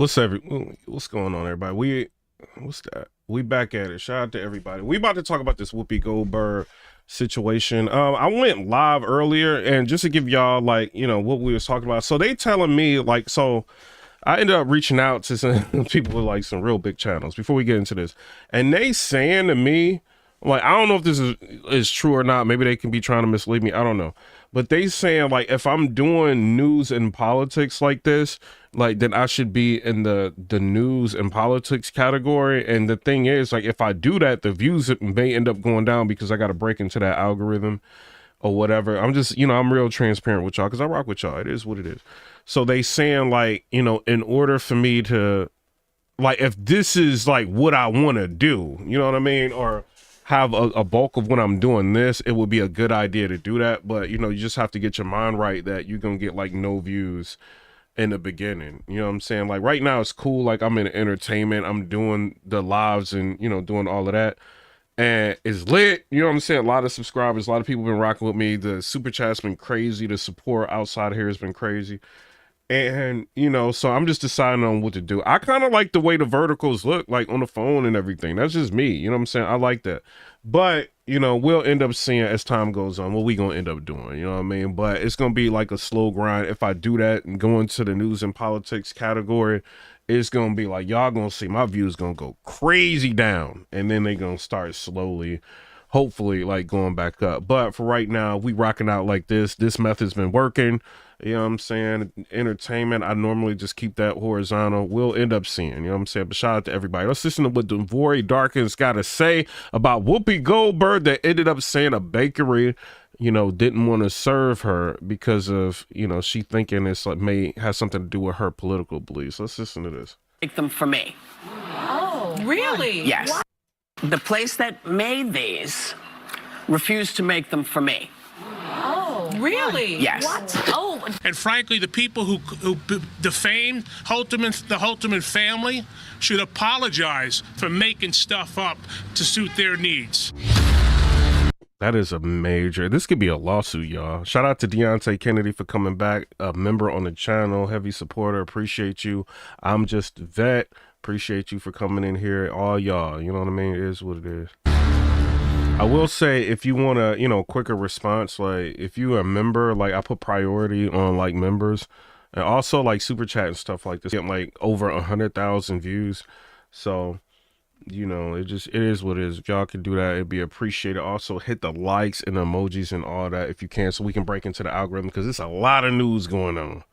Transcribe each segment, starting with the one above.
What's going on, everybody? What's that? We back at it. Shout out to everybody. We about to talk about this Whoopi Goldberg situation. I went live earlier, and just to give y'all like, what we was talking about. So they telling me like, so I ended up reaching out to some people with like some real big channels before we get into this, and they saying to me, like, I don't know if this is true or not. Maybe they can be trying to mislead me. I don't know. But they saying like, if I'm doing news and politics like this, like, then I should be in the news and politics category. And the thing is, like, if I do that, the views may end up going down because I got to break into that algorithm or whatever. I'm just, I'm real transparent with y'all because I rock with y'all. It is what it is. So they saying like, in order for me to, like, if this is like what I want to do, you know what I mean? Or have a bulk of when I'm doing this, it would be a good idea to do that. But, you just have to get your mind right that you're going to get like no views in the beginning. You know what I'm saying? Like right now it's cool. Like I'm in entertainment. I'm doing the lives and, doing all of that. And it's lit. You know what I'm saying? A lot of subscribers, a lot of people been rocking with me. The super chat's been crazy. The support outside here has been crazy. And, so I'm just deciding on what to do. I kind of like the way the verticals look like on the phone and everything. That's just me. You know what I'm saying? I like that. But, we'll end up seeing as time goes on what we going to end up doing. You know what I mean? But it's going to be like a slow grind. If I do that and go into the news and politics category, it's going to be like, y'all going to see my views going to go crazy down. And then they going to start slowly, hopefully, like going back up. But for right now, we rocking out like this. This method's been working. You know what I'm saying? Entertainment, I normally just keep that horizontal. We'll end up seeing, you know what I'm saying? But shout out to everybody. Let's listen to what DeVory Darkins got to say about Whoopi Goldberg that ended up saying a bakery, didn't want to serve her because of, she thinking it's like has something to do with her political beliefs. Let's listen to this. Make them for me. Oh, really? Yes. What? The place that made these refused to make them for me. Really? Yes. What? Oh. And frankly, the people who defamed the Holtzman family should apologize for making stuff up to suit their needs. That is a major. This could be a lawsuit, y'all. Shout out to Deontay Kennedy for coming back, a member on the channel, heavy supporter. Appreciate you. I'm just a vet. Appreciate you for coming in here. All y'all, you know what I mean? It is what it is. I will say, if you want a, quicker response, like if you a member, like I put priority on like members and also like super chat and stuff like this, get like over 100,000 views. So, it is what it is. If y'all can do that, it'd be appreciated. Also hit the likes and emojis and all that if you can, so we can break into the algorithm because there's a lot of news going on.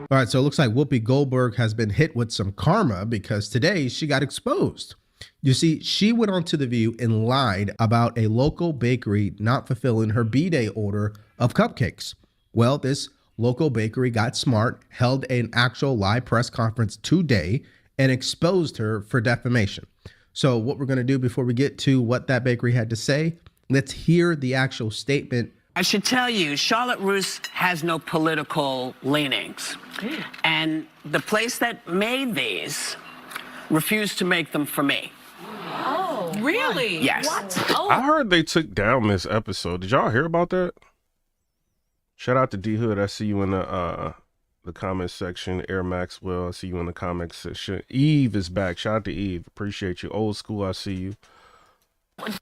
All right, so it looks like Whoopi Goldberg has been hit with some karma because today she got exposed. You see, she went on to The View and lied about a local bakery not fulfilling her B-Day order of cupcakes. Well, this local bakery got smart, held an actual live press conference today, and exposed her for defamation. So what we're going to do before we get to what that bakery had to say, let's hear the actual statement. I should tell you, Charlotte Russe has no political leanings. And the place that made these refused to make them for me. Oh, really? Yes. What? Oh. I heard they took down this episode. Did y'all hear about that? Shout out to D Hood. I see you in the comment section. Air Maxwell, I see you in the comment section. Eve is back. Shout out to Eve. Appreciate you. Old school, I see you.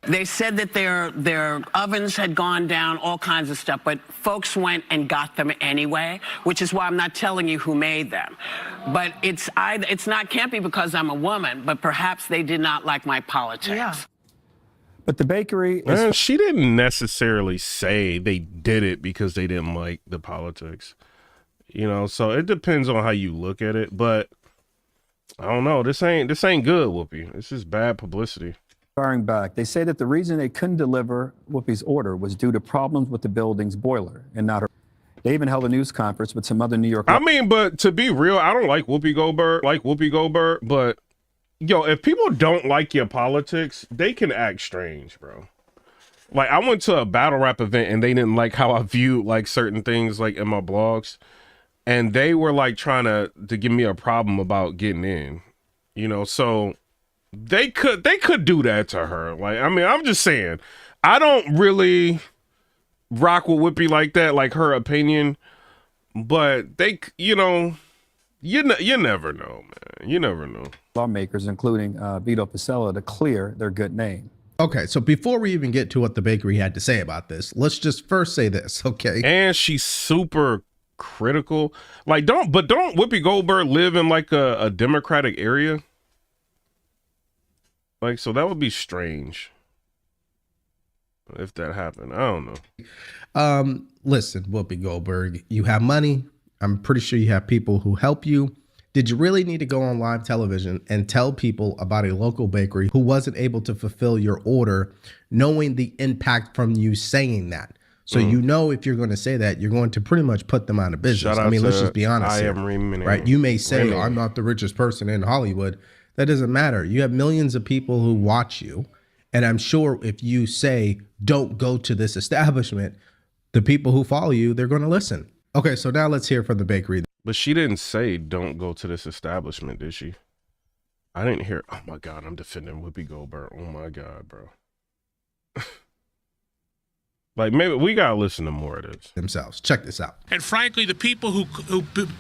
They said that their ovens had gone down, all kinds of stuff, but folks went and got them anyway, which is why I'm not telling you who made them. But can't be because I'm a woman, but perhaps they did not like my politics. Yeah. But the bakery is... she didn't necessarily say they did it because they didn't like the politics. So it depends on how you look at it, but I don't know. This ain't good, Whoopi. This is bad publicity. Firing back. They say that the reason they couldn't deliver Whoopi's order was due to problems with the building's boiler and not her. They even held a news conference with some other New York. I mean, but to be real, I don't like Whoopi Goldberg, but if people don't like your politics, they can act strange, bro. Like I went to a battle rap event and they didn't like how I viewed like certain things like in my blogs, and they were like trying to give me a problem about getting in, so they could do that to her. Like, I mean, I'm just saying, I don't really rock with Whoopi like that, like her opinion. but they, you know, you never know, man. You never know. Lawmakers, including Vito Pasella, to clear their good name. Okay, so before we even get to what the bakery had to say about this, let's just first say this, okay? And she's super critical. Like, don't Whoopi Goldberg live in like a Democratic area? Like, so that would be strange if that happened. I don't know. Listen, Whoopi Goldberg, you have money. I'm pretty sure you have people who help you. Did you really need to go on live television and tell people about a local bakery who wasn't able to fulfill your order, knowing the impact from you saying that? So you know, if you're going to say that, you're going to pretty much put them out of business. I mean, let's just be honest here, right? You may say, I'm not the richest person in Hollywood. That doesn't matter. You have millions of people who watch you. And I'm sure if you say, don't go to this establishment, the people who follow you, they're going to listen. Okay, so now let's hear from the bakery. But she didn't say don't go to this establishment, did she? I didn't hear. Oh my God, I'm defending Whoopi Goldberg. Oh my God, bro. Like, maybe we gotta listen to more of this themselves. Check this out. And frankly, the people who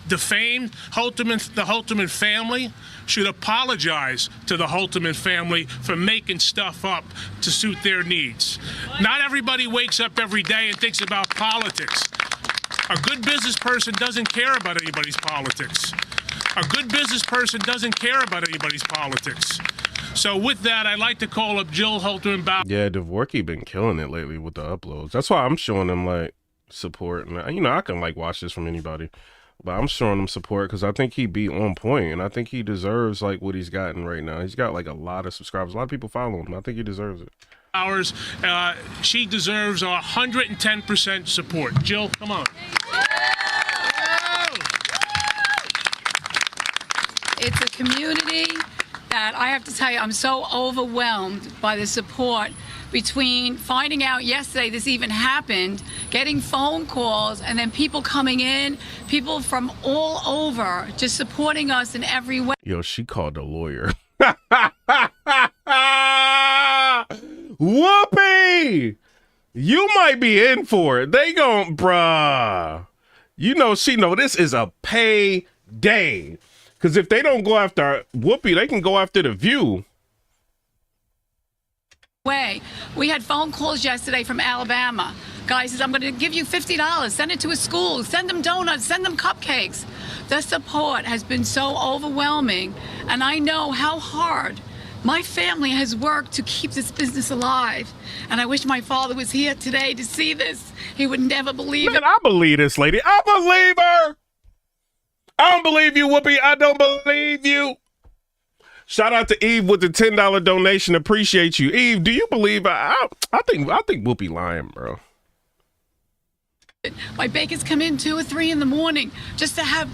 defamed the Holtzman family should apologize to the Holtzman family for making stuff up to suit their needs. Not everybody wakes up every day and thinks about politics. A good business person doesn't care about anybody's politics. A good business person doesn't care about anybody's politics. So with that, I'd like to call up Jill Holtzman back. Yeah, DeVory been killing it lately with the uploads. That's why I'm showing them like support. And you know, I can like watch this from anybody, but I'm showing him support because I think he be on point, and I think he deserves like what he's gotten right now. He's got like a lot of subscribers. A lot of people follow him. I think he deserves it. Hours, she deserves 110% support. Jill, come on. It's a community that I have to tell you, I'm so overwhelmed by the support between finding out yesterday this even happened, getting phone calls, and then people coming in, people from all over just supporting us in every way. Yo, she called a lawyer. Whoopi! You might be in for it. They gon' bruh. You know, she know this is a payday. Because if they don't go after Whoopi, they can go after The View. We had phone calls yesterday from Alabama. Guy says, I'm going to give you $50. Send it to a school. Send them donuts. Send them cupcakes. The support has been so overwhelming. And I know how hard my family has worked to keep this business alive. And I wish my father was here today to see this. He would never believe it. I believe this lady. I believe her. I don't believe you, Whoopi. I don't believe you. Shout out to Eve with the $10 donation. Appreciate you. Eve, do you believe I think Whoopi lying, bro. My bakers come in 2 or 3 in the morning just to have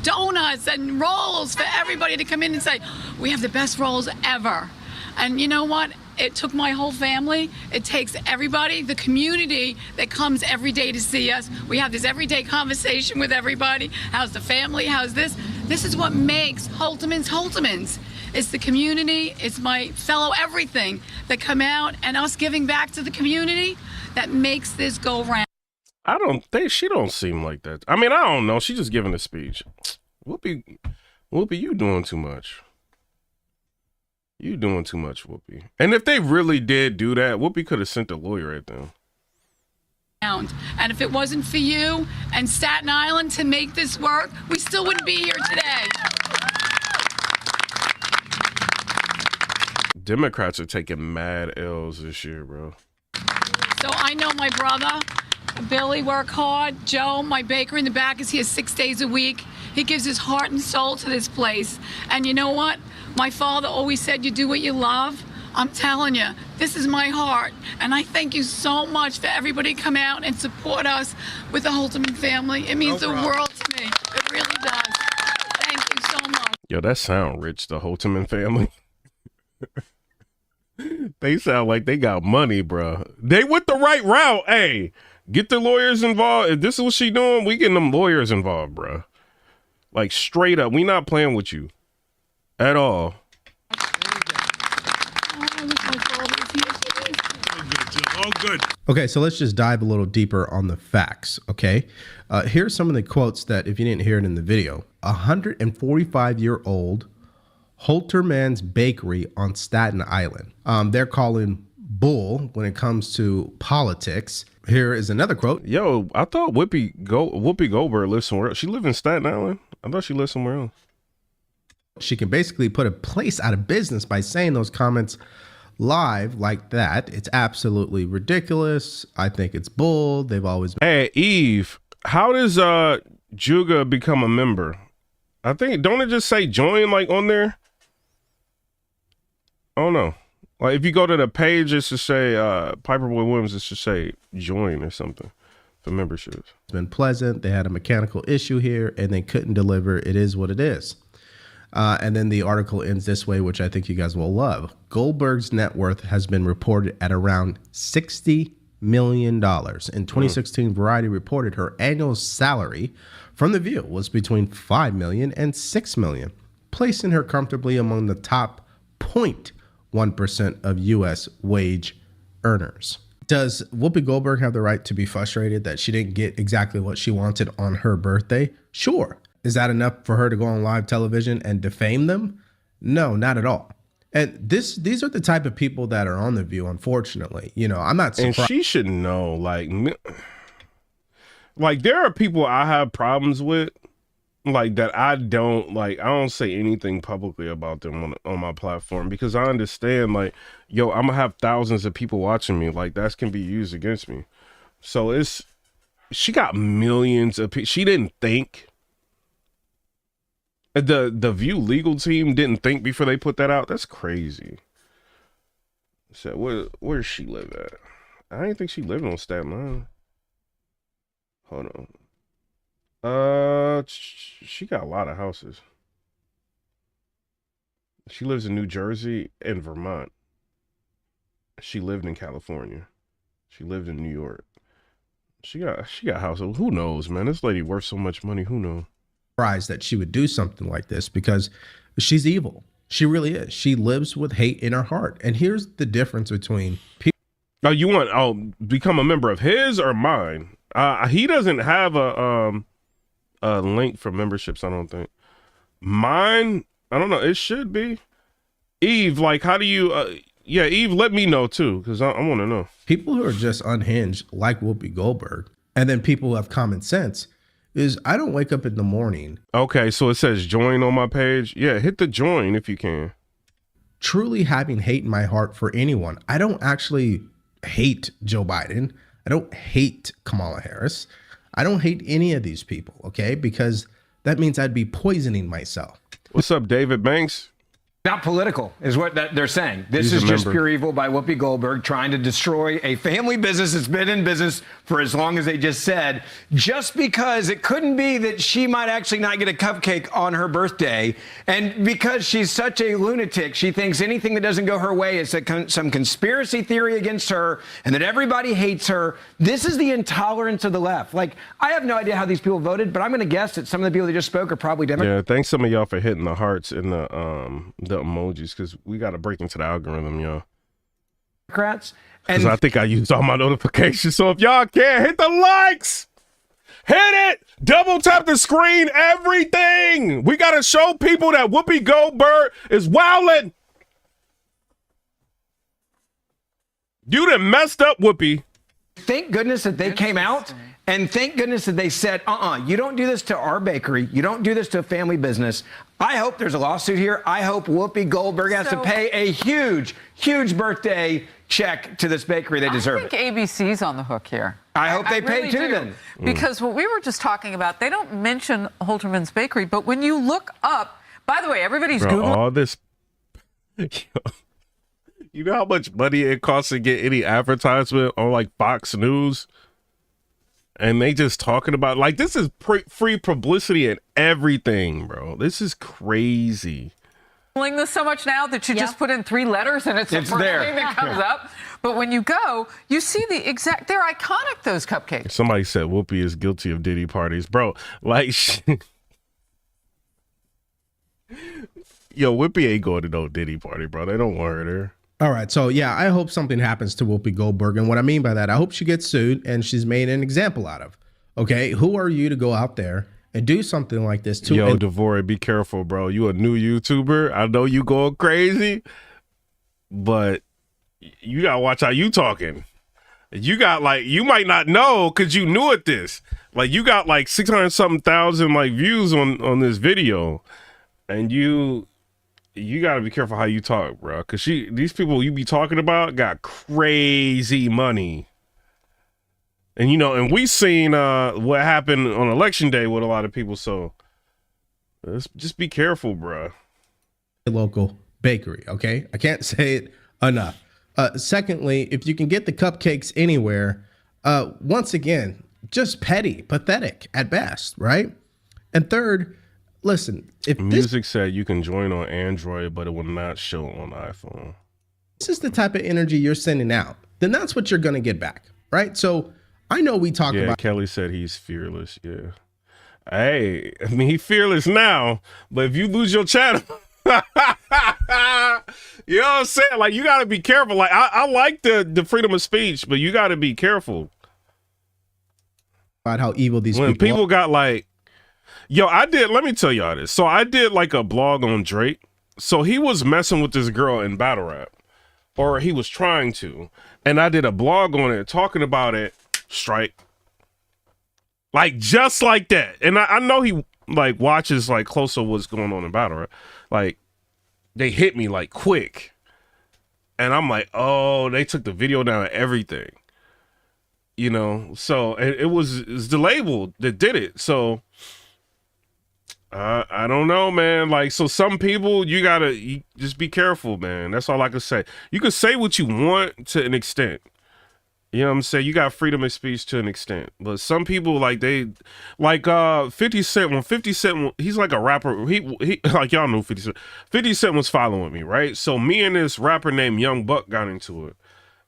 donuts and rolls for everybody to come in and say, we have the best rolls ever. And you know what? It took my whole family. It takes everybody, the community that comes every day to see us. We have this everyday conversation with everybody. How's the family? How's this? This is what makes Holtzmans. It's the community. It's my fellow everything that come out and us giving back to the community that makes this go round. She don't seem like that. I mean, I don't know. She's just giving a speech. Whoopi, you doing too much. You doing too much, Whoopi. And if they really did do that, Whoopi could have sent a lawyer at them. And if it wasn't for you and Staten Island to make this work, we still wouldn't be here today. Democrats are taking mad L's this year, bro. So I know my brother, Billy, work hard. Joe, my baker in the back, is here 6 days a week. He gives his heart and soul to this place. And you know what? My father always said, you do what you love. I'm telling you, this is my heart. And I thank you so much for everybody to come out and support us with the Holtzman family. It means the world to me. It really does. Thank you so much. Yo, that sound rich, the Holtzman family. They sound like they got money, bro. They went the right route. Hey, get the lawyers involved. If this is what she doing, we getting them lawyers involved, bro. Like, straight up. We not playing with you at all. All good. Okay, so let's just dive a little deeper on the facts, okay? Here's some of the quotes that, if you didn't hear it in the video, 145-year-old Holterman's Bakery on Staten Island. They're calling bull when it comes to politics. Here is another quote. Yo, I thought Whoopi Goldberg lived somewhere else. She lived in Staten Island? I thought she lived somewhere else. She can basically put a place out of business by saying those comments live like that. It's absolutely ridiculous. I think it's bull. They've always been. Hey, Eve, how does Juga become a member? I think, don't it just say join like on there? Oh no. Like if you go to the page, it should say Piper Boy Williams, it should say join or something for memberships. It's been pleasant. They had a mechanical issue here and they couldn't deliver. It is what it is. And then the article ends this way, which I think you guys will love. Goldberg's net worth has been reported at around $60 million. In 2016, Variety reported her annual salary from The View was between $5 million and $6 million, placing her comfortably among the top 0.1% of U.S. wage earners. Does Whoopi Goldberg have the right to be frustrated that she didn't get exactly what she wanted on her birthday? Sure. Is that enough for her to go on live television and defame them? No, not at all. And these are the type of people that are on The View, unfortunately. You know, I'm not surprised. And she should know, like there are people I have problems with, like that I don't say anything publicly about them on my platform because I understand, like, yo, I'm gonna have thousands of people watching me. Like that can be used against me. So she got millions of people. She didn't think. The View legal team didn't think before they put that out. That's crazy. So where does she live at? I didn't think she lived on Staten Island. Hold on. She got a lot of houses. She lives in New Jersey and Vermont. She lived in California. She lived in New York. She got houses. Who knows, man? This lady worth so much money. Who knows? Surprised that she would do something like this because she's evil. She really is. She lives with hate in her heart. And here's the difference between people. Oh, you want become a member of his or mine? He doesn't have a link for memberships, I don't think. Mine, I don't know. It should be. Eve, like, how do you? Yeah, Eve, let me know too, because I want to know. People who are just unhinged, like Whoopi Goldberg, and then people who have common sense. Is I don't wake up in the morning. Okay, so it says join on my page. Yeah, hit the join if you can. Truly having hate in my heart for anyone. I don't actually hate Joe Biden. I don't hate Kamala Harris. I don't hate any of these people, okay? Because that means I'd be poisoning myself. What's up, David Banks? Not political is what they're saying. This is just pure evil by Whoopi Goldberg trying to destroy a family business that's been in business for as long as they just said, just because it couldn't be that she might actually not get a cupcake on her birthday. And because she's such a lunatic, she thinks anything that doesn't go her way is some conspiracy theory against her and that everybody hates her. This is the intolerance of the left. Like, I have no idea how these people voted, but I'm going to guess that some of the people that just spoke are probably Democrats. Yeah, thanks some of y'all for hitting the hearts and the emojis because we got to break into the algorithm, y'all. Because I think I used all my notifications. So if y'all can, hit the likes, hit it, double tap the screen, everything. We got to show people that Whoopi Goldberg is wildin'. You done messed up, Whoopi. Thank goodness that they came out. And thank goodness that they said, you don't do this to our bakery. You don't do this to a family business. I hope there's a lawsuit here. I hope Whoopi Goldberg has to pay a huge, huge birthday check to this bakery. They deserve it. I think ABC's on the hook here. I hope they pay really too then. Because what we were just talking about, they don't mention Holterman's Bakery, but when you look up, by the way, everybody's Googling. All this. You know how much money it costs to get any advertisement on like Fox News? And they just talking about, like, this is free publicity and everything, bro. This is crazy. This so much now that you just put in 3 letters and it's the first thing that comes up. But when you go, you see the exact, they're iconic, those cupcakes. Somebody said Whoopi is guilty of Diddy parties. Bro, like, yo, Whoopi ain't going to no Diddy party, bro. They don't want her there. All right. So, yeah, I hope something happens to Whoopi Goldberg. And what I mean by that, I hope she gets sued and she's made an example out of. Okay. Who are you to go out there and do something like this to? Yo, DeVory, be careful, bro. You a new YouTuber. I know you going crazy, but you got to watch how you talking. You got like, you might not know because you new at this. Like you got like 600-something thousand like views on this video. And you got to be careful how you talk, bro. Because these people you be talking about got crazy money. And, you know, and we seen what happened on election day with a lot of people. So let's just be careful, bro. Local bakery, okay? I can't say it enough. Secondly, if you can get the cupcakes anywhere, once again, just petty, pathetic at best, right? And third, listen, if music said you can join on Android, but it will not show on iPhone. This is the type of energy you're sending out, then that's what you're going to get back, right? So I know we talk about. Kelly said he's fearless. Yeah. Hey, I mean, he's fearless now, but if you lose your channel. You know what I'm saying? Like, you got to be careful. Like, I like the freedom of speech, but you got to be careful. About how evil these people got like, yo, let me tell y'all this. So I did like a blog on Drake. So he was messing with this girl in battle rap, or he was trying to. And I did a blog on it talking about it. Strike. Like, just like that. And I know he like watches like closer what's going on in battle rap. Like, they hit me like quick. And I'm like, oh, they took the video down and everything. You know, so it was the label that did it. So I don't know, man. Like, so some people you just be careful, man. That's all I can say. You can say what you want to an extent. You know what I'm saying? You got freedom of speech to an extent. But some people, like, 50 Cent, when 50 Cent, he's like a rapper. He like, y'all know 50 Cent. 50 Cent was following me, right? So me and this rapper named Young Buck got into it.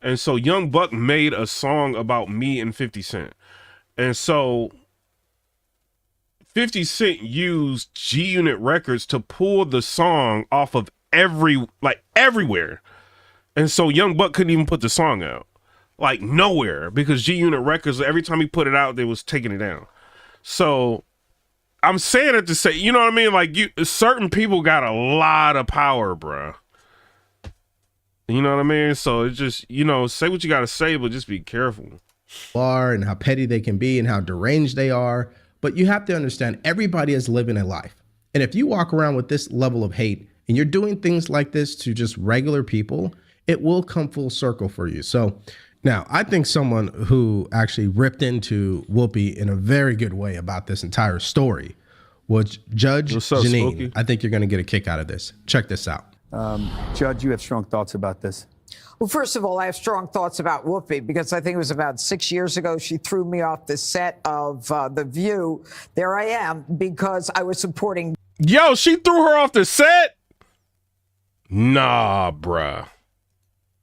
And so Young Buck made a song about me and 50 Cent. And so 50 Cent used G-Unit Records to pull the song off of everywhere. And so Young Buck couldn't even put the song out. Like nowhere, because G-Unit Records, every time he put it out, they was taking it down. So I'm saying it to say, you know what I mean? Like, certain people got a lot of power, bruh. You know what I mean? So it's just, you know, say what you got to say, but just be careful. And how petty they can be and how deranged they are. But you have to understand, everybody is living a life. And if you walk around with this level of hate and you're doing things like this to just regular people, it will come full circle for you. So now, I think someone who actually ripped into Whoopi in a very good way about this entire story was Judge Jeanine. Smokey? I think you're going to get a kick out of this. Check this out. Judge, you have strong thoughts about this. Well, first of all, I have strong thoughts about Whoopi because I think it was about 6 years ago she threw me off the set of The View. There I am because I was supporting. Yo, she threw her off the set? Nah, bruh.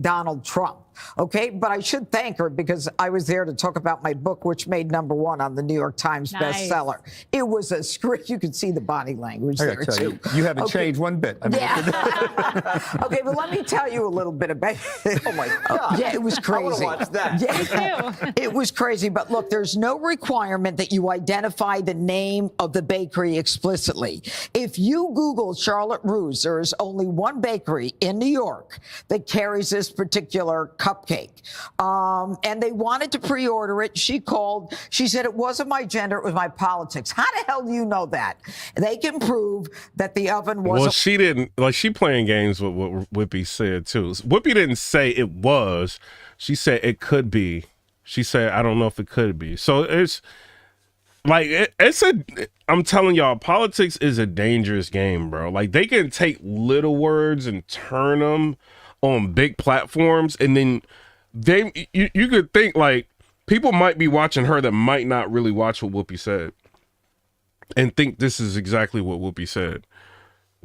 Donald Trump. Okay, but I should thank her because I was there to talk about my book, which made #1 on the New York Times bestseller. It was a script. You could see the body language there, too. You haven't changed one bit. I mean, yeah. Okay, but let me tell you a little bit about it. Oh, my God. Yeah, it was crazy. I want to watch that. Yeah. It was crazy. But look, there's no requirement that you identify the name of the bakery explicitly. If you Google Charlotte Russe, there is only one bakery in New York that carries this particular cupcake. And they wanted to pre-order it. She called. She said, it wasn't my gender, it was my politics. How the hell do you know that? They can prove that the oven was. Well, she didn't, like, she playing games with what Whoopi said, too. Whoopi didn't say it was. She said it could be. She said, I don't know if it could be. So it's like, I'm telling y'all, politics is a dangerous game, bro. Like, they can take little words and turn them on big platforms, and then you could think like people might be watching her that might not really watch what Whoopi said and think this is exactly what Whoopi said.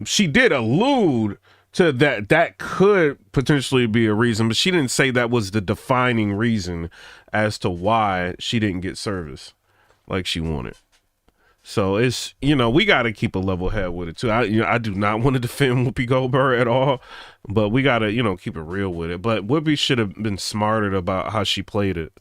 She did allude to that could potentially be a reason, but she didn't say that was the defining reason as to why she didn't get service like she wanted. So it's, we got to keep a level head with it too. I do not want to defend Whoopi Goldberg at all, but we got to, keep it real with it. But Whoopi should have been smarter about how she played it.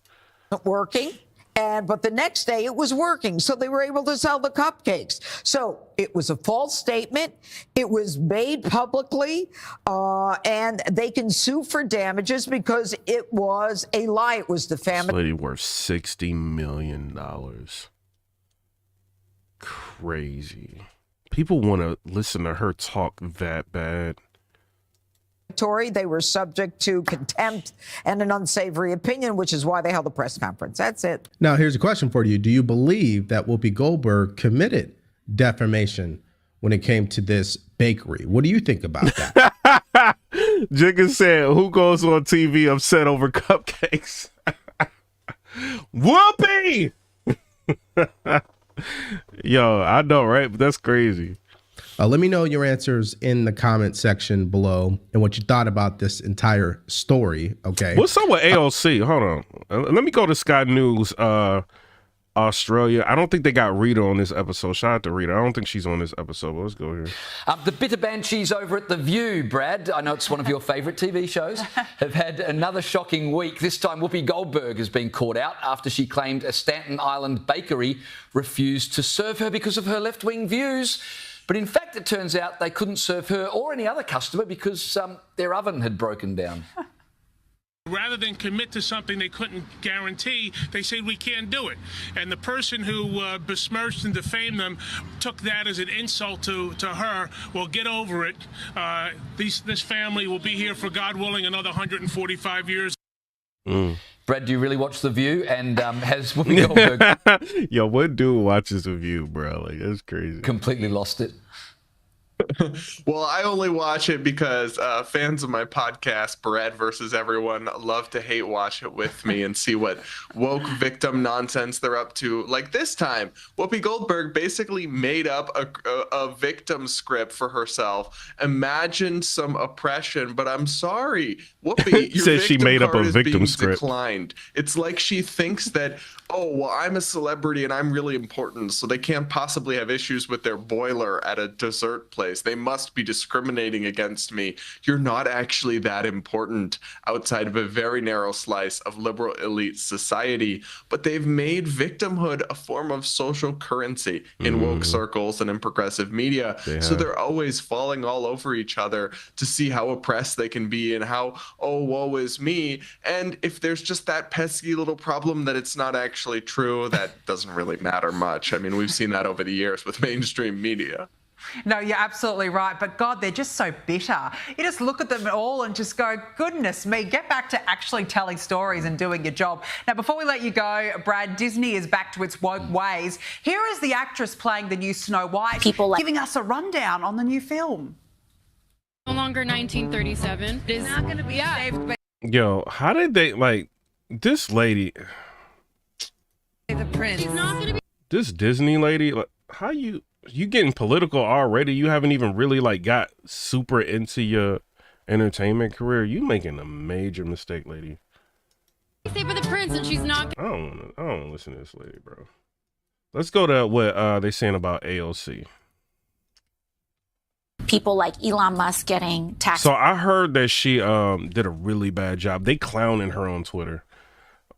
Working. But the next day it was working. So they were able to sell the cupcakes. So it was a false statement. It was made publicly, and they can sue for damages because it was a lie. It was defamatory. This lady worth $60 million. Crazy. People want to listen to her talk that bad. They were subject to contempt and an unsavory opinion, which is why they held a press conference. That's it. Now, here's a question for you. Do you believe that Whoopi Goldberg committed defamation when it came to this bakery? What do you think about that? Jigga said, who goes on TV upset over cupcakes? Whoopi! Yo, I know, right? But that's crazy. Let me know your answers in the comment section below and what you thought about this entire story. Okay. What's up with AOC? Hold on. Let me go to Sky News Australia. I don't think they got Rita on this episode. Shout out to Rita. I don't think she's on this episode. But let's go here. The Bitter Banshees over at The View, Brad, I know it's one of your favourite TV shows, have had another shocking week. This time Whoopi Goldberg has been caught out after she claimed a Staten Island bakery refused to serve her because of her left-wing views. But in fact, it turns out they couldn't serve her or any other customer because their oven had broken down. Rather than commit to something they couldn't guarantee, they said we can't do it. And the person who besmirched and defamed them took that as an insult to her. Well, get over it. This family will be here for, God willing, another 145 years. Brad, do you really watch The View? And has Whoopi Goldberg... Yo, what dude watches The View, bro? Like, that's crazy. Completely lost it. Well, I only watch it because fans of my podcast, Brad versus Everyone, love to hate watch it with me and see what woke victim nonsense they're up to. Like this time, Whoopi Goldberg basically made up a victim script for herself. Imagine some oppression, but I'm sorry, Whoopi, your says she made up a card is victim being script. Declined. It's like she thinks that, oh, well, I'm a celebrity and I'm really important, so they can't possibly have issues with their boiler at a dessert place. They must be discriminating against me. You're not actually that important outside of a very narrow slice of liberal elite society, but they've made victimhood a form of social currency in woke circles and in progressive media. So they're always falling all over each other to see how oppressed they can be and how, oh, woe is me. And if there's just that pesky little problem that it's not actually true, that doesn't really matter much. I mean, we've seen that over the years with mainstream media. No, you're absolutely right. But God, they're just so bitter. You just look at them all and just go, goodness me, get back to actually telling stories and doing your job. Now, before we let you go, Brad, Disney is back to its woke ways. Here is the actress playing the new Snow White, giving us a rundown on the new film. No longer 1937. It is not going to be saved by Yo, how did they, like, this lady, the prince. He's not going to be. this Disney lady, like, how you getting political already? You haven't even really like got super into your entertainment career. You making a major mistake, lady. Saved by the prince, and she's not. I don't wanna listen to this lady, bro. Let's go to what they saying about AOC. People like Elon Musk getting taxed. So I heard that she did a really bad job. They clowning her on Twitter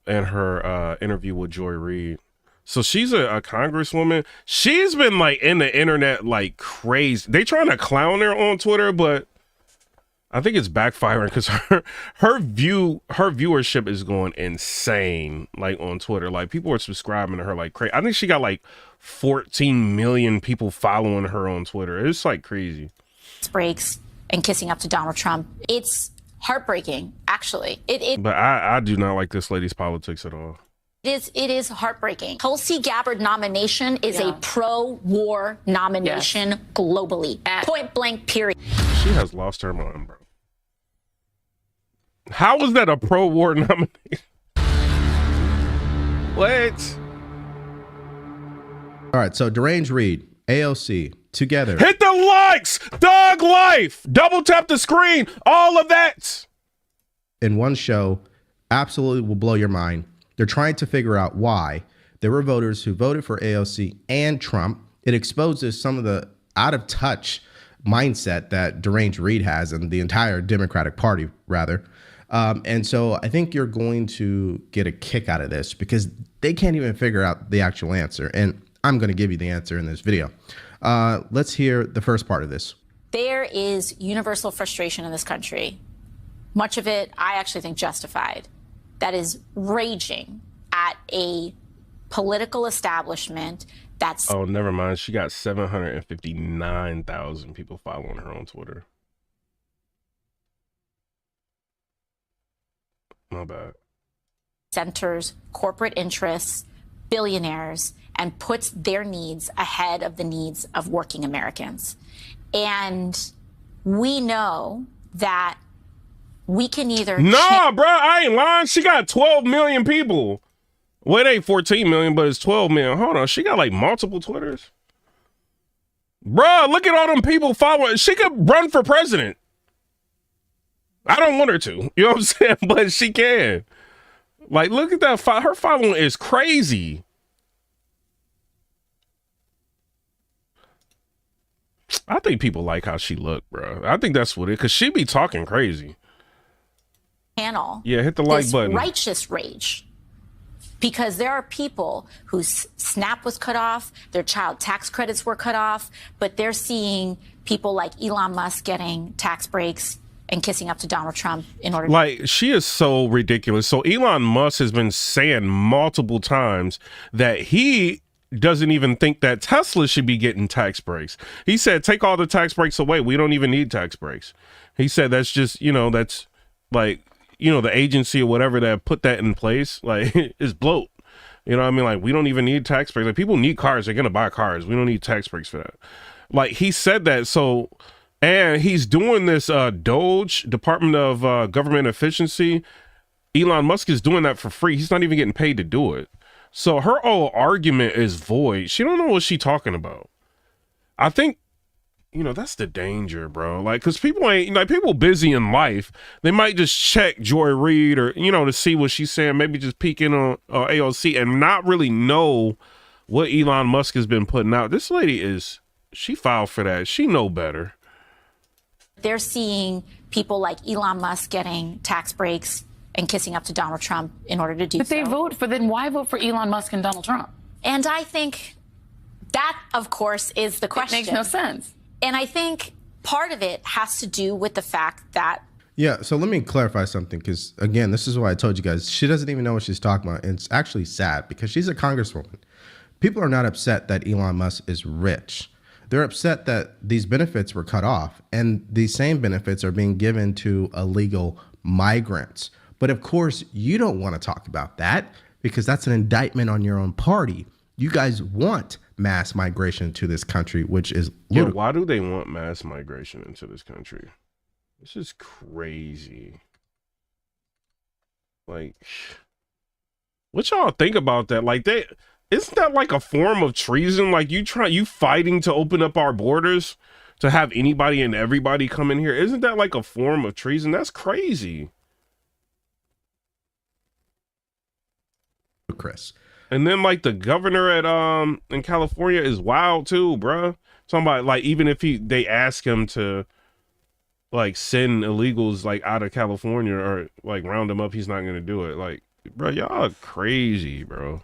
and her interview with Joy Reid. So she's a congresswoman. She's been like in the internet like crazy. They trying to clown her on Twitter, but I think it's backfiring because her viewership is going insane like on Twitter. Like people are subscribing to her like crazy. I think she got like 14 million people following her on Twitter. It's like crazy. Breaks and kissing up to Donald Trump. It's heartbreaking, actually. But I do not like this lady's politics at all. It is heartbreaking. Tulsi Gabbard nomination is a pro-war nomination globally. Point blank, period. She has lost her mind, bro. How was that a pro-war nomination? What? All right, so Deranged Reid, AOC, together. Hit the likes! Dog life! Double tap the screen! All of that! In one show, absolutely will blow your mind. They're trying to figure out why There were voters who voted for AOC and Trump. It exposes some of the out of touch mindset that deranged Reid has and the entire Democratic Party, rather. And so I think you're going to get a kick out of this because they can't even figure out the actual answer. And I'm going to give you the answer in this video. Let's hear the first part of this. There is universal frustration in this country. Much of it, I actually think, justified. That is raging at a political establishment that's... Oh, never mind. She got 759,000 people following her on Twitter. My bad. Centers corporate interests, billionaires, and puts their needs ahead of the needs of working Americans. And we know that we can either... Nah, bro, I ain't lying. She got 12 million people. Well, it ain't 14 million, but it's 12 million. Hold on. She got like multiple Twitters. Bruh, look at all them people following. She could run for president. I don't want her to. You know what I'm saying? But she can. Like, look at that. Her following is crazy. I think people like how she look, bro. I think that's what it, because she be talking crazy. Panel. Yeah, hit the like button. Righteous rage. Because there are people whose SNAP was cut off, their child tax credits were cut off, but they're seeing people like Elon Musk getting tax breaks and kissing up to Donald Trump in order to... Like, she is so ridiculous. So Elon Musk has been saying multiple times that he doesn't even think that Tesla should be getting tax breaks. He said, take all the tax breaks away. We don't even need tax breaks. He said that's just, you know, that's like, you know, the agency or whatever that put that in place, like, is bloat. You know what I mean? Like, we don't even need tax breaks. Like, people need cars. They're going to buy cars. We don't need tax breaks for that. Like, he said that. So, and he's doing this DOGE, Department of Government Efficiency. Elon Musk is doing that for free. He's not even getting paid to do it. So her whole argument is void. She don't know what she's talking about. I think, you know, that's the danger, bro. Like, because people ain't, like, people busy in life. They might just check Joy Reid or, you know, to see what she's saying. Maybe just peek in on AOC and not really know what Elon Musk has been putting out. This lady is, she filed for that. She know better. They're seeing people like Elon Musk getting tax breaks and kissing up to Donald Trump in order to do so. But they vote for, then why vote for Elon Musk and Donald Trump? And I think that, of course, is the question. It makes no sense. And I think part of it has to do with the fact that... Yeah, so let me clarify something, because, again, this is why I told you guys, she doesn't even know what she's talking about. And it's actually sad, because she's a congresswoman. People are not upset that Elon Musk is rich. They're upset that these benefits were cut off, and these same benefits are being given to illegal migrants. But of course, you don't want to talk about that because that's an indictment on your own party. You guys want mass migration to this country, which is ludicrous. Yeah, why do they want mass migration into this country? This is crazy. Like, what y'all think about that? Like, isn't that like a form of treason? Like, you fighting to open up our borders to have anybody and everybody come in here? Isn't that like a form of treason? That's crazy. Chris. And then like the governor at in California is wild too, bruh. Talking about like, even if they ask him to like send illegals like out of California or like round them up, he's not gonna do it. Like, bro, y'all are crazy, bro.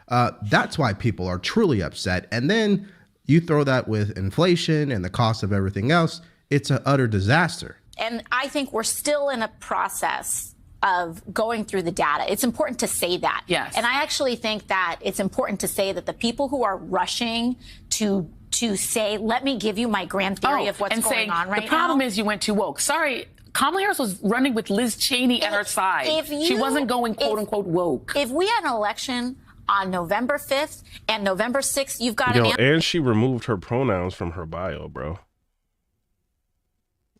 That's why people are truly upset. And then you throw that with inflation and the cost of everything else, it's an utter disaster. And I think we're still in a process of going through the data. It's important to say that. Yes. And I actually think that it's important to say that the people who are rushing to say, let me give you my grand theory of what's going on right now. The problem is you went too woke. Sorry, Kamala Harris was running with Liz Cheney at her side. She wasn't going quote unquote woke. If we had an election on November 5th and November 6th, you've got and she removed her pronouns from her bio, bro.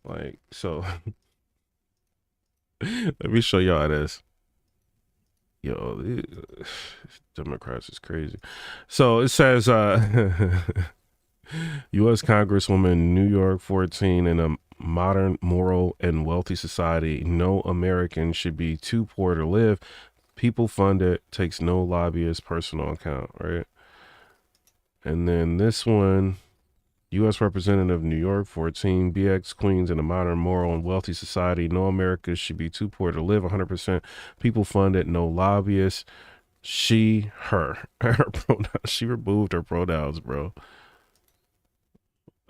Like, so let me show y'all this. Yo, Democrats is crazy. So it says, U.S. Congresswoman, New York 14, in a modern, moral, and wealthy society, no American should be too poor to live. People funded, takes no lobbyist personal account, right? And then this one, U.S. Representative, New York, 14, BX Queens in a modern, moral, and wealthy society. No America should be too poor to live. 100% people funded, no lobbyists. She, her pronouns. She removed her pronouns, bro.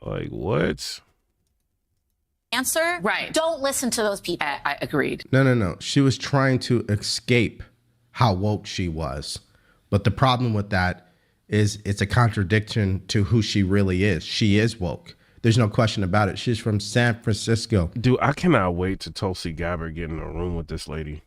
Like, what? Answer? Right. Don't listen to those people. I agreed. No. She was trying to escape how woke she was. But the problem with that is it's a contradiction to who she really is. She is woke. There's no question about it. She's from San Francisco. Dude, I cannot wait to Tulsi Gabbard get in a room with this lady.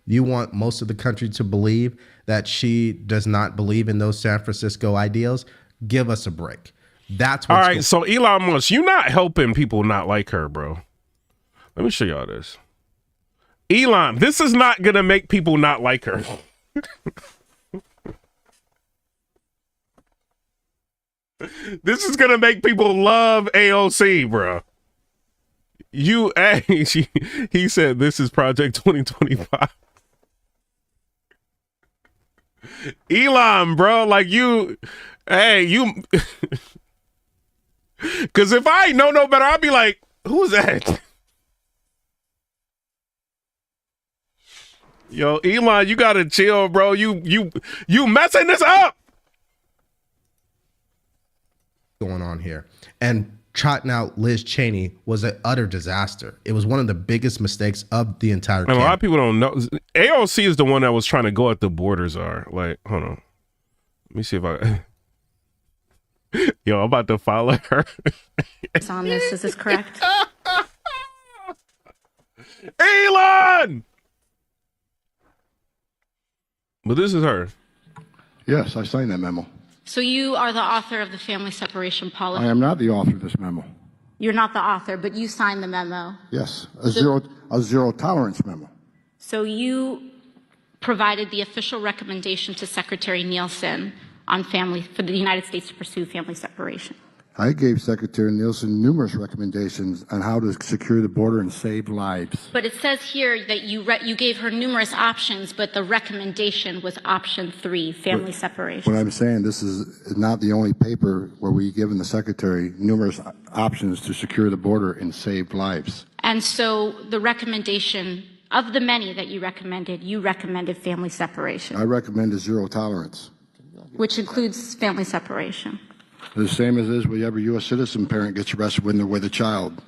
You want most of the country to believe that she does not believe in those San Francisco ideals? Give us a break. That's what's all right. So Elon Musk, you're not helping people not like her, bro. Let me show y'all this. Elon, this is not going to make people not like her. This is gonna make people love AOC, bro. He said this is Project 2025. Elon, bro, like you, because if I know no better, I'll be like, who's that? Yo, Elon, you gotta chill, bro. You messing this up. Going on here, and trotting out Liz Cheney was an utter disaster. It was one of the biggest mistakes of the entire campaign. A lot of people don't know. AOC is the one that was trying to go at the borders. Are like, hold on, let me see if I. Yo, I'm about to follow her. On this, is this correct? Elon. But this is her. Yes, I signed that memo. So you are the author of the family separation policy? I am not the author of this memo. You're not the author, but you signed the memo. Yes, a zero tolerance memo. So you provided the official recommendation to Secretary Nielsen on for the United States to pursue family separation. I gave Secretary Nielsen numerous recommendations on how to secure the border and save lives. But it says here that you gave her numerous options, but the recommendation was option 3, family separation. What I'm saying, this is not the only paper where we've given the Secretary numerous options to secure the border and save lives. And so the recommendation, of the many that you recommended family separation. I recommended zero tolerance. Which includes family separation. The same as is with every U.S. citizen parent gets arrested when they're with a child.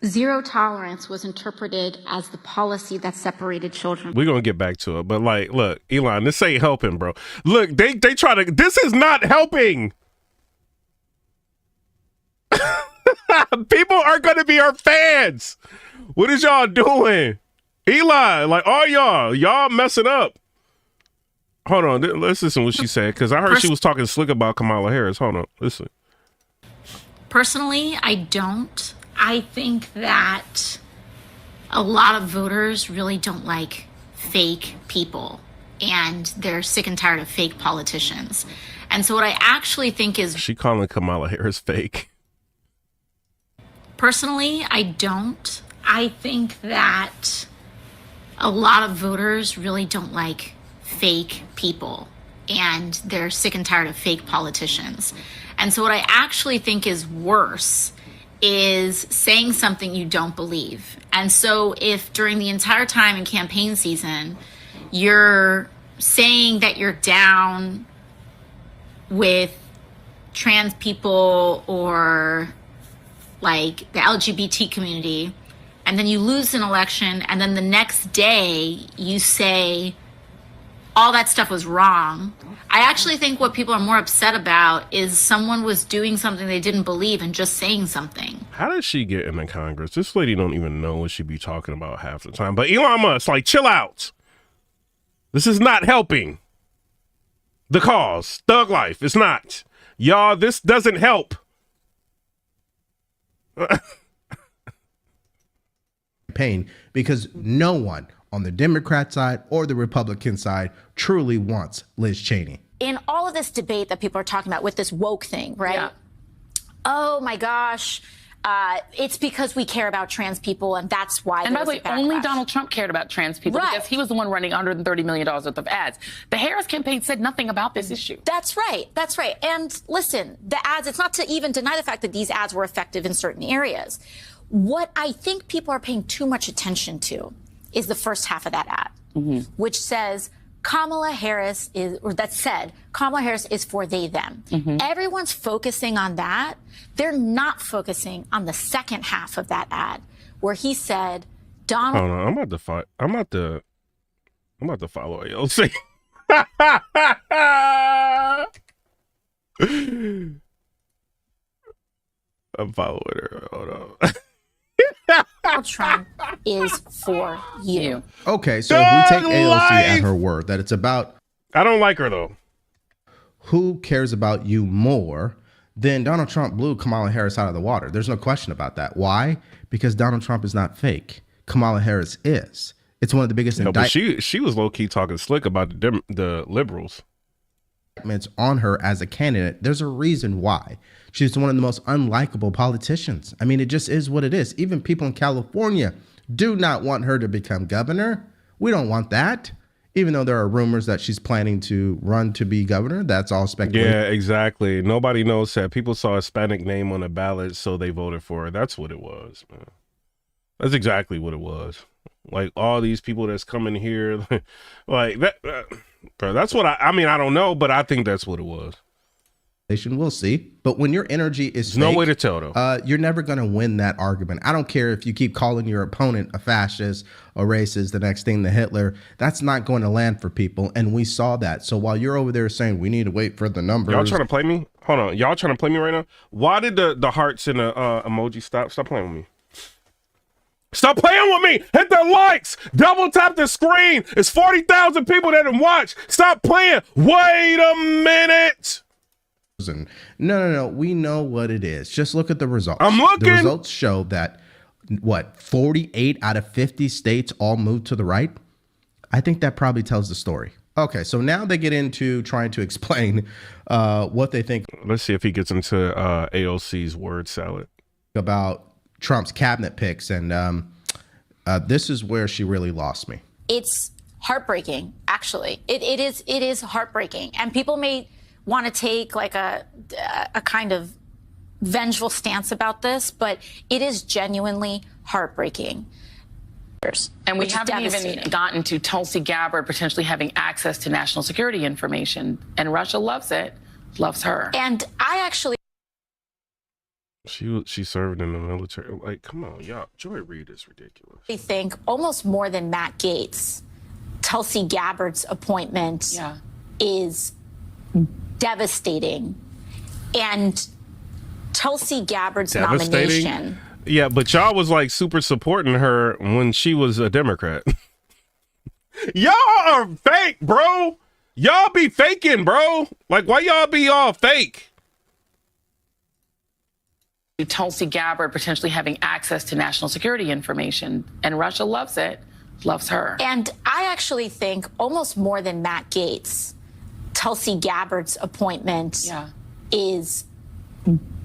Zero tolerance was interpreted as the policy that separated children. We're going to get back to it. But like, look, Elon, this ain't helping, bro. Look, they try to, this is not helping. People are going to be our fans. What is y'all doing? Elon, like all y'all messing up. Hold on, let's listen to what she said, because I heard she was talking slick about Kamala Harris. Hold on, listen. Personally, I don't. I think that a lot of voters really don't like fake people, and they're sick and tired of fake politicians. And so what I actually think is... She calling Kamala Harris fake. Personally, I don't. I think that a lot of voters really don't like fake people, and they're sick and tired of fake politicians. And so what I actually think is worse is saying something you don't believe. And so if during the entire time in campaign season, you're saying that you're down with trans people or like the LGBT community, and then you lose an election, and then the next day you say all that stuff was wrong. I actually think what people are more upset about is someone was doing something they didn't believe and just saying something. How did she get into Congress? This lady don't even know what she be talking about half the time. But Elon Musk, like, chill out. This is not helping the cause. Thug life. It's not. Y'all, this doesn't help. Pain, because no one on the Democrat side or the Republican side truly wants Liz Cheney. In all of this debate that people are talking about with this woke thing, right? Yeah. Oh my gosh, it's because we care about trans people, and that's why. And by the way, only Donald Trump cared about trans people because he was the one running $130 million worth of ads. The Harris campaign said nothing about this issue. That's right. That's right. And listen, the ads, it's not to even deny the fact that these ads were effective in certain areas. What I think people are paying too much attention to is the first half of that ad, which says Kamala Harris is, or that said, Kamala Harris is for they, them. Everyone's focusing on that. They're not focusing on the second half of that ad, where he said, Donald. Hold on, I'm about to follow AOC. I'm following her. Hold on. Donald Trump is for you. Okay, so if we take AOC at her word that it's about, I don't like her though. Who cares about you more? Then Donald Trump blew Kamala Harris out of the water. There's no question about that. Why? Because Donald Trump is not fake. Kamala Harris is. It's one of the biggest But she was low key talking slick about the liberals. Indictments on her as a candidate. There's a reason why. She's one of the most unlikable politicians. I mean, it just is what it is. Even people in California do not want her to become governor. We don't want that. Even though there are rumors that she's planning to run to be governor, that's all speculation. Yeah, exactly. Nobody knows that. People saw a Hispanic name on the ballot, so they voted for her. That's what it was, man. That's exactly what it was. Like all these people that's coming here, like that. Bro, that's what I mean. I don't know, but I think that's what it was. We'll see. But when your energy is There's no way to tell, though. You're never going to win that argument. I don't care if you keep calling your opponent a fascist or racist, the next thing to Hitler. That's not going to land for people, and we saw that. So while you're over there saying we need to wait for the numbers. Y'all trying to play me? Hold on. Y'all trying to play me right now? Why did the hearts and the emoji stop? Stop playing with me. Stop playing with me. Hit the likes. Double tap the screen. It's 40,000 people that have watched. Stop playing. Wait a minute. No. We know what it is. Just look at the results. I'm looking. The results show that, 48 out of 50 states all moved to the right? I think that probably tells the story. Okay, so now they get into trying to explain what they think. Let's see if he gets into AOC's word salad. About Trump's cabinet picks, and this is where she really lost me. It's heartbreaking, actually. It is heartbreaking, and people may want to take like a kind of vengeful stance about this, but it is genuinely heartbreaking. And we haven't even gotten to Tulsi Gabbard potentially having access to national security information, and Russia loves it, loves her. And I actually. She served in the military. Like, come on, y'all. Joy Reid is ridiculous. I think almost more than Matt Gaetz, Tulsi Gabbard's appointment is devastating. And Tulsi Gabbard's nomination. Yeah, but y'all was like super supporting her when she was a Democrat. Y'all are fake, bro. Y'all be faking, bro. Like, why y'all be all fake? Tulsi Gabbard potentially having access to national security information, and Russia loves it, loves her. And I actually think almost more than Matt Gaetz, Tulsi Gabbard's appointment is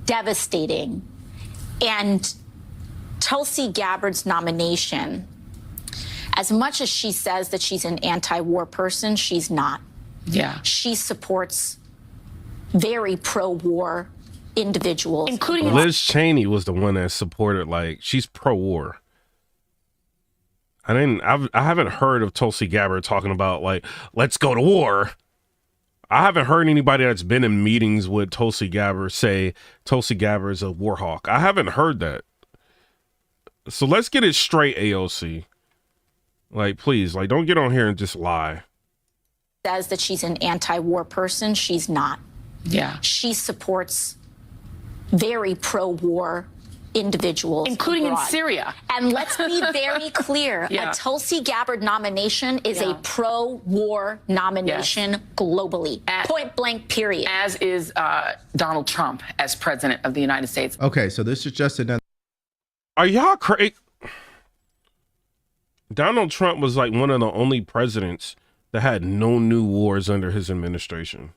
devastating. And Tulsi Gabbard's nomination, as much as she says that she's an anti-war person, she's not. Yeah. She supports very pro-war individuals, including Liz Cheney was the one that supported, like, she's pro-war. I haven't heard of Tulsi Gabbard talking about, like, let's go to war. I haven't heard anybody that's been in meetings with Tulsi Gabbard say Tulsi Gabbard is a war hawk. I haven't heard that. So let's get it straight, AOC. Like, please, like, don't get on here and just lie. Says that she's an anti-war person, she's not. Yeah. She supports very pro-war individuals, including in Syria. And let's be very clear, a Tulsi Gabbard nomination is a pro-war nomination globally, point blank, period. As is Donald Trump as president of the United States. Okay, so this is just another. Are y'all crazy? Donald Trump was like one of the only presidents that had no new wars under his administration.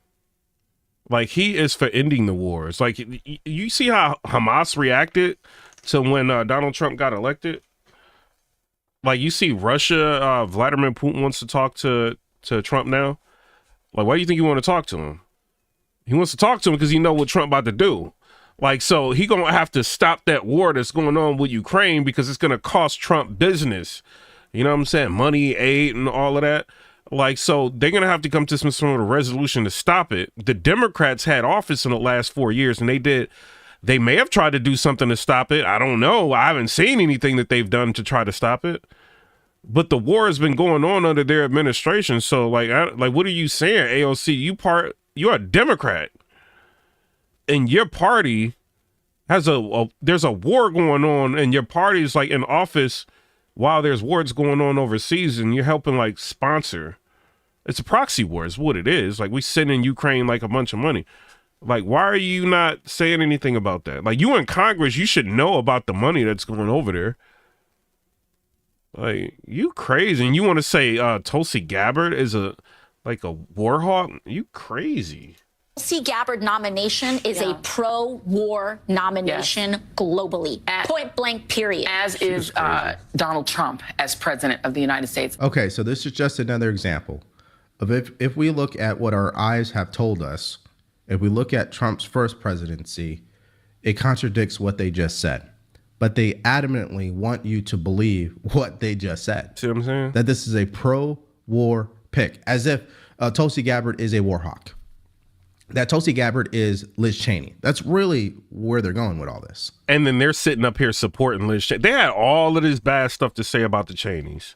Like, he is for ending the wars. Like, you see how Hamas reacted to when Donald Trump got elected. Like, you see Russia, Vladimir Putin wants to talk to Trump now. Like, why do you think you want to talk to him? He wants to talk to him because he know what Trump about to do. Like, so he gonna have to stop that war that's going on with Ukraine because it's gonna cost Trump business. You know what I'm saying? Money, aid, and all of that. Like, so they're gonna have to come to some sort of resolution to stop it. The Democrats had office in the last 4 years, and they may have tried to do something to stop it. I don't know. I haven't seen anything that they've done to try to stop it. But the war has been going on under their administration. So, like, what are you saying, AOC? You're a Democrat, and your party has there's a war going on, and your party is like in office while there's wars going on overseas, and you're helping like sponsor. It's a proxy war, is what it is. Like, we send in Ukraine like a bunch of money. Like, why are you not saying anything about that? Like, you in Congress, you should know about the money that's going over there. Like, you crazy. And you want to say Tulsi Gabbard is a war hawk? You crazy. Tulsi Gabbard nomination is a pro-war nomination globally. Point blank, period. As is Donald Trump as president of the United States. Okay, so this is just another example of if we look at what our eyes have told us, if we look at Trump's first presidency, it contradicts what they just said. But they adamantly want you to believe what they just said. See what I'm saying? That this is a pro-war pick, as if Tulsi Gabbard is a war hawk. That Tulsi Gabbard is Liz Cheney. That's really where they're going with all this. And then they're sitting up here supporting Liz Cheney. They had all of this bad stuff to say about the Cheneys.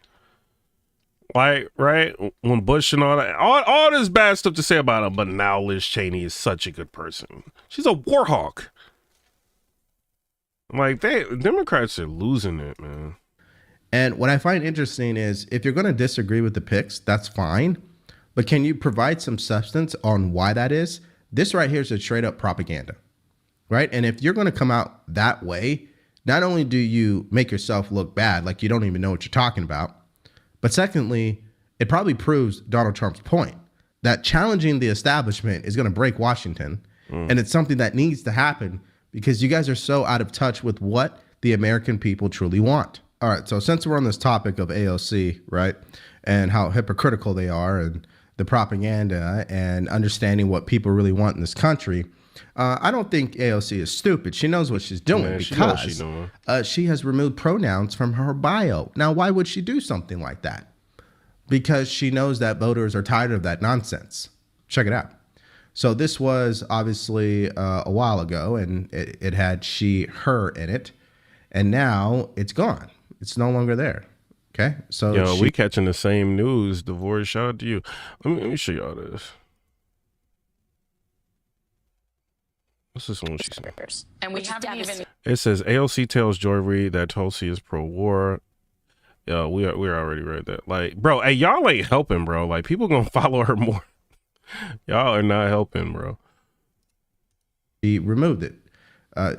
Like, right? When Bush and all that, all this bad stuff to say about him, but now Liz Cheney is such a good person. She's a war hawk. Like, Democrats are losing it, man. And what I find interesting is if you're going to disagree with the picks, that's fine. But can you provide some substance on why that is? This right here is a straight up propaganda, right? And if you're going to come out that way, not only do you make yourself look bad, like you don't even know what you're talking about, but secondly, it probably proves Donald Trump's point that challenging the establishment is going to break Washington. And it's something that needs to happen because you guys are so out of touch with what the American people truly want. All right, so since we're on this topic of AOC, right, and how hypocritical they are and the propaganda and understanding what people really want in this country, I don't think AOC is stupid. She knows what she's doing because she has removed pronouns from her bio. Now, why would she do something like that? Because she knows that voters are tired of that nonsense. Check it out. So this was obviously a while ago, and it had she, her in it, and now it's gone. It's no longer there. Okay, so we catching the same news. DeVory, shout out to you. Let me show y'all this. What's this one she said? And we haven't even. It says AOC tells Joy Reid that Tulsi is pro-war. Yeah, we already read that. Like, bro, hey, y'all ain't helping, bro. Like, people gonna follow her more. Y'all are not helping, bro. She removed it.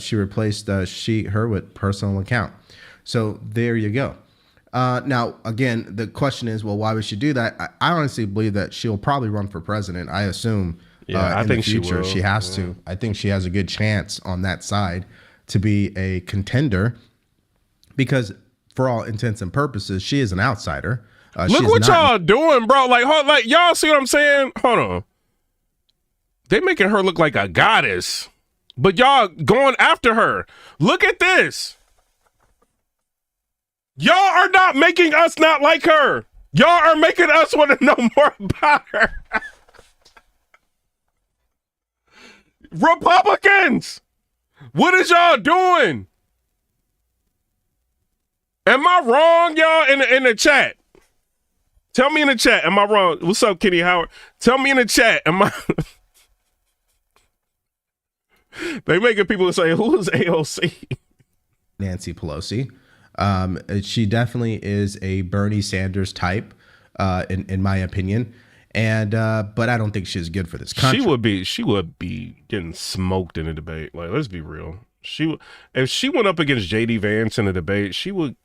She replaced she, her with personal account. So there you go. Now, again, the question is, well, why would she do that? I honestly believe that she'll probably run for president. I assume I think the future she has to. I think she has a good chance on that side to be a contender because for all intents and purposes, she is an outsider. Look what y'all doing, bro. Like, y'all see what I'm saying? Hold on. They making her look like a goddess, but y'all going after her. Look at this. Y'all are not making us not like her. Y'all are making us want to know more about her. Republicans, what is y'all doing? Am I wrong, y'all, in the chat? Tell me in the chat, am I wrong? What's up, Kenny Howard? Tell me in the chat, am I... They making people say, who is AOC? Nancy Pelosi. She definitely is a Bernie Sanders type, in my opinion. And but I don't think she's good for this country. She would be getting smoked in a debate. Like, let's be real. If she went up against JD Vance in a debate, she would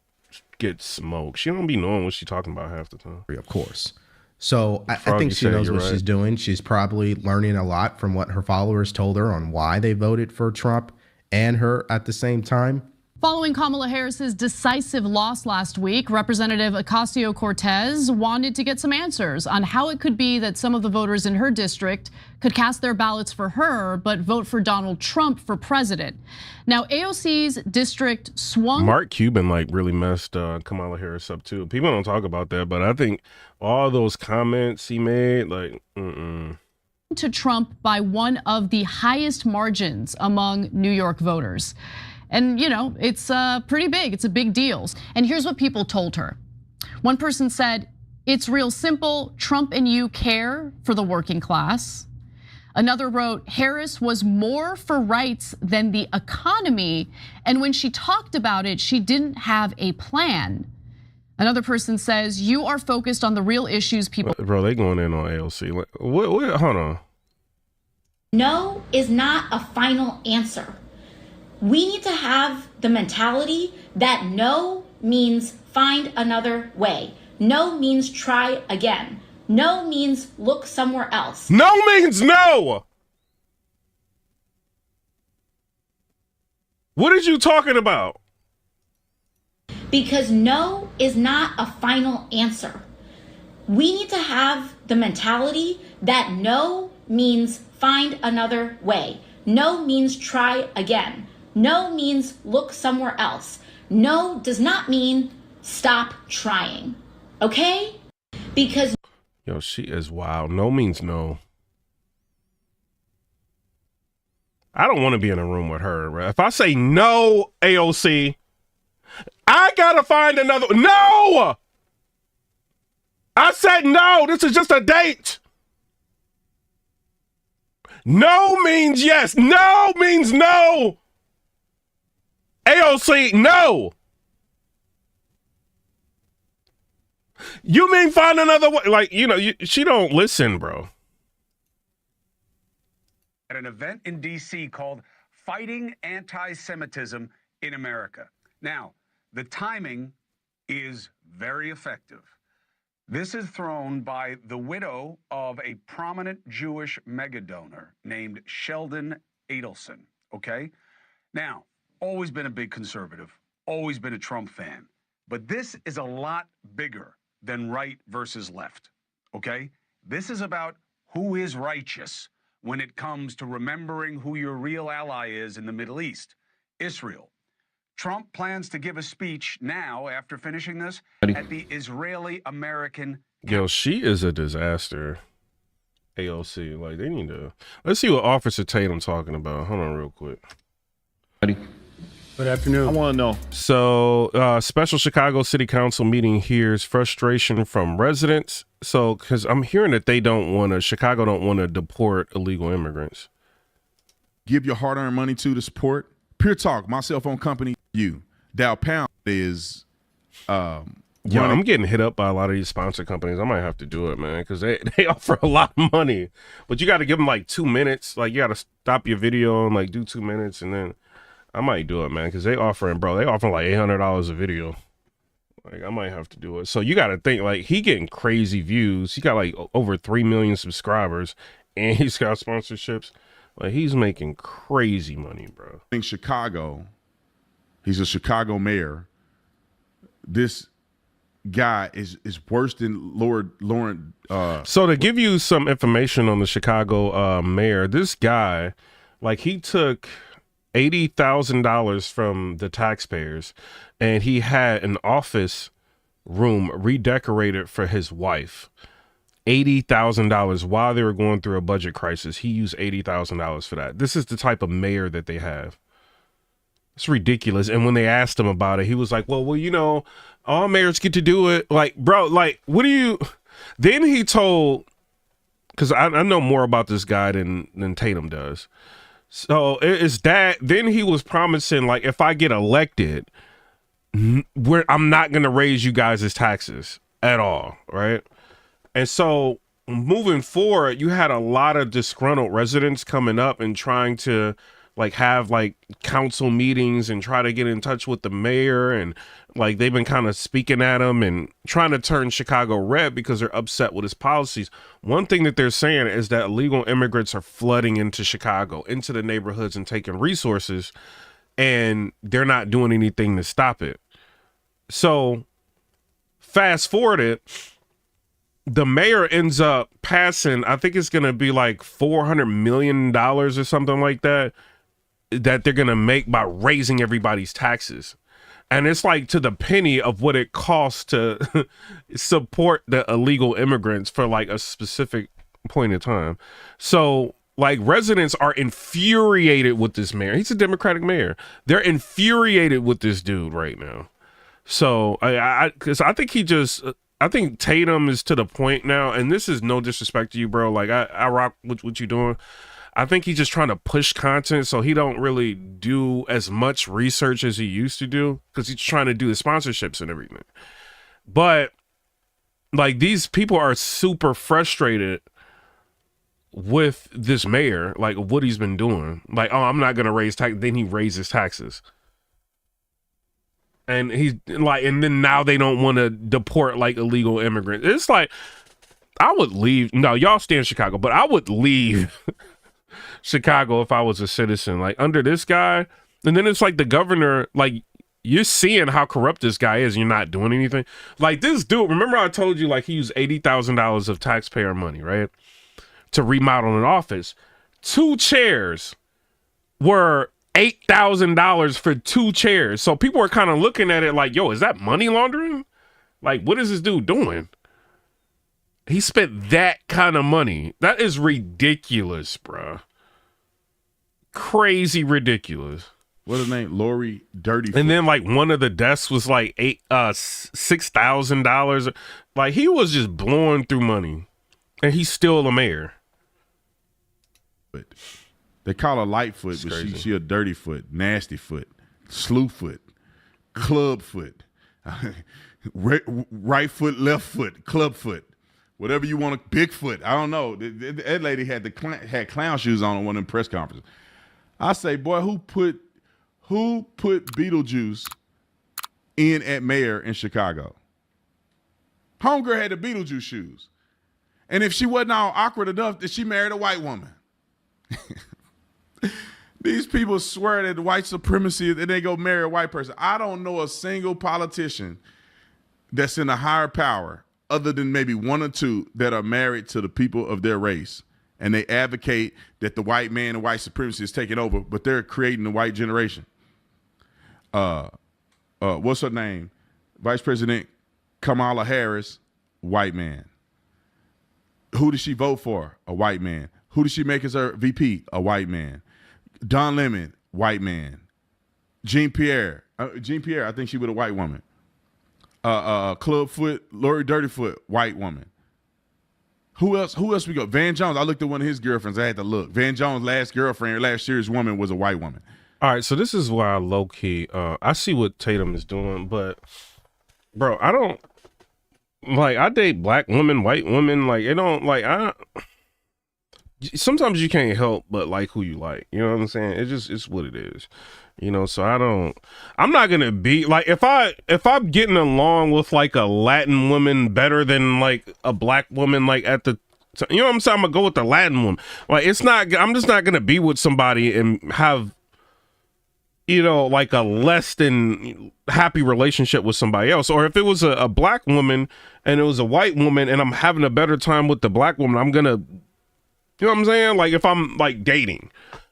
get smoked. She don't be knowing what she's talking about half the time. Of course. So I think she knows what she's doing. She's probably learning a lot from what her followers told her on why they voted for Trump and her at the same time. Following Kamala Harris's decisive loss last week, Representative Ocasio-Cortez wanted to get some answers on how it could be that some of the voters in her district could cast their ballots for her, but vote for Donald Trump for president. Now, AOC's district swung. Mark Cuban like really messed Kamala Harris up too. People don't talk about that, but I think all those comments he made, like, to Trump by one of the highest margins among New York voters. And you know, it's pretty big, it's a big deal. And here's what people told her. One person said, it's real simple, Trump and you care for the working class. Another wrote, Harris was more for rights than the economy, and when she talked about it, she didn't have a plan. Another person says, you are focused on the real issues people. Bro, they going in on AOC. What, hold on. No is not a final answer. We need to have the mentality that no means find another way. No means try again. No means look somewhere else. No means no. What are you talking about? Because no is not a final answer. We need to have the mentality that no means find another way. No means try again. No means look somewhere else. No does not mean stop trying, okay? Because yo, she is wild. No means no. I don't want to be in a room with her, right? If I say no, AOC, I gotta find another. No! I said no. This is just a date. No means yes. No means no. AOC, no. You mean find another way? Like, you know, she don't listen, bro. At an event in D.C. called Fighting Anti-Semitism in America. Now, the timing is very effective. This is thrown by the widow of a prominent Jewish megadonor named Sheldon Adelson, okay? Now, always been a big conservative, always been a Trump fan, but this is a lot bigger than right versus left, okay? This is about who is righteous when it comes to remembering who your real ally is in the Middle East, Israel. Trump plans to give a speech now, after finishing this, at the Israeli-American... Yo, she is a disaster, AOC. Like, they need to... Let's see what Officer Tatum's talking about. Hold on real quick. Good afternoon. I want to know. So, special Chicago City Council meeting hears frustration from residents. So, because I'm hearing that Chicago don't want to deport illegal immigrants. Give your hard-earned money to support. Pure Talk, my cell phone company, you. Dow Pound is... Yo, I'm getting hit up by a lot of these sponsor companies. I might have to do it, man, because they offer a lot of money. But you got to give them like 2 minutes. Like, you got to stop your video and like do 2 minutes, and then I might do it, man, because they offering like $800 a video. Like, I might have to do it. So you got to think, like, he getting crazy views. He got like over 3 million subscribers, and he's got sponsorships. Like, he's making crazy money, bro. In Chicago, he's a Chicago mayor. This guy is worse than Lauren. So to give you some information on the Chicago mayor, this guy, like, he took $80,000 from the taxpayers, and he had an office room redecorated for his wife. $80,000 while they were going through a budget crisis. He used $80,000 for that. This is the type of mayor that they have. It's ridiculous. And when they asked him about it, he was like, well, you know, all mayors get to do it. Like, bro, like, what do you... Then he told... Because I know more about this guy than Tatum does. So it's that. Then he was promising, like, if I get elected, I'm not going to raise you guys' taxes at all, right? And so moving forward, you had a lot of disgruntled residents coming up and trying to like have like council meetings and try to get in touch with the mayor, and like they've been kind of speaking at him and trying to turn Chicago red because they're upset with his policies. One thing that they're saying is that illegal immigrants are flooding into Chicago, into the neighborhoods, and taking resources. and they're not doing anything to stop it. So fast forward it, the mayor ends up passing, I think it's going to be like $400 million or something like that they're going to make by raising everybody's taxes. And it's like to the penny of what it costs to support the illegal immigrants for like a specific point in time. So like residents are infuriated with this mayor. He's a Democratic mayor. They're infuriated with this dude right now. So because I think Tatum is to the point now, and this is no disrespect to you, bro. Like I rock with what you're doing. I think he's just trying to push content, so he don't really do as much research as he used to do because he's trying to do the sponsorships and everything. But like these people are super frustrated with this mayor, like what he's been doing. Like, oh, I'm not gonna raise tax. Then he raises taxes. And he's like, and then now they don't want to deport like illegal immigrants. It's like, I would leave. No, y'all stay in Chicago, but I would leave Chicago if I was a citizen. Like under this guy, and then it's like the governor, like you're seeing how corrupt this guy is. And you're not doing anything. Like this dude. Remember I told you like he used $80,000 of taxpayer money, right, to remodel an office. 2 chairs were $8,000 for 2 chairs. So people are kind of looking at it like, yo, is that money laundering? Like, what is this dude doing? He spent that kind of money. That is ridiculous, bro. Crazy ridiculous. What's her name? Lori Dirty. And then like one of the desks was like $6,000. Like he was just blowing through money, and he's still a mayor. But they call her Lightfoot, but she a dirty foot, nasty foot, slew foot, club foot, right foot, left foot, club foot, whatever you want. Big foot. I don't know. That lady had clown shoes on one of them press conferences. I say, boy, who put Beetlejuice in at mayor in Chicago? Homegirl had the Beetlejuice shoes, and if she wasn't all awkward enough, that she married a white woman. These people swear that white supremacy and they go marry a white person. I don't know a single politician that's in a higher power other than maybe 1 or 2 that are married to the people of their race. And they advocate that the white man and white supremacy is taking over, but they're creating the white generation. What's her name? Vice President Kamala Harris, white man. Who did she vote for? A white man. Who did she make as her VP? A white man. Don Lemon, white man. Jean Pierre, I think she was a white woman. Clubfoot, Lori Dirtyfoot, white woman. Who else we got? Van Jones. I looked at one of his girlfriends. I had to look. Van Jones' last serious woman was a white woman. All right, so this is why low key, I see what Tatum is doing, but bro, I don't like. I date black women, white women. Like it don't like sometimes you can't help but like who you like. You know what I'm saying? It's what it is. You know, so I'm not gonna be like if I'm getting along with like a Latin woman better than like a black woman, like at the you know what I'm saying, I'm gonna go with the Latin woman. Like I'm just not gonna be with somebody and have, you know, like a less than happy relationship with somebody else. Or if it was a black woman and it was a white woman and I'm having a better time with the black woman, I'm gonna, you know what I'm saying? Like if I'm like dating,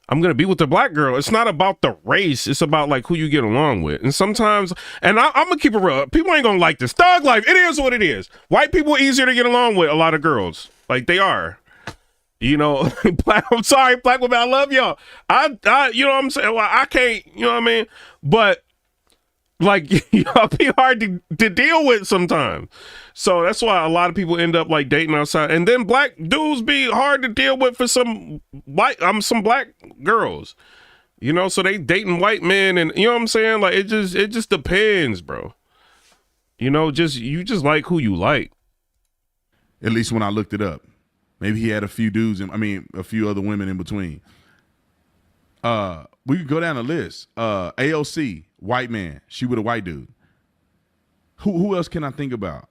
I'm going to be with the black girl. It's not about the race. It's about like who you get along with. And sometimes, and I'm going to keep it real. People ain't going to like this. Thug life. It is what it is. White people are easier to get along with a lot of girls. Like they are. You know, I'm sorry, black women, I love y'all. I you know what I'm saying? Well, I can't, you know what I mean? But like, y'all be hard to deal with sometimes. So that's why a lot of people end up like dating outside. And then black dudes be hard to deal with for some black girls. You know, so they dating white men and you know what I'm saying? Like it just depends, bro. You know, you just like who you like. At least when I looked it up. Maybe he had a few dudes, a few other women in between. We could go down the list. AOC, white man. She with a white dude. Who else can I think about?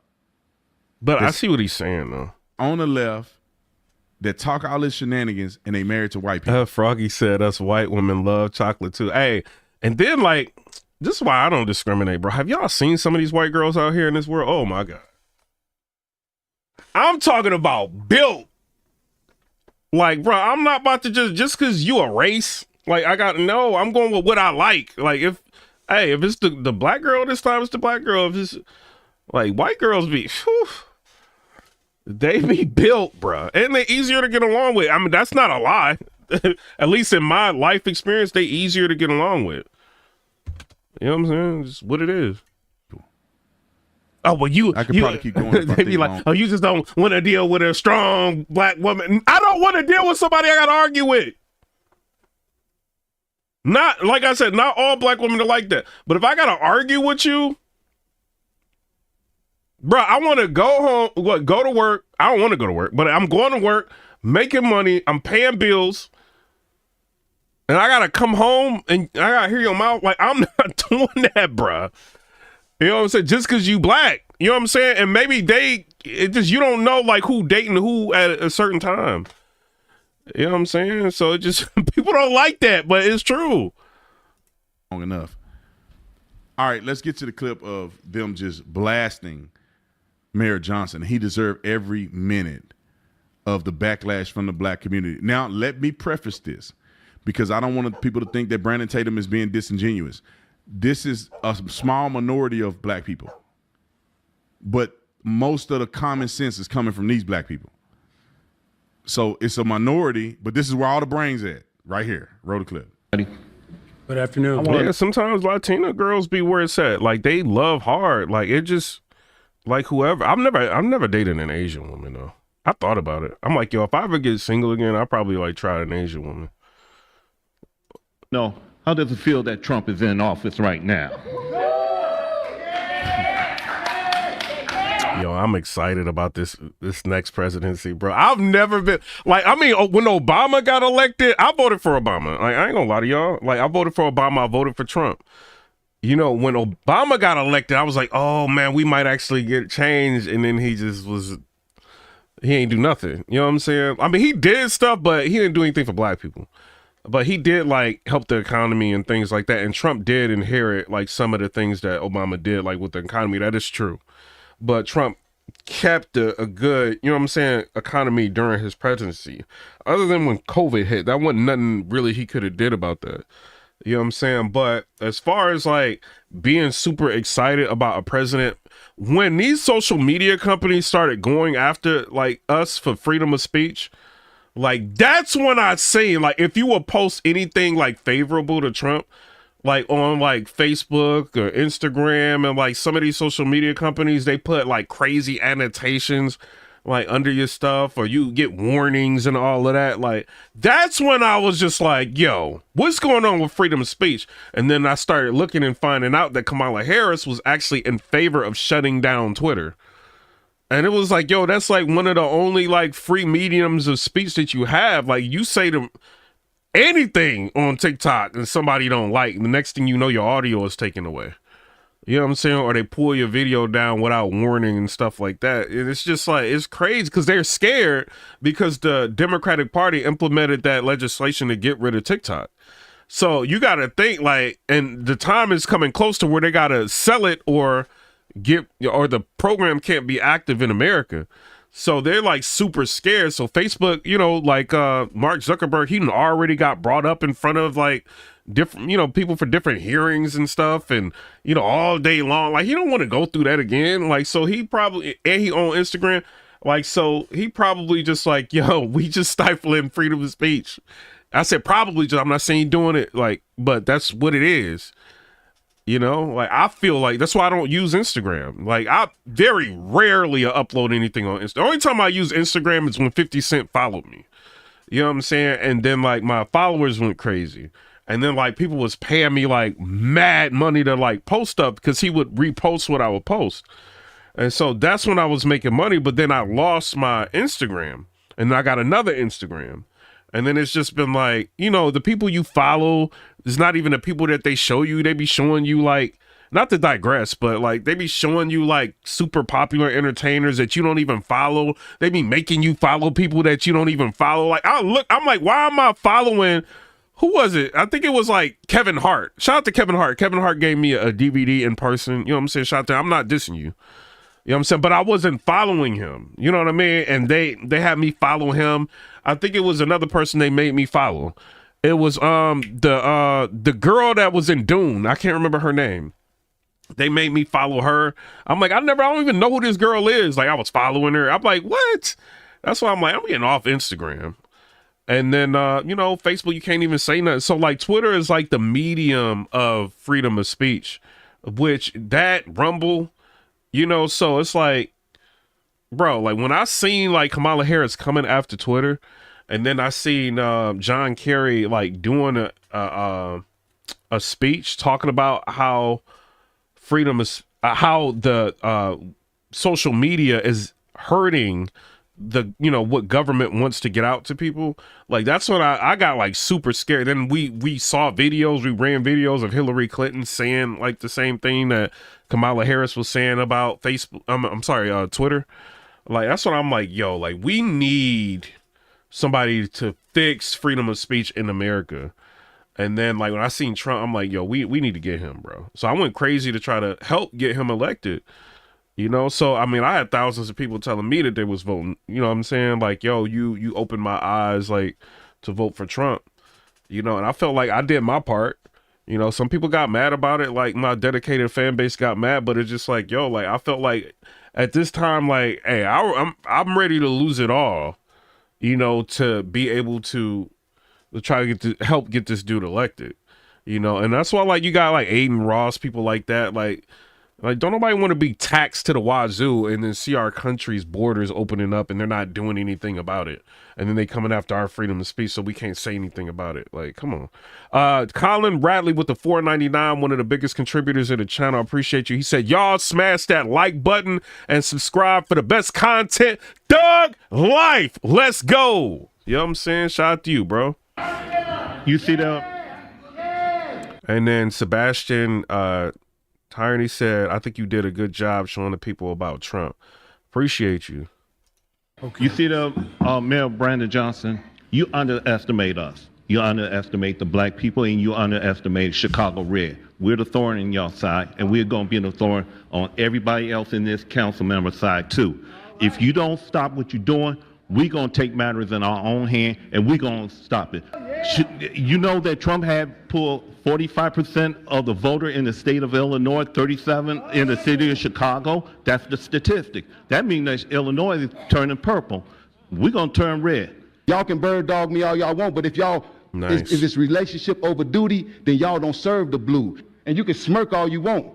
But I see what he's saying, though. On the left, that talk all this shenanigans and they married to white people. Froggy said us white women love chocolate, too. Hey, And then like, this is why I don't discriminate, bro. Have y'all seen some of these white girls out here in this world? Oh my God. I'm talking about built. Like, bro, I'm not about to just cause you a race. Like, I'm going with what I like. Like, if it's the black girl this time, it's the black girl. If it's like white girls they be built, bro. And they're easier to get along with. I mean, that's not a lie. At least in my life experience, they easier to get along with. You know what I'm saying? Just what it is. Oh, well, I could probably keep going. They be like, oh, you just don't want to deal with a strong black woman. I don't want to deal with somebody I got to argue with. Not, like I said, not all black women are like that. But if I got to argue with you, bro, I want to go home, go to work. I don't want to go to work, but I'm going to work, making money. I'm paying bills. And I got to come home and I got to hear your mouth. Like, I'm not doing that, bro. You know what I'm saying? Just because you black. You know what I'm saying? And maybe you don't know, like, who dating who at a certain time. You know what I'm saying? So it just, people don't like that, but it's true. Long enough. All right, let's get to the clip of them just blasting Mayor Johnson. He deserved every minute of the backlash from the black community. Now, let me preface this, because I don't want people to think that Brandon Tatum is being disingenuous. This is a small minority of black people, but most of the common sense is coming from these black people. So it's a minority, but this is where all the brains at, right here. Roll the clip. Good afternoon. Yeah, sometimes Latina girls be where it's at. Like, they love hard. Like, it just, like, whoever. I've never dated an Asian woman though. I thought about it. I'm like, yo, if I ever get single again, I'll probably like try an Asian woman. No. How does it feel that Trump is in office right now? Yo, I'm excited about this next presidency, bro. I've never been like, I mean, when Obama got elected, I voted for Obama. Like, I ain't gonna lie to y'all. Like, I voted for Obama. I voted for Trump. You know, when Obama got elected, I was like, oh man, we might actually get changed. And then he ain't do nothing. You know what I'm saying? I mean, he did stuff, but he didn't do anything for black people. But he did like help the economy and things like that. And Trump did inherit like some of the things that Obama did, like with the economy. That is true. But Trump kept a good, you know what I'm saying, economy during his presidency. Other than when COVID hit, that wasn't nothing really he could have did about that. You know what I'm saying? But as far as like being super excited about a president, when these social media companies started going after like us for freedom of speech, like that's when I say, like, if you will post anything like favorable to Trump, like on like Facebook or Instagram and like some of these social media companies, they put like crazy annotations like under your stuff, or you get warnings and all of that. Like, that's when I was just like, yo, what's going on with freedom of speech? And then I started looking and finding out that Kamala Harris was actually in favor of shutting down Twitter. And it was like, yo, that's like one of the only like free mediums of speech that you have. Like, you say to anything on TikTok and somebody don't like, the next thing you know, your audio is taken away. You know what I'm saying? Or they pull your video down without warning and stuff like that. And it's just like, it's crazy because they're scared because the Democratic Party implemented that legislation to get rid of TikTok. So you got to think like, and the time is coming close to where they got to sell it or the program can't be active in America. So they're like super scared. So Facebook, you know, like Mark Zuckerberg, he already got brought up in front of like different, you know, people for different hearings and stuff, and you know, all day long. Like, he don't want to go through that again. Like, so he probably, and he on Instagram, like, so he probably just like, yo, we just stifling freedom of speech. I said probably, just, I'm not saying doing it, like, but that's what it is. You know, like, I feel like that's why I don't use Instagram. Like, I very rarely upload anything on Instagram. The only time I use Instagram is when 50 Cent followed me. You know what I'm saying? And then like my followers went crazy. And then like people was paying me like mad money to like post up because he would repost what I would post. And so that's when I was making money. But then I lost my Instagram and I got another Instagram. And then it's just been like, you know, the people you follow is not even the people that they show you. They be showing you like, not to digress, but like they be showing you like super popular entertainers that you don't even follow. They be making you follow people that you don't even follow. Like I'm like, why am I following who was it? I think it was like Kevin Hart. Shout out to Kevin Hart. Kevin Hart gave me a DVD in person. You know what I'm saying? Shout out to him. I'm not dissing you. You know what I'm saying? But I wasn't following him. You know what I mean? And they had me follow him. I think it was another person they made me follow. It was the girl that was in Dune. I can't remember her name. They made me follow her. I'm like, I don't even know who this girl is. Like, I was following her. I'm like, what? That's why I'm like, I'm getting off Instagram. And then, you know, Facebook, you can't even say nothing. So, like, Twitter is like the medium of freedom of speech, which that Rumble, you know, so it's like, bro, like when I seen like Kamala Harris coming after Twitter, and then I seen John Kerry like doing a speech talking about how freedom is how the social media is hurting the, you know, what government wants to get out to people. Like, that's when I got like super scared. Then we saw videos, we ran videos of Hillary Clinton saying like the same thing that Kamala Harris was saying about Facebook. I'm sorry, Twitter. Like, that's what I'm like, yo, like we need somebody to fix freedom of speech in America. And then, like, when I seen Trump, I'm like, yo, we need to get him, bro. So I went crazy to try to help get him elected, you know? So, I mean, I had thousands of people telling me that they was voting, you know what I'm saying? Like, yo, you opened my eyes, like, to vote for Trump, you know? And I felt like I did my part. You know, some people got mad about it. Like, my dedicated fan base got mad, but it's just like, yo, like, I felt like at this time, like, hey, I'm ready to lose it all, you know, to be able to try to help get this dude elected, you know? And that's why, like, you got like Aiden Ross, people like that. Like don't nobody want to be taxed to the wazoo and then see our country's borders opening up and they're not doing anything about it. And then they coming after our freedom of speech, so we can't say anything about it. Like, come on. Colin Radley with the $4.99, one of the biggest contributors of the channel. I appreciate you. He said, y'all smash that like button and subscribe for the best content. Doug Life, let's go. You know what I'm saying? Shout out to you, bro. You see that? And then Sebastian Tyranny said, I think you did a good job showing the people about Trump. Appreciate you. Okay. You see the Mayor Brandon Johnson? You underestimate us. You underestimate the black people, and you underestimate Chicago Red. We're the thorn in your side, and we're going to be the thorn on everybody else in this council member side too. If you don't stop what you're doing, we're going to take matters in our own hand, and we're going to stop it. You know that Trump had pulled 45% of the voter in the state of Illinois, 37 in the city of Chicago. That's the statistic. That means that Illinois is turning purple. We're going to turn red. Y'all can bird dog me all y'all want, but if y'all, if it's relationship over duty, then y'all don't serve the blue. And you can smirk all you want.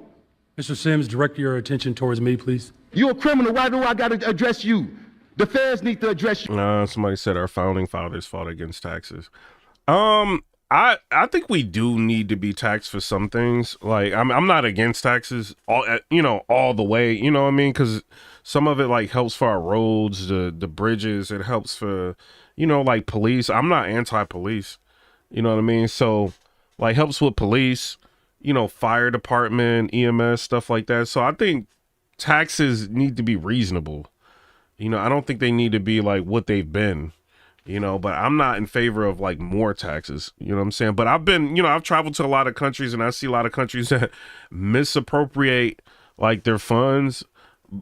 Mr. Sims, direct your attention towards me, please. You're a criminal. Why do I got to address you? The feds need to address you. Somebody said our founding fathers fought against taxes. I think we do need to be taxed for some things. Like, I'm not against taxes all the way, you know what I mean? Because some of it like helps for our roads, the bridges. It helps for, you know, like police. I'm not anti-police, you know what I mean? So like helps with police, you know, fire department, EMS, stuff like that. So I think taxes need to be reasonable. You know, I don't think they need to be like what they've been, you know, but I'm not in favor of like more taxes, you know what I'm saying? But I've traveled to a lot of countries, and I see a lot of countries that misappropriate like their funds.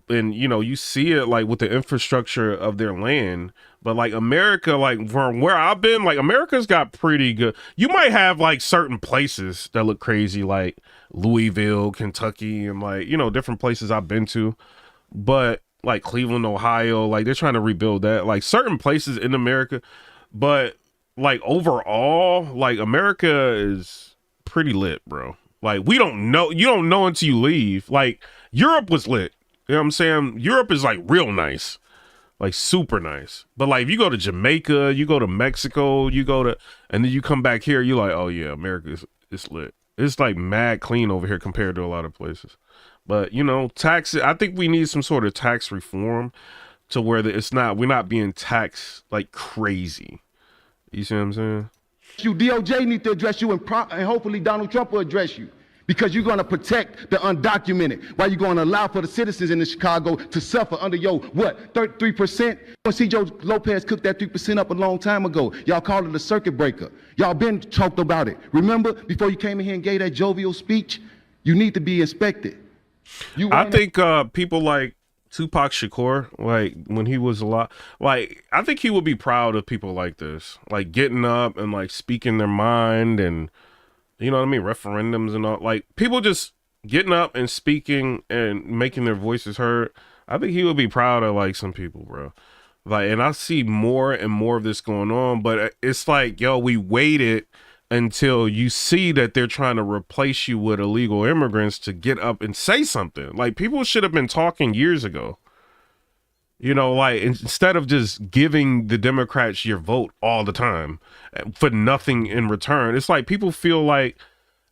And, you know, you see it like with the infrastructure of their land. But like America, like from where I've been, like America's got pretty good. You might have like certain places that look crazy, like Louisville, Kentucky, and like, you know, different places I've been to. But like Cleveland, Ohio, like they're trying to rebuild that, like certain places in America. But like overall, like America is pretty lit, bro. Like you don't know until you leave. Like Europe was lit. You know what I'm saying? Europe is like real nice, like super nice. But like if you go to Jamaica, you go to Mexico, and then you come back here, you're like, oh yeah, America is lit. It's like mad clean over here compared to a lot of places. But, you know, taxes, I think we need some sort of tax reform to where we're not being taxed like crazy. You see what I'm saying? DOJ need to address you, and hopefully Donald Trump will address you. because you're going to protect the undocumented while you're going to allow for the citizens in Chicago to suffer under your, what, 33%? When C. Joe Lopez cooked that 3% up a long time ago. Y'all called it a circuit breaker. Y'all been talked about it. Remember, before you came in here and gave that jovial speech, you need to be inspected. I think people like Tupac Shakur, like when he was alive, like I think he would be proud of people like this, like getting up and like speaking their mind, and you know what I mean, referendums and all, like people just getting up and speaking and making their voices heard. I think he would be proud of like some people, bro. Like, and I see more and more of this going on, but it's like, yo, we waited until you see that they're trying to replace you with illegal immigrants to get up and say something. Like, people should have been talking years ago. You know, like, instead of just giving the Democrats your vote all the time for nothing in return. It's like people feel like,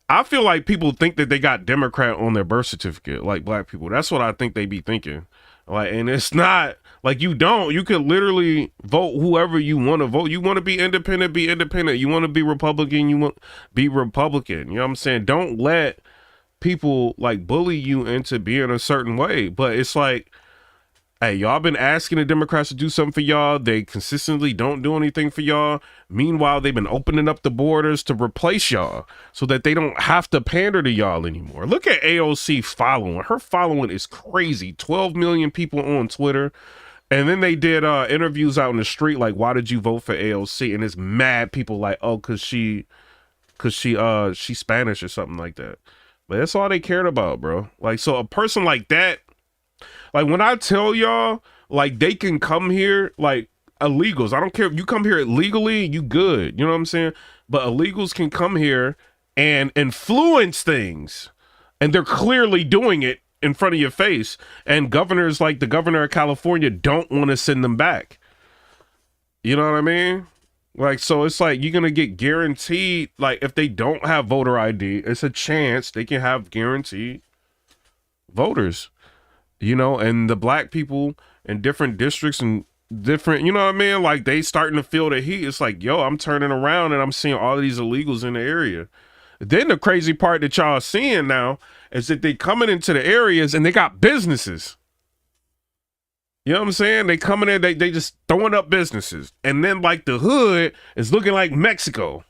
I feel like people think that they got Democrat on their birth certificate, like black people. That's what I think they be thinking. Like, and it's not like you don't. You could literally vote whoever you want to vote. You want to be independent, be independent. You want to be Republican, you want be Republican. You know what I'm saying? Don't let people like bully you into being a certain way. But it's like, hey, y'all been asking the Democrats to do something for y'all. They consistently don't do anything for y'all. Meanwhile, they've been opening up the borders to replace y'all so that they don't have to pander to y'all anymore. Look at AOC following. Her following is crazy. 12 million people on Twitter. And then they did interviews out in the street like, why did you vote for AOC? And it's mad people like, oh, cause she's Spanish or something like that. But that's all they cared about, bro. Like, so a person like that, like when I tell y'all, like they can come here, like illegals. I don't care if you come here legally, you good. You know what I'm saying? But illegals can come here and influence things. And they're clearly doing it in front of your face. And governors like the governor of California don't want to send them back. You know what I mean? Like, so it's like you're going to get guaranteed, like if they don't have voter ID, it's a chance they can have guaranteed voters. You know, and the black people in different districts and different, you know what I mean? Like they starting to feel the heat. It's like, yo, I'm turning around and I'm seeing all of these illegals in the area. Then the crazy part that y'all are seeing now is that they coming into the areas and they got businesses. You know what I'm saying? They coming in, they just throwing up businesses. And then like the hood is looking like Mexico.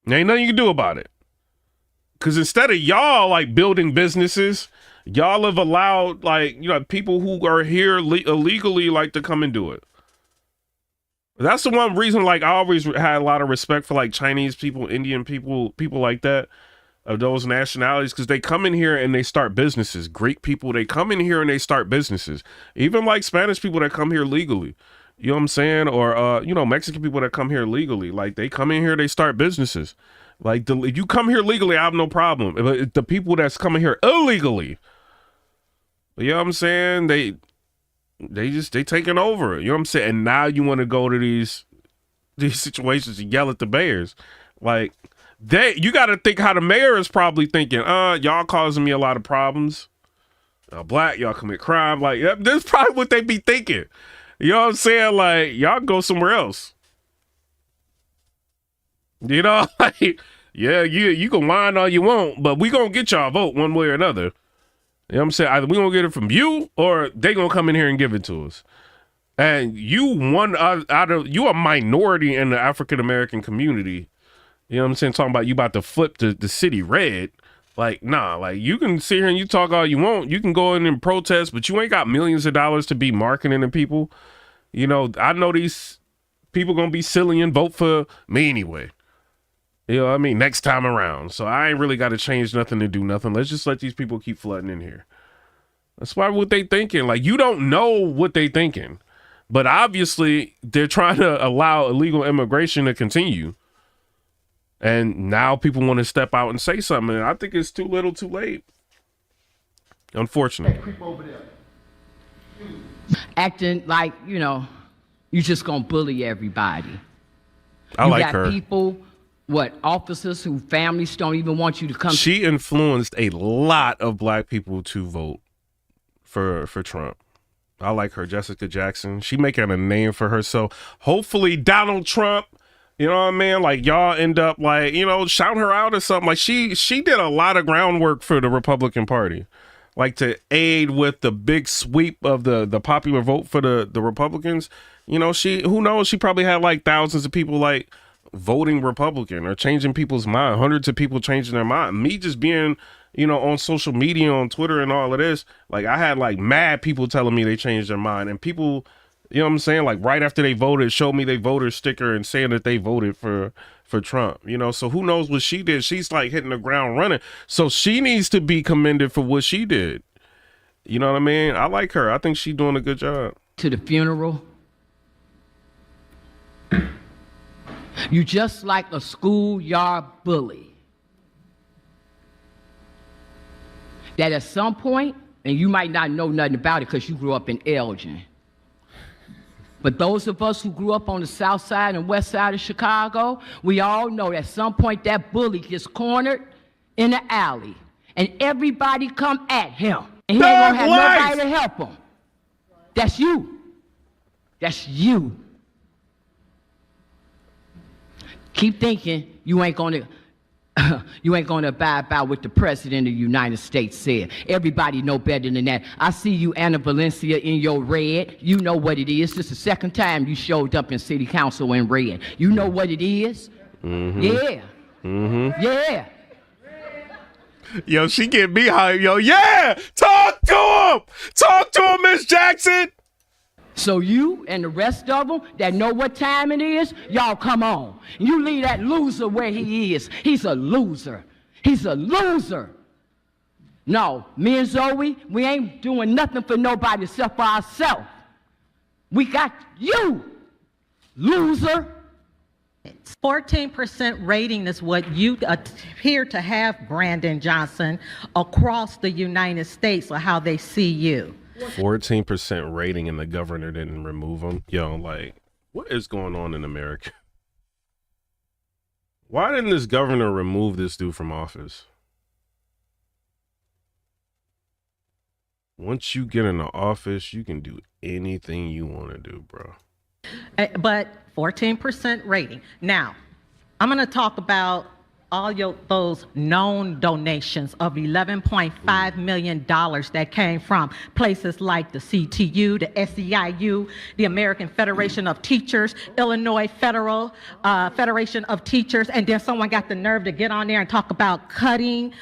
There ain't nothing you can do about it. Because instead of y'all like building businesses, y'all have allowed like, you know, people who are here illegally like to come and do it. That's the one reason like I always had a lot of respect for like Chinese people, Indian people, people like that, of those nationalities, because they come in here and they start businesses. Greek people, they come in here and they start businesses. Even like Spanish people that come here legally. You know what I'm saying? Or, you know, Mexican people that come here legally. Like they come in here, they start businesses. Like, if you come here legally, I have no problem. But the people that's coming here illegally, you know what I'm saying? They taking over. You know what I'm saying? And now you want to go to these situations and yell at the mayors. Like, you got to think how the mayor is probably thinking, y'all causing me a lot of problems. Black, y'all commit crime. Like, this is probably what they be thinking. You know what I'm saying? Like, y'all go somewhere else. You know, like, yeah, you can whine all you want, but we gonna get y'all vote one way or another. You know what I'm saying? Either we gonna get it from you or they gonna come in here and give it to us. And you you a minority in the African American community. You know what I'm saying? Talking about you about to flip the city red. Like, nah, like you can sit here and you talk all you want. You can go in and protest, but you ain't got millions of dollars to be marketing to people. You know, I know these people gonna be silly and vote for me anyway. You know what I mean? Next time around. So I ain't really got to change nothing to do nothing. Let's just let these people keep flooding in here. That's why what they thinking. Like, you don't know what they thinking. But obviously, they're trying to allow illegal immigration to continue. And now people want to step out and say something. And I think it's too little too late. Unfortunately. Acting like, you know, you just going to bully everybody. I like her. You got people... officers whose families don't even want you to come. She influenced a lot of black people to vote for Trump. I like her, Jessica Jackson. She making a name for herself. Hopefully Donald Trump, You know what I mean? Like y'all end up like, shouting her out or something. Like she did a lot of groundwork for the Republican Party. Like to aid with the big sweep of the popular vote for the Republicans. Who knows? She probably had like thousands of people like voting Republican or changing people's mind, hundreds of people changing their mind. Me just being, on social media, on Twitter and all of this, like I had like mad people telling me they changed their mind, and people, you know what I'm saying? Like right after they voted, showed me their voter sticker and saying that they voted for Trump, so who knows what she did? She's like hitting the ground running. So she needs to be commended for what she did. You know what I mean? I like her. I think she's doing a good job. To the funeral, you just like a schoolyard bully. That at some point, and you might not know nothing about it because you grew up in Elgin, but those of us who grew up on the south side and west side of Chicago, we all know at some point that bully gets cornered in the alley and everybody come at him. And he ain't gonna have nobody to help him. That's you. That's you. Keep thinking you ain't gonna abide by what the president of the United States said. Everybody know better than that. I see you, Anna Valencia, in your red. You know what it is. This is the second time you showed up in city council in red. You know what it is? Mm-hmm. Yeah. Mm-hmm. Yeah. Yo, she get me hype. Yo, yeah. Talk to him. Talk to him, Miss Jackson. So you and the rest of them that know what time it is, y'all come on. You leave that loser where he is. He's a loser. He's a loser. No, me and Zoe, we ain't doing nothing for nobody except for ourselves. We got you, loser. 14% rating is what you appear to have, Brandon Johnson, across the United States, or how they see you. 14% rating and the governor didn't remove him. Yo, like, what is going on in America? Why didn't this governor remove this dude from office? Once you get in the office, you can do anything you want to do, bro. But 14% rating. Now, I'm going to talk about all those known donations of $11.5 million that came from places like the CTU, the SEIU, the American Federation of Teachers, Illinois Federation of Teachers, and then someone got the nerve to get on there and talk about cutting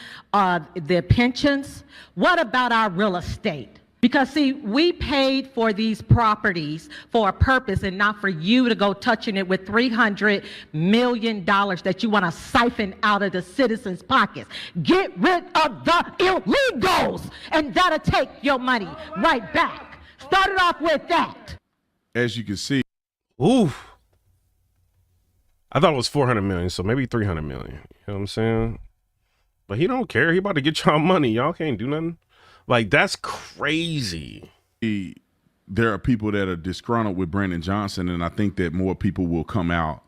their pensions. What about our real estate? Because, see, we paid for these properties for a purpose and not for you to go touching it with $300 million that you want to siphon out of the citizens' pockets. Get rid of the illegals, and that'll take your money right back. Start it off with that. As you can see. Oof. I thought it was 400 million, so maybe 300 million. You know what I'm saying? But he don't care. He about to get y'all money. Y'all can't do nothing. Like, that's crazy. There are people that are disgruntled with Brandon Johnson, and I think that more people will come out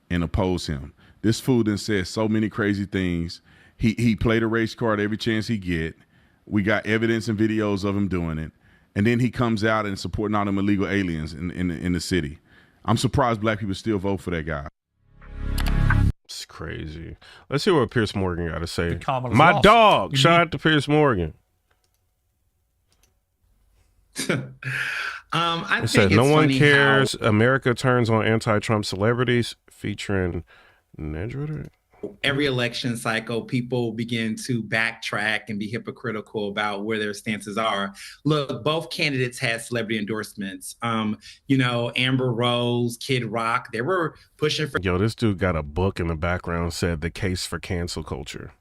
and oppose him. This fool done said so many crazy things. He played a race card every chance he get. We got evidence and videos of him doing it. And then he comes out and supporting all them illegal aliens in the city. I'm surprised black people still vote for that guy. It's crazy. Let's hear what Piers Morgan got to say. My dog. Shout out to Piers Morgan. I think said, it's no one funny cares. how America turns on anti-Trump celebrities, featuring Nedra. every election cycle, people begin to backtrack and be hypocritical about where their stances are. Look, both candidates had celebrity endorsements. Amber Rose, Kid Rock, they were pushing for. Yo, this dude got a book in the background, said The Case for Cancel Culture.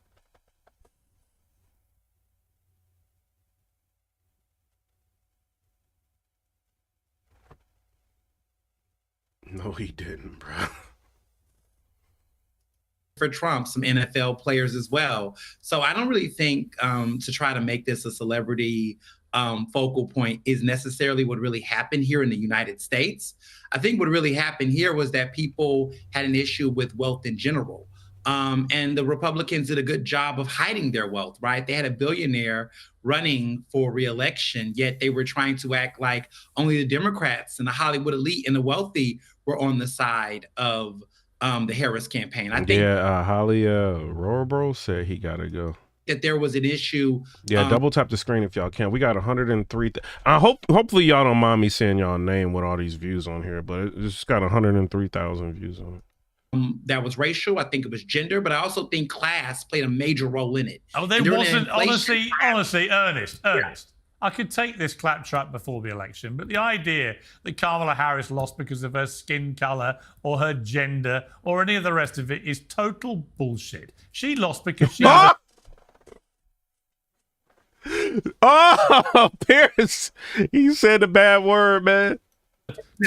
No, he didn't, bro. For Trump, some NFL players as well. So I don't really think to try to make this a celebrity focal point is necessarily what really happened here in the United States. I think what really happened here was that people had an issue with wealth in general. And the Republicans did a good job of hiding their wealth, right? They had a billionaire running for re-election, yet they were trying to act like only the Democrats and the Hollywood elite and the wealthy were on the side of the Harris campaign. I think Holly Rorobro said he gotta go. that there was an issue. Yeah, double tap the screen if y'all can. We got 103. Hopefully y'all don't mind me saying y'all name with all these views on here, but it's got 103,000 views on it. That was racial. I think it was gender, but I also think class played a major role in it. Oh, there wasn't, honestly, Ernest. I could take this claptrap before the election, but the idea that Kamala Harris lost because of her skin color or her gender or any of the rest of it is total bullshit. She lost because she... Oh, Piers, he said a bad word, man.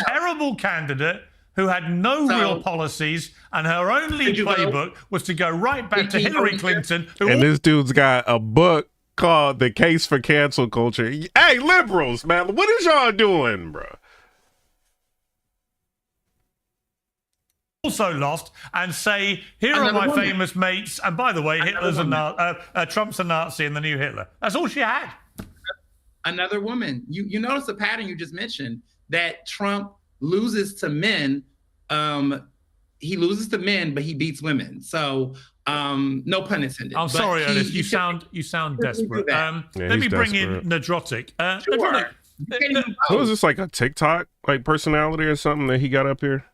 Terrible candidate who had no real policies, and her only playbook was to go right back to Hillary Clinton. And this dude's got a book called The Case for Cancel Culture. Hey, liberals, man, what is y'all doing, bro? Also lost, and say, here are my famous mates, and by the way, Hitler's Trump's a Nazi and the new Hitler. That's all she had. Another woman. You notice the pattern you just mentioned, that Trump loses to men. He loses to men, but he beats women. So no pun intended. I'm sorry, Ernest. You sound desperate. Let me bring in Nadrotic. What is this, like a TikTok personality or something that he got up here?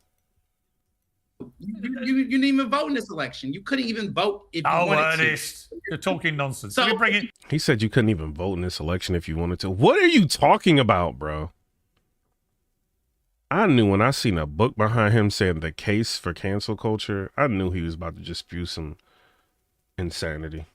You didn't even vote in this election. You couldn't even vote if you wanted Ernest, you're talking nonsense. So, Let me bring in. He said you couldn't even vote in this election if you wanted to. What are you talking about, bro? I knew when I seen a book behind him saying The Case for Cancel Culture, I knew he was about to just spew some insanity.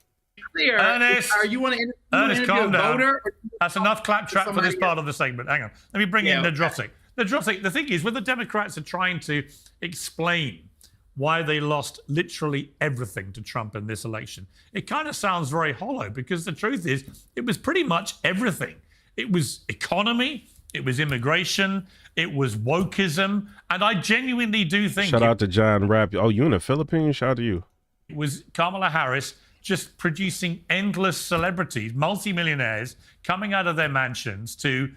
Ernest, you want to Ernest, calm down. Voter? That's enough claptrap for this part of the segment. Hang on. Let me bring in Nadrotic. Nadrotic, the thing is, when the Democrats are trying to explain why they lost literally everything to Trump in this election, it kind of sounds very hollow, because the truth is, it was pretty much everything. It was economy, it was immigration, it was wokeism, and I genuinely do think... Shout out to John Rapp. Oh, you in the Philippines? Shout out to you. It was Kamala Harris just producing endless celebrities, multimillionaires, coming out of their mansions to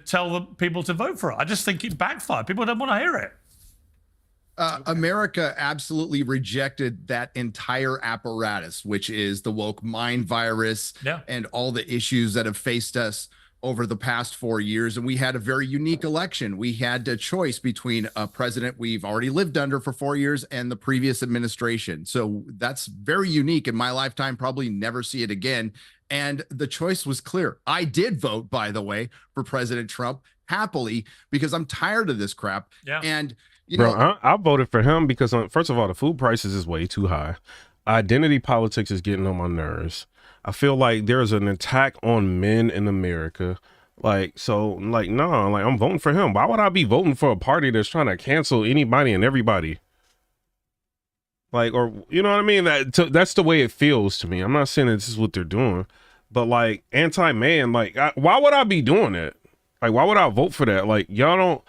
tell the people to vote for it. I just think it backfired. People don't want to hear it. America absolutely rejected that entire apparatus, which is the woke mind virus and all the issues that have faced us over the past 4 years. And we had a very unique election. We had a choice between a president we've already lived under for 4 years and the previous administration. So that's very unique in my lifetime, probably never see it again. And the choice was clear. I did vote, by the way, for President Trump happily, because I'm tired of this crap. Yeah. And I voted for him because, first of all, the food prices is way too high. Identity politics is getting on my nerves. I feel like there's an attack on men in America. I'm voting for him. Why would I be voting for a party that's trying to cancel anybody and everybody? Or you know what I mean? That's the way it feels to me. I'm not saying that this is what they're doing, but anti-man, why would I be doing it? Why would I vote for that? Y'all don't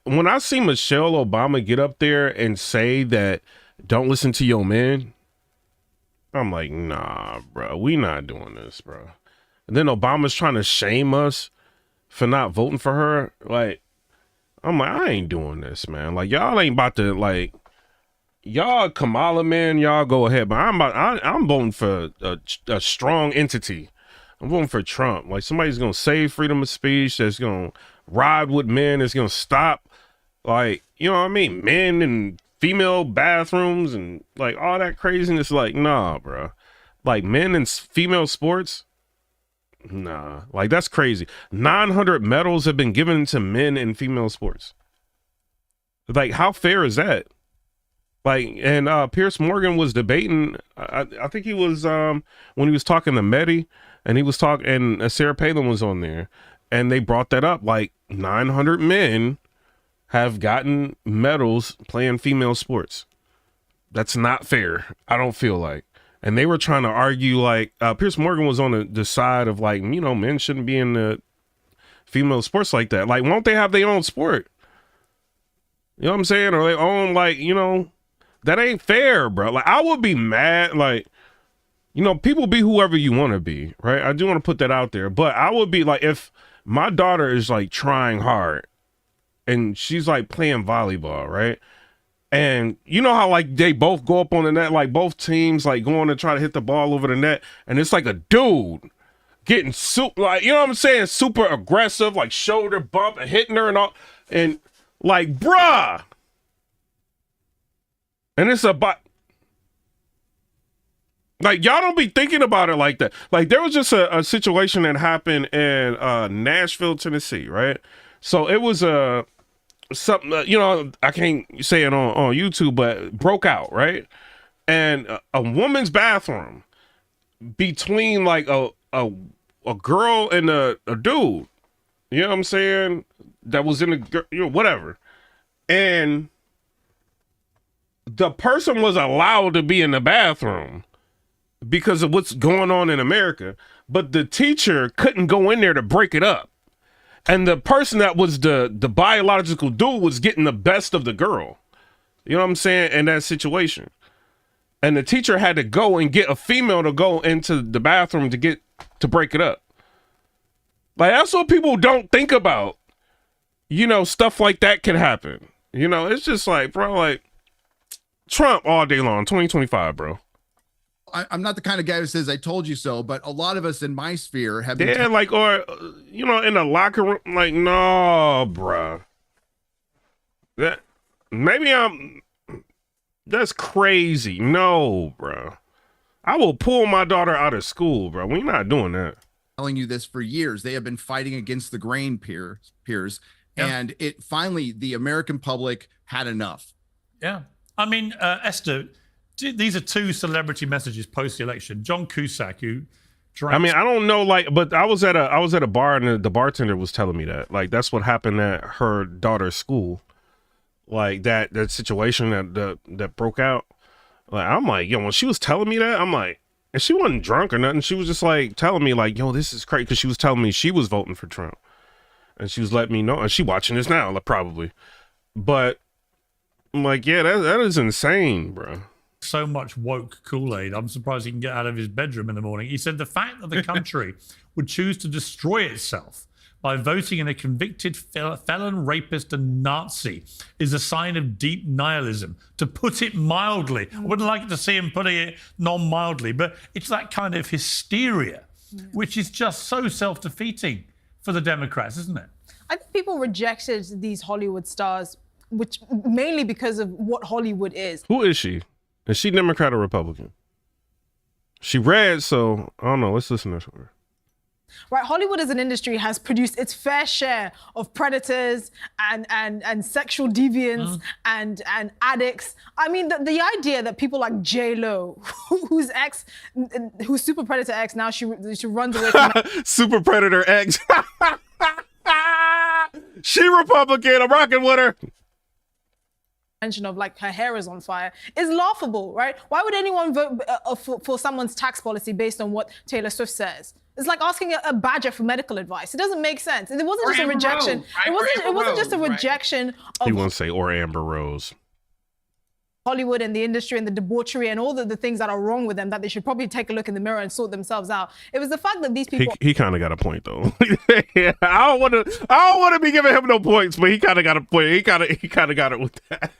when I see Michelle Obama get up there and say that don't listen to your men, I'm like, nah, bro, we not doing this, bro. And then Obama's trying to shame us for not voting for her. I'm like, I ain't doing this, man. Y'all ain't about to y'all Kamala, man, y'all go ahead, but I'm voting for a strong entity. I'm voting for Trump. Somebody's gonna save freedom of speech, that's gonna ride with men, that's gonna stop you know what I mean, men and female bathrooms and all that craziness. Nah, bro. Men and female sports, nah, that's crazy. 900 medals have been given to men in female sports. How fair is that? And Piers Morgan was debating, I think he was when he was talking to Mehdi, and he was talking, and Sarah Palin was on there, and they brought that up. 900 men have gotten medals playing female sports. That's not fair, I don't feel like. And they were trying to argue, Piers Morgan was on the side of men shouldn't be in the female sports like that. Won't they have their own sport? You know what I'm saying? Or they own that ain't fair, bro. I would be mad. People be whoever you want to be, right? I do want to put that out there, but I would be if my daughter is trying hard and she's playing volleyball, right? And you know how like they both go up on the net, like both teams like going to try to hit the ball over the net, and it's like a dude getting super, like, you know what I'm saying, super aggressive, like shoulder bump and hitting her and all, and like, bruh. And it's about, like, y'all don't be thinking about it like that. Like, there was just a situation that happened in Nashville, Tennessee, right? So it was something, you know, I can't say it on YouTube, but broke out, right? And a woman's bathroom between like a girl and a dude, you know what I'm saying? That was in the, you know, whatever. And the person was allowed to be in the bathroom because of what's going on in America, but the teacher couldn't go in there to break it up. And the person that was the biological dude was getting the best of the girl. You know what I'm saying? In that situation. And the teacher had to go and get a female to go into the bathroom to break it up. Like, that's what people don't think about. You know, stuff like that can happen. You know, it's just like, bro, like, Trump all day long, 2025, bro. I'm not the kind of guy who says I told you so, but a lot of us in my sphere have been. Yeah, like, or, you know, in the locker room, like, no, bro. That, maybe that's crazy. No, bro. I will pull my daughter out of school, bro. We're not doing that. Telling you this for years. They have been fighting against the grain, Piers. Yeah. And it finally, the American public had enough. Yeah. I mean, Esther, these are two celebrity messages post the election. John Cusack, who drank. I mean, I don't know, like, but I was at a bar and the bartender was telling me that, like, that's what happened at her daughter's school, like that situation that broke out. Like, I'm like, yo, when she was telling me that, I'm like, and she wasn't drunk or nothing. She was just like telling me, like, yo, this is crazy, because she was telling me she was voting for Trump, and she was letting me know, and she watching this now, like, probably, but I'm like, yeah, that is insane, bro. So much woke Kool-Aid. I'm surprised he can get out of his bedroom in the morning. He said the fact that the country would choose to destroy itself by voting in a convicted felon, rapist, and Nazi is a sign of deep nihilism, to put it mildly. I wouldn't like to see him putting it non-mildly, but it's that kind of hysteria, which is just so self-defeating for the Democrats, isn't it? I think people rejected these Hollywood stars, which mainly because of what Hollywood is. Who is she? Is she Democrat or Republican? She red, so I don't know. Let's listen to her. Right, Hollywood as an industry has produced its fair share of predators and sexual deviants and addicts. I mean, the idea that people like J-Lo, whose Super Predator ex, now she runs away from Super Predator ex. She Republican. I'm rocking with her. Of like her hair is on fire is laughable, right? Why would anyone vote for someone's tax policy based on what Taylor Swift says? It's like asking a badger for medical advice. It doesn't make sense. It wasn't just a rejection. It wasn't just a rejection of. He won't say or Amber Rose. Hollywood and the industry and the debauchery and all the things that are wrong with them, that they should probably take a look in the mirror and sort themselves out. It was the fact that these people. He kind of got a point though. Yeah, I don't want to be giving him no points, but he kind of got a point. He kind of got it with that.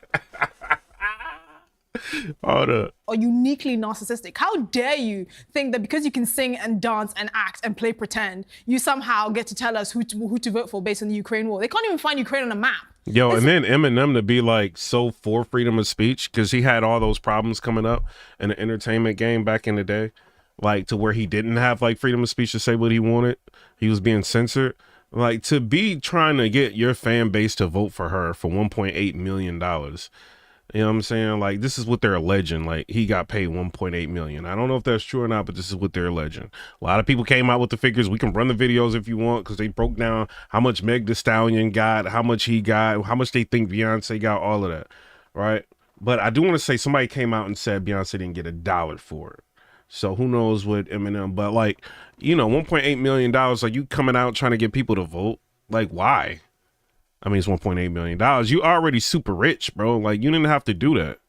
Are uniquely narcissistic. How dare you think that because you can sing and dance and act and play pretend, you somehow get to tell us who to vote for based on the Ukraine war? They can't even find Ukraine on a map. Yo, and then Eminem to be like so for freedom of speech, because he had all those problems coming up in the entertainment game back in the day, like to where he didn't have like freedom of speech to say what he wanted. He was being censored. Like, to be trying to get your fan base to vote for her for $1.8 million. You know what I'm saying? Like, this is what they're alleging. Like, he got paid $1.8 million. I don't know if that's true or not, but this is what they're alleging. A lot of people came out with the figures. We can run the videos if you want, because they broke down how much Meg Thee Stallion got, how much he got, how much they think Beyonce got, all of that, right? But I do want to say somebody came out and said Beyonce didn't get $1 for it. So who knows what Eminem, but like, you know, $1.8 million, like you coming out trying to get people to vote. Like, why? I mean, it's $1.8 million. You already super rich, bro. Like, you didn't have to do that.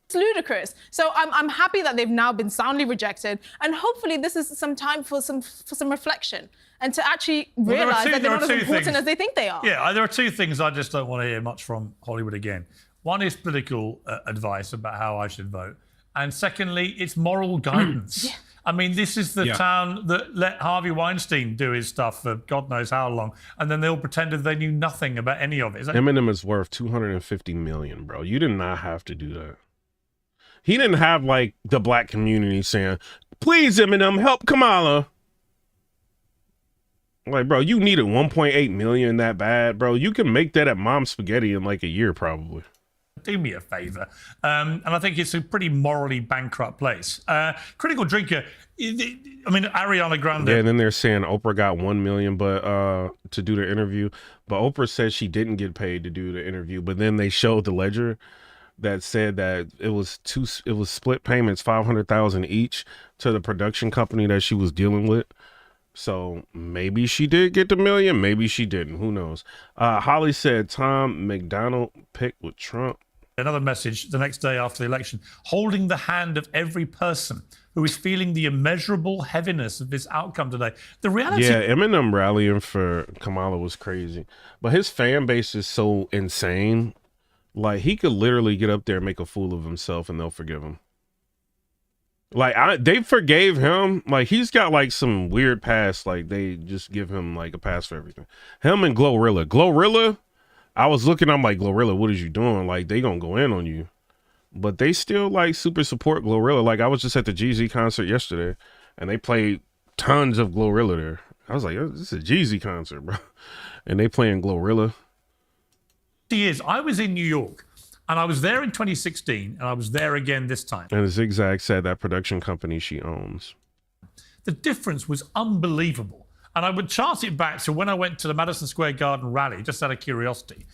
It's ludicrous. So I'm happy that they've now been soundly rejected, and hopefully this is some time for some reflection and to actually realize that they're not as important as they think they are. Yeah, there are two things I just don't want to hear much from Hollywood again. One is political advice about how I should vote. And secondly, it's moral guidance. I mean, this is the town that let Harvey Weinstein do his stuff for God knows how long, and then they all pretended they knew nothing about any of it. Eminem is worth $250 million, bro. You did not have to do that. He didn't have like the black community saying, "Please, Eminem, help Kamala." Like, bro, you needed 1.8 million that bad, bro. You can make that at Mom's Spaghetti in like a year, probably. Do me a favor. And I think it's a pretty morally bankrupt place. Critical Drinker, I mean, Ariana Grande. Yeah, and then they're saying Oprah got 1 million to do the interview. But Oprah said she didn't get paid to do the interview. But then they showed the ledger that said that it was split payments, 500,000 each to the production company that she was dealing with. So maybe she did get the million, maybe she didn't. Who knows? Holly said Tom McDonald picked with Trump. Another message the next day after the election, holding the hand of every person who is feeling the immeasurable heaviness of this outcome today. The reality... Yeah, Eminem rallying for Kamala was crazy. But his fan base is so insane. Like, he could literally get up there and make a fool of himself and they'll forgive him. Like, they forgave him. Like, he's got, like, some weird past. Like, they just give him, like, a pass for everything. Him and Glorilla. Glorilla, I was looking, I'm like, Glorilla, what is you doing? Like, they gonna go in on you. But they still, like, super support Glorilla. Like, I was just at the Jeezy concert yesterday, and they played tons of Glorilla there. I was like, oh, this is a Jeezy concert, bro. And they playing Glorilla. I was in New York. And I was there in 2016, and I was there again this time. And Zigzag said that production company she owns. The difference was unbelievable. And I would chance it back to when I went to the Madison Square Garden rally, just out of curiosity.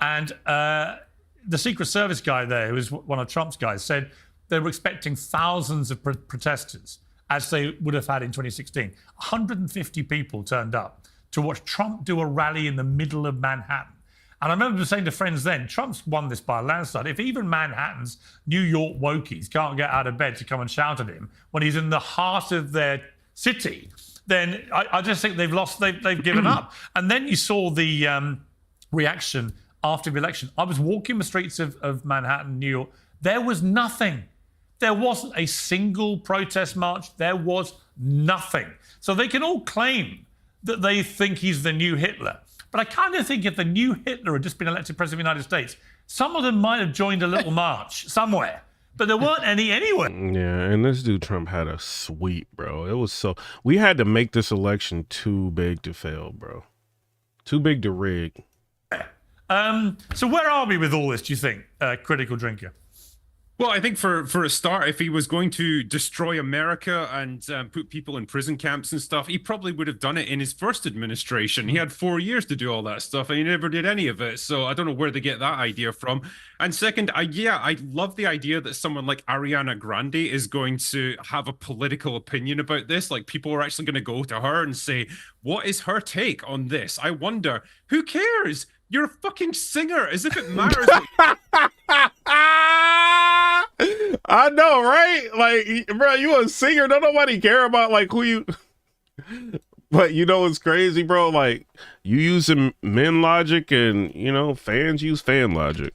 And the Secret Service guy there, who was one of Trump's guys, said they were expecting thousands of protesters, as they would have had in 2016. 150 people turned up to watch Trump do a rally in the middle of Manhattan. And I remember saying to friends then, Trump's won this by a landslide. If even Manhattan's New York wokies can't get out of bed to come and shout at him when he's in the heart of their city, then I just think they've given up. And then you saw the reaction after the election. I was walking the streets of Manhattan, New York. There was nothing. There wasn't a single protest march. There was nothing. So they can all claim that they think he's the new Hitler. But I kind of think if the new Hitler had just been elected president of the United States, some of them might have joined a little march somewhere. But there weren't any anywhere. Yeah, and this dude Trump had a sweep, bro. It was so... We had to make this election too big to fail, bro. Too big to rig. So where are we with all this, do you think, Critical Drinker? Well, I think for a start, if he was going to destroy America and put people in prison camps and stuff, he probably would have done it in his first administration. He had 4 years to do all that stuff, and he never did any of it. So I don't know where they get that idea from. And second, I love the idea that someone like Ariana Grande is going to have a political opinion about this. Like, people are actually going to go to her and say, what is her take on this? I wonder, who cares? You're a fucking singer, as if it matters. I know, right? Like, bro, you a singer. Don't nobody care about, like, who you... But you know what's crazy, bro? Like, you using men logic and, you know, fans use fan logic.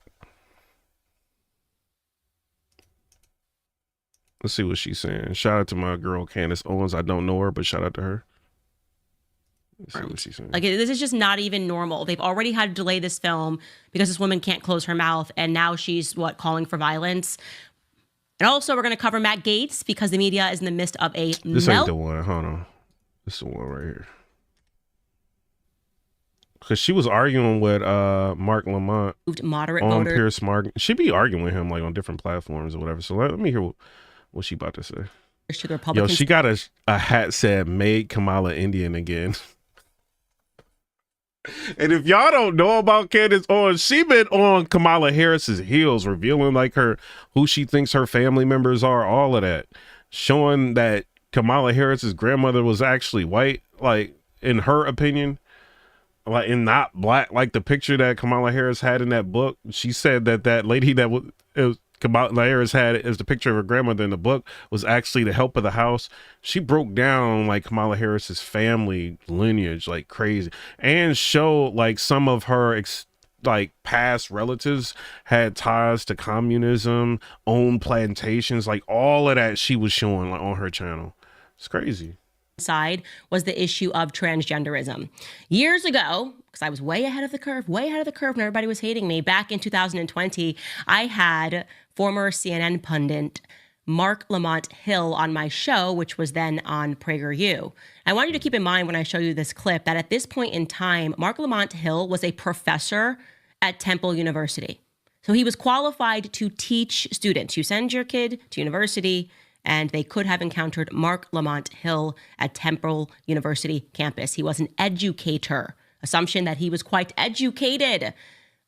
Let's see what she's saying. Shout out to my girl, Candace Owens. I don't know her, but shout out to her. Let's see what she's saying. Like, this is just not even normal. They've already had to delay this film because this woman can't close her mouth, and now she's, calling for violence. And also, we're going to cover Matt Gaetz because the media is in the midst of a This ain't the one. Hold on. This is the one right here. Because she was arguing with Marc Lamont moderate on voter. Piers Morgan. She be arguing with him, like, on different platforms or whatever. So let me hear what she about to say. To the Republicans. Yo, she got a hat said, "Made Kamala Indian again." And if y'all don't know about Candace Owens, she been on Kamala Harris's heels, revealing like who she thinks her family members are, all of that, showing that Kamala Harris's grandmother was actually white, like, in her opinion, like, and not black, like the picture that Kamala Harris had in that book. She said that lady that Kamala Harris had as the picture of her grandmother in the book was actually the help of the house. She broke down like Kamala Harris's family lineage like crazy and showed like some of her like past relatives had ties to communism, owned plantations, like all of that she was showing like on her channel. It's crazy. Side was the issue of transgenderism. Years ago, because I was way ahead of the curve, and everybody was hating me, back in 2020, I had former CNN pundit Marc Lamont Hill on my show, which was then on PragerU. I want you to keep in mind when I show you this clip that at this point in time, Marc Lamont Hill was a professor at Temple University. So he was qualified to teach students. You send your kid to university, and they could have encountered Marc Lamont Hill at Temple University campus. He was an educator, assumption that he was quite educated.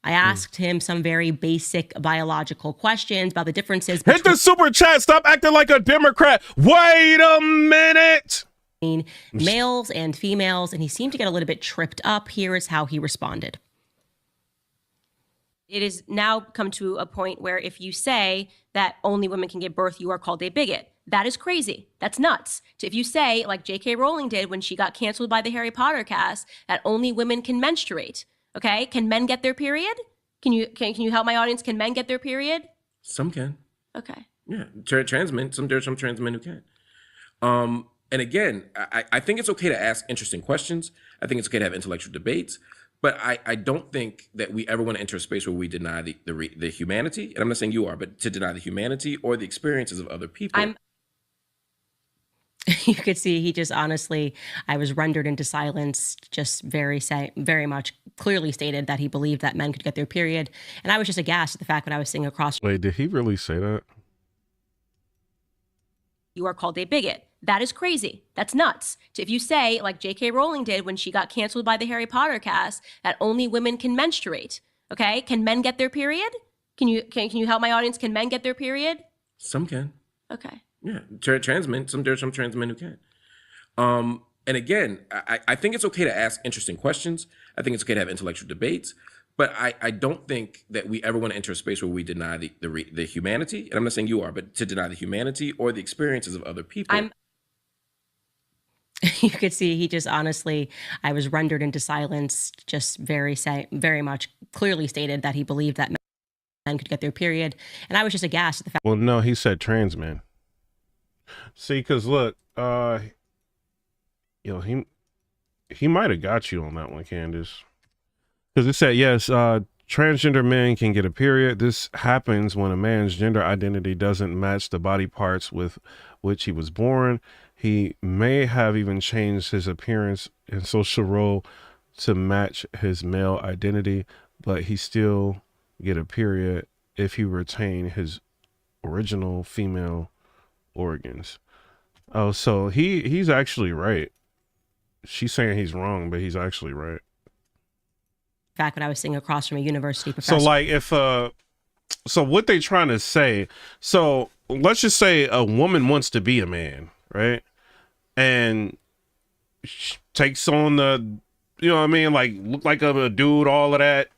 I asked him some very basic biological questions about the differences Hit the super chat. Stop acting like a Democrat. Wait a minute. Between males and females, and he seemed to get a little bit tripped up. Here is how he responded. It has now come to a point where if you say that only women can give birth, you are called a bigot. That is crazy. That's nuts. So if you say, like J.K. Rowling did when she got canceled by the Harry Potter cast, that only women can menstruate, okay? Can men get their period? Can you help my audience? Can men get their period? Some can. Okay. Yeah, trans men. There's some trans men who can. And again, I think it's okay to ask interesting questions. I think it's okay to have intellectual debates. But I don't think that we ever want to enter a space where we deny the humanity, and I'm not saying you are, but to deny the humanity or the experiences of other people. You could see he just honestly, I was rendered into silence, just very much clearly stated that he believed that men could get their period. And I was just aghast at the fact that I was sitting across. Wait, did he really say that? You are called a bigot. That is crazy. That's nuts. So if you say, like J.K. Rowling did when she got canceled by the Harry Potter cast, that only women can menstruate, okay? Can men get their period? Can you help my audience? Can men get their period? Some can. Okay. Yeah, trans men. There's some trans men who can. And again, I think it's okay to ask interesting questions. I think it's okay to have intellectual debates. But I don't think that we ever want to enter a space where we deny the humanity, and I'm not saying you are, but to deny the humanity or the experiences of other people. You could see he just honestly, I was rendered into silence, just very much clearly stated that he believed that men could get their period. And I was just aghast at the fact. Well, no, he said trans men. See, because look, he might have got you on that one, Candace. Because it said, yes, transgender men can get a period. This happens when a man's gender identity doesn't match the body parts with which he was born. He may have even changed his appearance and social role to match his male identity, but he still get a period if he retain his original female organs. Oh, so he's actually right. She's saying he's wrong, but he's actually right. Fact when I was sitting across from a university professor. So like if so what they trying to say, so let's just say a woman wants to be a man, right? And takes on the, you know what I mean, like look like a dude, all of that.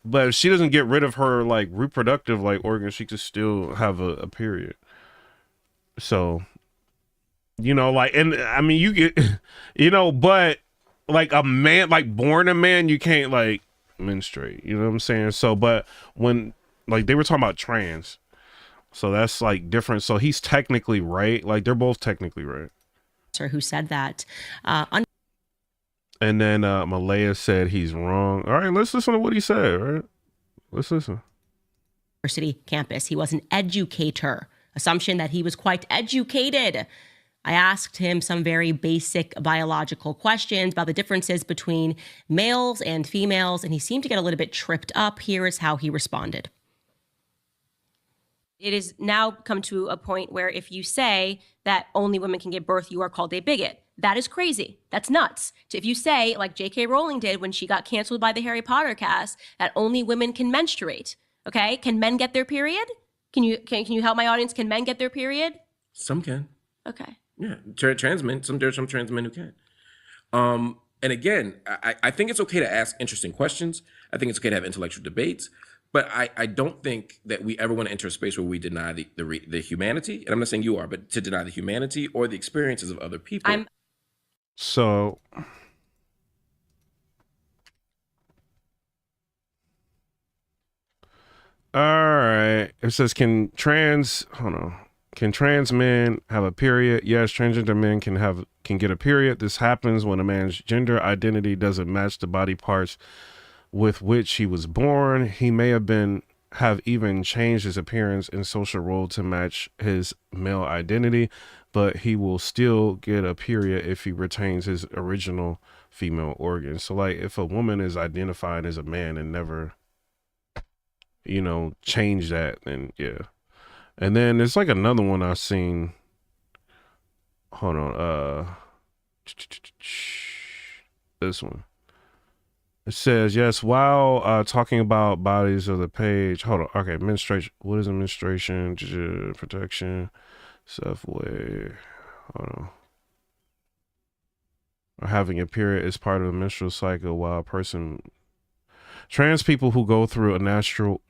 But if she doesn't get rid of her like reproductive like organs, she could still have a period. So, you know, like, and I mean you get, you know, but like a man, like born a man, you can't like menstruate, you know what I'm saying? So, but when like they were talking about trans, so that's like different. So he's technically right. Like they're both technically right. Who said that? And then Malaya said he's wrong. All right, let's listen to what he said. All right, let's listen. University campus. He was an educator. Assumption that he was quite educated. I asked him some very basic biological questions about the differences between males and females, and he seemed to get a little bit tripped up. Here is how he responded. It has now come to a point where if you say that only women can give birth, you are called a bigot. That is crazy. That's nuts. So if you say, like J.K. Rowling did when she got canceled by the Harry Potter cast, that only women can menstruate, okay? Can men get their period? Can you help my audience? Can men get their period? Some can. Okay. Yeah, trans men. There's some trans men who can. And again, I think it's okay to ask interesting questions. I think it's okay to have intellectual debates. But I don't think that we ever want to enter a space where we deny the humanity, and I'm not saying you are, but to deny the humanity or the experiences of other people. So All right. It says, can trans men have a period? Yes, transgender men can get a period. This happens when a man's gender identity doesn't match the body parts with which he was born. He may have even changed his appearance and social role to match his male identity, but he will still get a period if he retains his original female organ. So like if a woman is identified as a man and never, change that, then yeah. And then there's like another one I've seen. Hold on. This one. It says, yes, while talking about bodies of the page. Hold on. Okay, menstruation. What is a menstruation? Protection. Self-way. Hold on. Or having a period is part of the menstrual cycle while a person. Trans people who go through a natal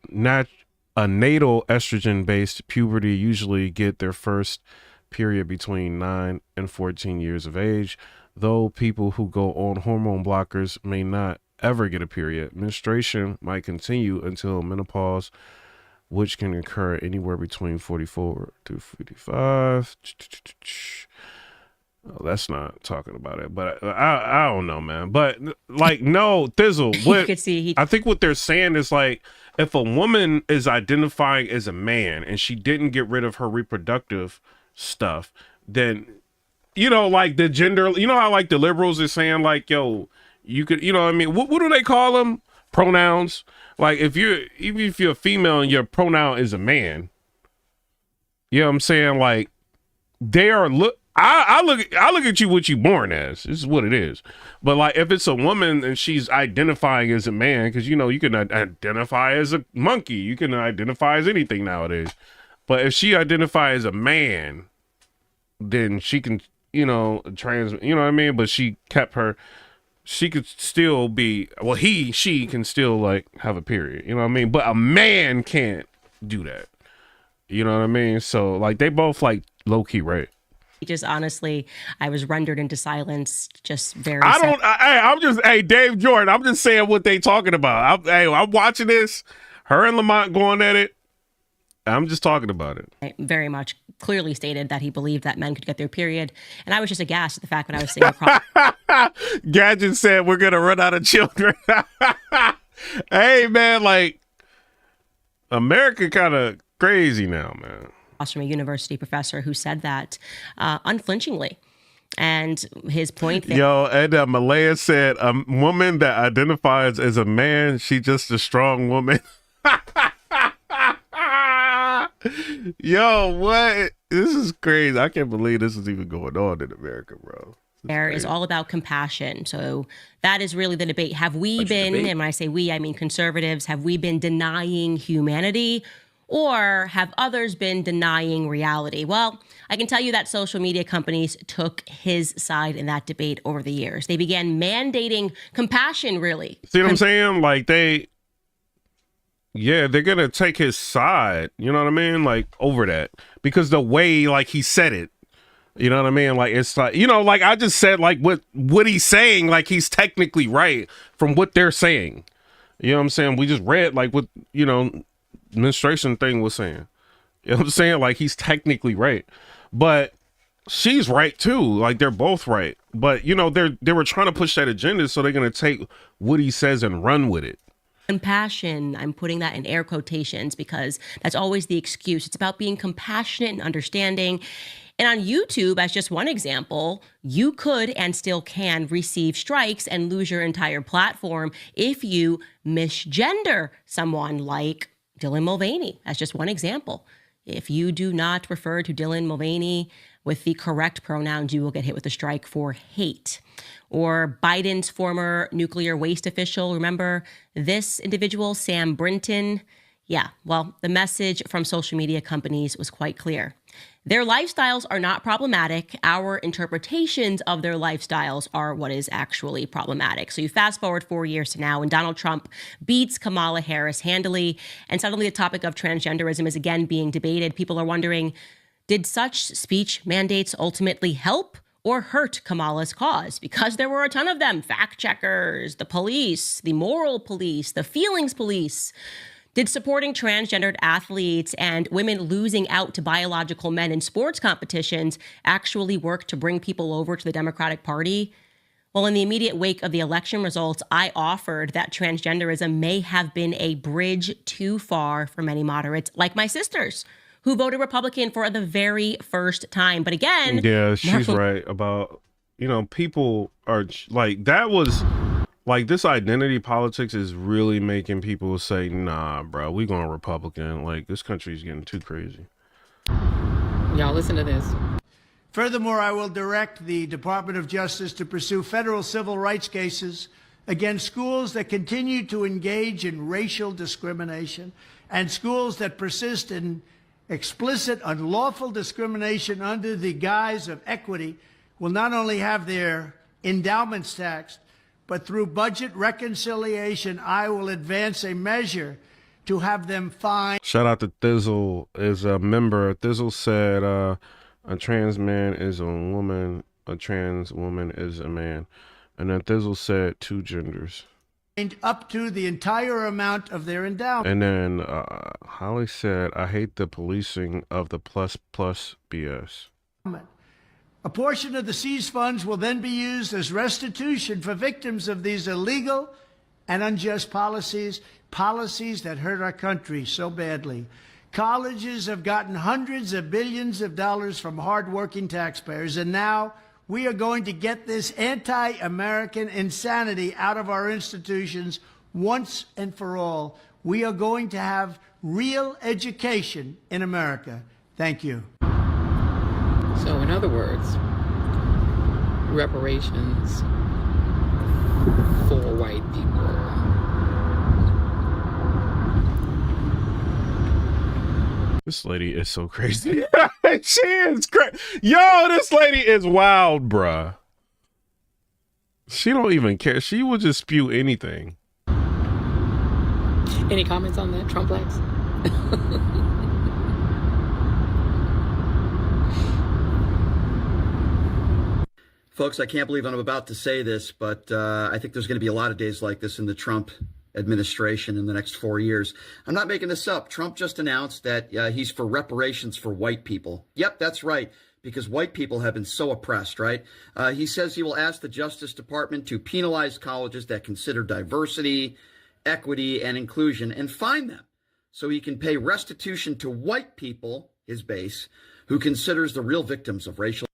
estrogen-based puberty usually get their first period between 9 and 14 years of age, though people who go on hormone blockers may not ever get a period. Menstruation might continue until menopause, which can occur anywhere between 44 to 55. Oh, that's not talking about it, but I don't know, man. But like, no, Thizzle. You could see I think what they're saying is like, if a woman is identifying as a man and she didn't get rid of her reproductive stuff, then like the gender. How like the liberals are saying like, yo, you could, what I mean? What do they call them? Pronouns. Like even if you're a female and your pronoun is a man, you know what I'm saying? Like they are I look at you what you born as. This is what it is. But like if it's a woman and she's identifying as a man, because you can identify as a monkey, you can identify as anything nowadays. But if she identifies as a man, then she can, trans, what I mean? But she could still be, well, she can still like have a period, you know what I mean? But a man can't do that. You know what I mean? So like they both like low key right. Just honestly, I was rendered into silence. Just very. Hey, Dave Jordan. I'm just saying what they talking about. I'm watching this. Her and Lamont going at it. I'm just talking about it. I very much clearly stated that he believed that men could get their period, and I was just aghast at the fact when I was seeing across. Gadget said we're gonna run out of children. Hey man, like America kind of crazy now, man. From a university professor who said that unflinchingly. And his point there. Yo, and Malaya said, a woman that identifies as a man, she just a strong woman. Yo, what? This is crazy. I can't believe this is even going on in America, bro. There is all about compassion. So that is really the debate. Have we been, and when I say we, I mean conservatives, have we been denying humanity? Or have others been denying reality? Well, I can tell you that social media companies took his side in that debate over the years. They began mandating compassion, really. See what I'm saying? Like they're going to take his side, you know what I mean? Like over that. Because the way like he said it, you know what I mean? Like it's like, like I just said like what he's saying, like he's technically right from what they're saying. You know what I'm saying? We just read like what, administration thing was saying. You know what I'm saying? Like he's technically right, but she's right too. Like they're both right, but they were trying to push that agenda, so they're gonna take what he says and run with it. Compassion, I'm putting that in air quotations because that's always the excuse. It's about being compassionate and understanding. And on YouTube, as just one example, you could and still can receive strikes and lose your entire platform if you misgender someone like Dylan Mulvaney, as just one example. If you do not refer to Dylan Mulvaney with the correct pronouns, you will get hit with a strike for hate. Or Biden's former nuclear waste official, remember this individual, Sam Brinton? Yeah, well, the message from social media companies was quite clear. Their lifestyles are not problematic. Our interpretations of their lifestyles are what is actually problematic. So you fast forward 4 years to now, and Donald Trump beats Kamala Harris handily, and suddenly the topic of transgenderism is again being debated. People are wondering, did such speech mandates ultimately help or hurt Kamala's cause? Because there were a ton of them. Fact checkers, the police, the moral police, the feelings police. Did supporting transgendered athletes and women losing out to biological men in sports competitions actually work to bring people over to the Democratic Party? Well, in the immediate wake of the election results, I offered that transgenderism may have been a bridge too far for many moderates, like my sisters, who voted Republican for the very first time. But again, yeah, she's right about, people are like, that was like, this identity politics is really making people say, nah, bro, we going Republican. Like, this country's getting too crazy. Y'all listen to this. Furthermore, I will direct the Department of Justice to pursue federal civil rights cases against schools that continue to engage in racial discrimination and schools that persist in explicit, unlawful discrimination under the guise of equity will not only have their endowments taxed, but through budget reconciliation, I will advance a measure to have them fined. Shout out to Thizzle is a member. Thizzle said, a trans man is a woman, a trans woman is a man. And then Thizzle said 2 genders. Up to the entire amount of their endowment. And then Holly said, I hate the policing of the plus BS. A portion of the seized funds will then be used as restitution for victims of these illegal and unjust policies that hurt our country so badly. Colleges have gotten hundreds of billions of dollars from hardworking taxpayers, and now we are going to get this anti-American insanity out of our institutions once and for all. We are going to have real education in America. Thank you. So in other words, reparations for white people. This lady is so crazy. She is crazy. Yo, this lady is wild, bruh. She don't even care. She will just spew anything. Any comments on that, Trump likes? Folks, I can't believe I'm about to say this, but I think there's going to be a lot of days like this in the Trump administration in the next 4 years. I'm not making this up. Trump just announced that he's for reparations for white people. Yep, that's right, because white people have been so oppressed, right? He says he will ask the Justice Department to penalize colleges that consider diversity, equity, and inclusion and fine them so he can pay restitution to white people, his base, who considers the real victims of racial.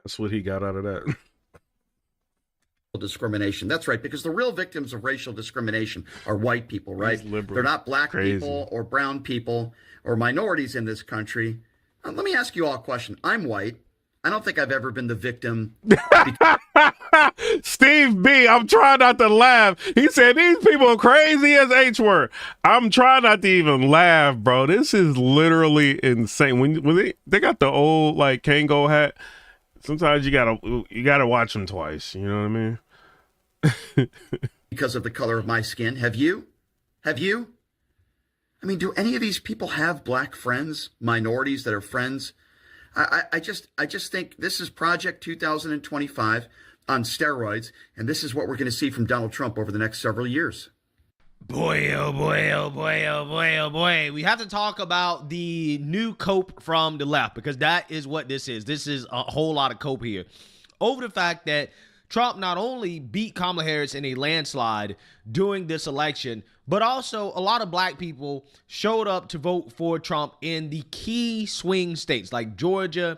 That's what he got out of that. Discrimination. That's right, because the real victims of racial discrimination are white people, right? They're not black people or brown people or minorities in this country. Let me ask you all a question. I'm white. I don't think I've ever been the victim. Steve B, I'm trying not to laugh. He said these people are crazy as H-word. I'm trying not to even laugh, bro. This is literally insane. When they got the old like Kango hat, sometimes you gotta watch them twice. You know what I mean? Because of the color of my skin. Have you? I mean, do any of these people have black friends, minorities that are friends? I just think this is Project 2025 on steroids, and this is what we're going to see from Donald Trump over the next several years. Boy, oh boy, oh boy, oh boy, oh boy. We have to talk about the new cope from the left, because that is what this is. This is a whole lot of cope here over the fact that Trump not only beat Kamala Harris in a landslide during this election, but also a lot of black people showed up to vote for Trump in the key swing states like Georgia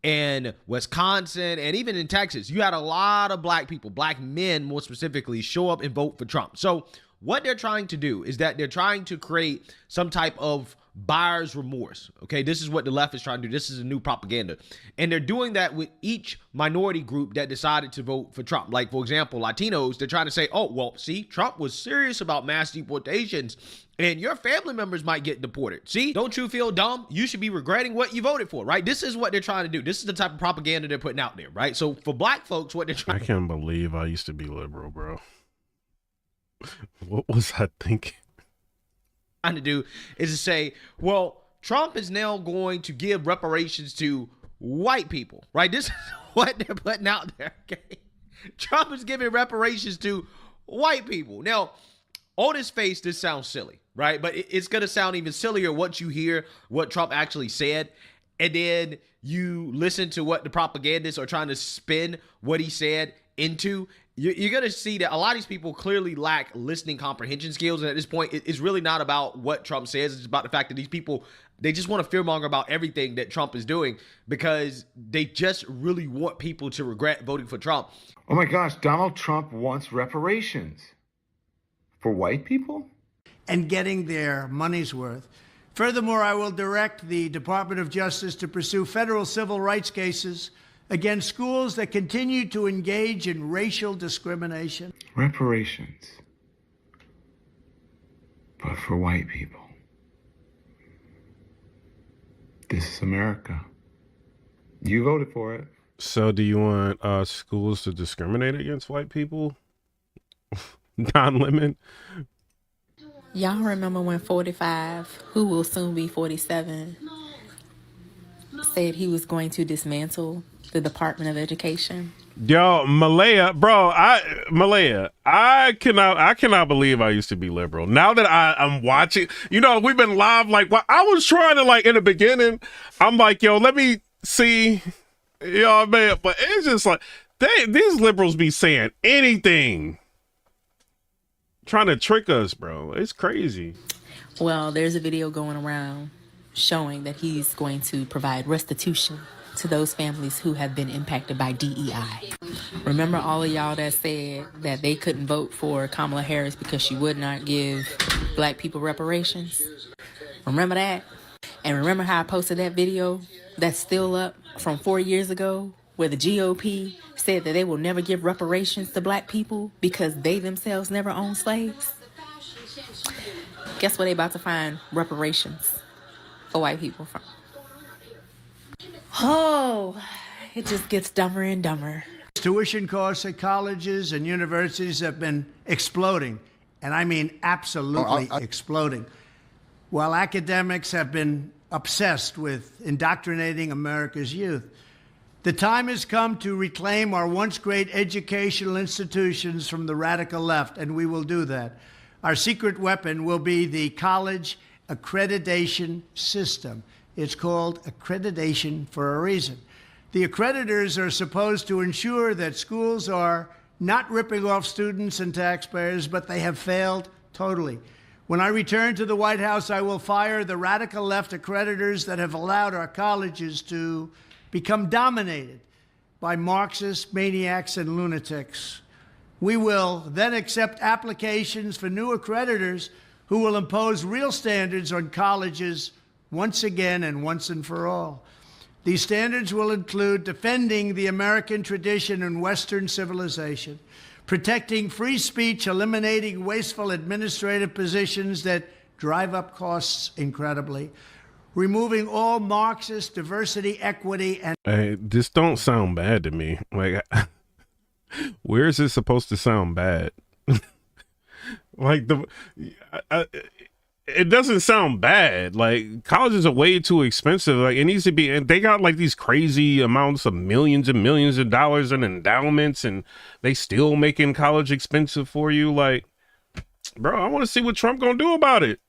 and Wisconsin, and even in Texas. You had a lot of black people, black men more specifically, show up and vote for Trump. So what they're trying to do is that they're trying to create some type of buyer's remorse. Okay, this is what the left is trying to do. This is a new propaganda. And they're doing that with each minority group that decided to vote for Trump. Like, for example, Latinos, they're trying to say, oh, well, see, Trump was serious about mass deportations and your family members might get deported. See, don't you feel dumb? You should be regretting what you voted for, right? This is what they're trying to do. This is the type of propaganda they're putting out there, right? So for black folks, what they're trying I can't believe I used to be liberal, bro. What was I thinking? To do is to say, well, Trump is now going to give reparations to white people, right? This is what they're putting out there, okay? Trump is giving reparations to white people. Now, on his face, this sounds silly, right? But it's going to sound even sillier once you hear what Trump actually said. And then you listen to what the propagandists are trying to spin what he said into. You're going to see that a lot of these people clearly lack listening comprehension skills. And at this point, it's really not about what Trump says. It's about the fact that these people, they just want to fearmonger about everything that Trump is doing because they just really want people to regret voting for Trump. Oh my gosh, Donald Trump wants reparations for white people? And getting their money's worth. Furthermore, I will direct the Department of Justice to pursue federal civil rights cases against schools that continue to engage in racial discrimination. Reparations. But for white people. This is America. You voted for it. So do you want schools to discriminate against white people? Don Lemon? Y'all remember when 45, who will soon be 47, said he was going to dismantle the Department of Education? Yo, Malaya, bro, I cannot believe I used to be liberal. Now that I'm watching, you know, we've been live, like, I was trying to, like, in the beginning, I'm like, yo, let me see, you know what I mean? But it's just like, these liberals be saying anything. Trying to trick us, bro. It's crazy. Well, there's a video going around showing that he's going to provide restitution to those families who have been impacted by DEI. Remember all of y'all that said that they couldn't vote for Kamala Harris because she would not give black people reparations? Remember that? And remember how I posted that video that's still up from 4 years ago where the GOP said that they will never give reparations to black people because they themselves never owned slaves? Guess where they about to find reparations for white people from? Oh, it just gets dumber and dumber. Tuition costs at colleges and universities have been exploding, and I mean absolutely exploding, while academics have been obsessed with indoctrinating America's youth. The time has come to reclaim our once great educational institutions from the radical left, and we will do that. Our secret weapon will be the college accreditation system. It's called accreditation for a reason. The accreditors are supposed to ensure that schools are not ripping off students and taxpayers, but they have failed totally. When I return to the White House, I will fire the radical left accreditors that have allowed our colleges to become dominated by Marxist maniacs and lunatics. We will then accept applications for new accreditors who will impose real standards on colleges once again and once and for all. These standards will include defending the American tradition and Western civilization, protecting free speech, eliminating wasteful administrative positions that drive up costs incredibly, removing all Marxist diversity, equity, and... Hey, this don't sound bad to me. Like, where is it supposed to sound bad? Like, it doesn't sound bad. Like, colleges are way too expensive. Like, it needs to be, and they got like these crazy amounts of millions and millions of dollars in endowments, and they still making college expensive for you. Like, bro, I want to see what Trump gonna do about it.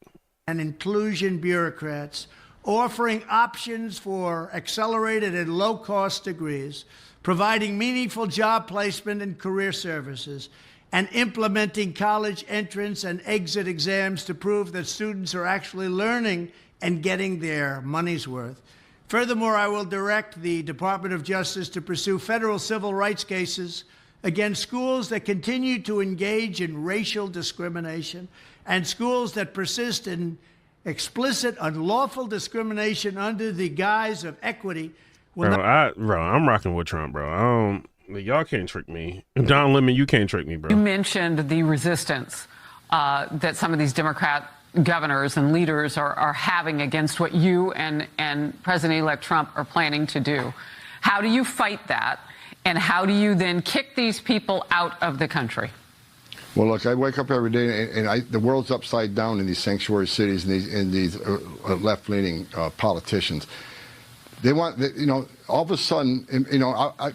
And inclusion bureaucrats offering options for accelerated and low-cost degrees, providing meaningful job placement and career services, and implementing college entrance and exit exams to prove that students are actually learning and getting their money's worth. Furthermore, I will direct the Department of Justice to pursue federal civil rights cases against schools that continue to engage in racial discrimination and schools that persist in explicit, unlawful discrimination under the guise of equity. I'm rocking with Trump, bro. Y'all can't trick me. Don Lemon, you can't trick me, bro. You mentioned the resistance that some of these Democrat governors and leaders are having against what you and President-elect Trump are planning to do. How do you fight that? And how do you then kick these people out of the country? Well, look, I wake up every day and the world's upside down in these sanctuary cities and these left-leaning politicians. They want, all of a sudden,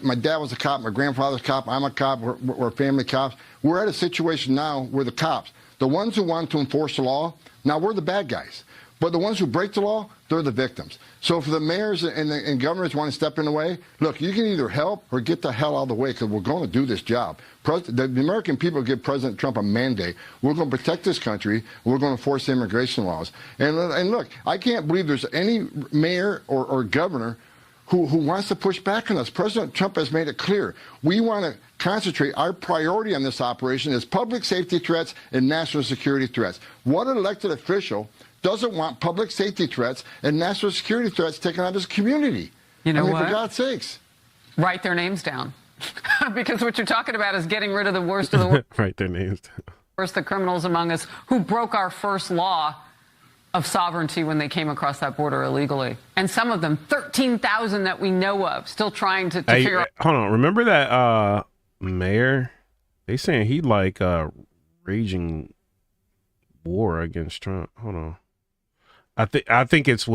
my dad was a cop, my grandfather's a cop, I'm a cop, we're family cops. We're at a situation now where the cops, The ones who want to enforce the law, now we're the bad guys. But the ones who break the law, they're the victims. So if the mayors and governors want to step in the way, look, you can either help or get the hell out of the way because we're going to do this job. The American people give President Trump a mandate. We're going to protect this country. We're going to enforce the immigration laws. And look, I can't believe there's any mayor or governor who wants to push back on us. President Trump has made it clear. We want to concentrate our priority on this operation is public safety threats and national security threats. What elected official doesn't want public safety threats and national security threats taken out of his community? You know what? For God's sakes. Write their names down. Because what you're talking about is getting rid of the worst of the worst. Write their names down. Worst, the criminals among us who broke our first law of sovereignty when they came across that border illegally. And some of them, 13,000 that we know of, still trying to figure out. Hold on. Remember that mayor? They saying he like raging war against Trump. Hold on. I think it's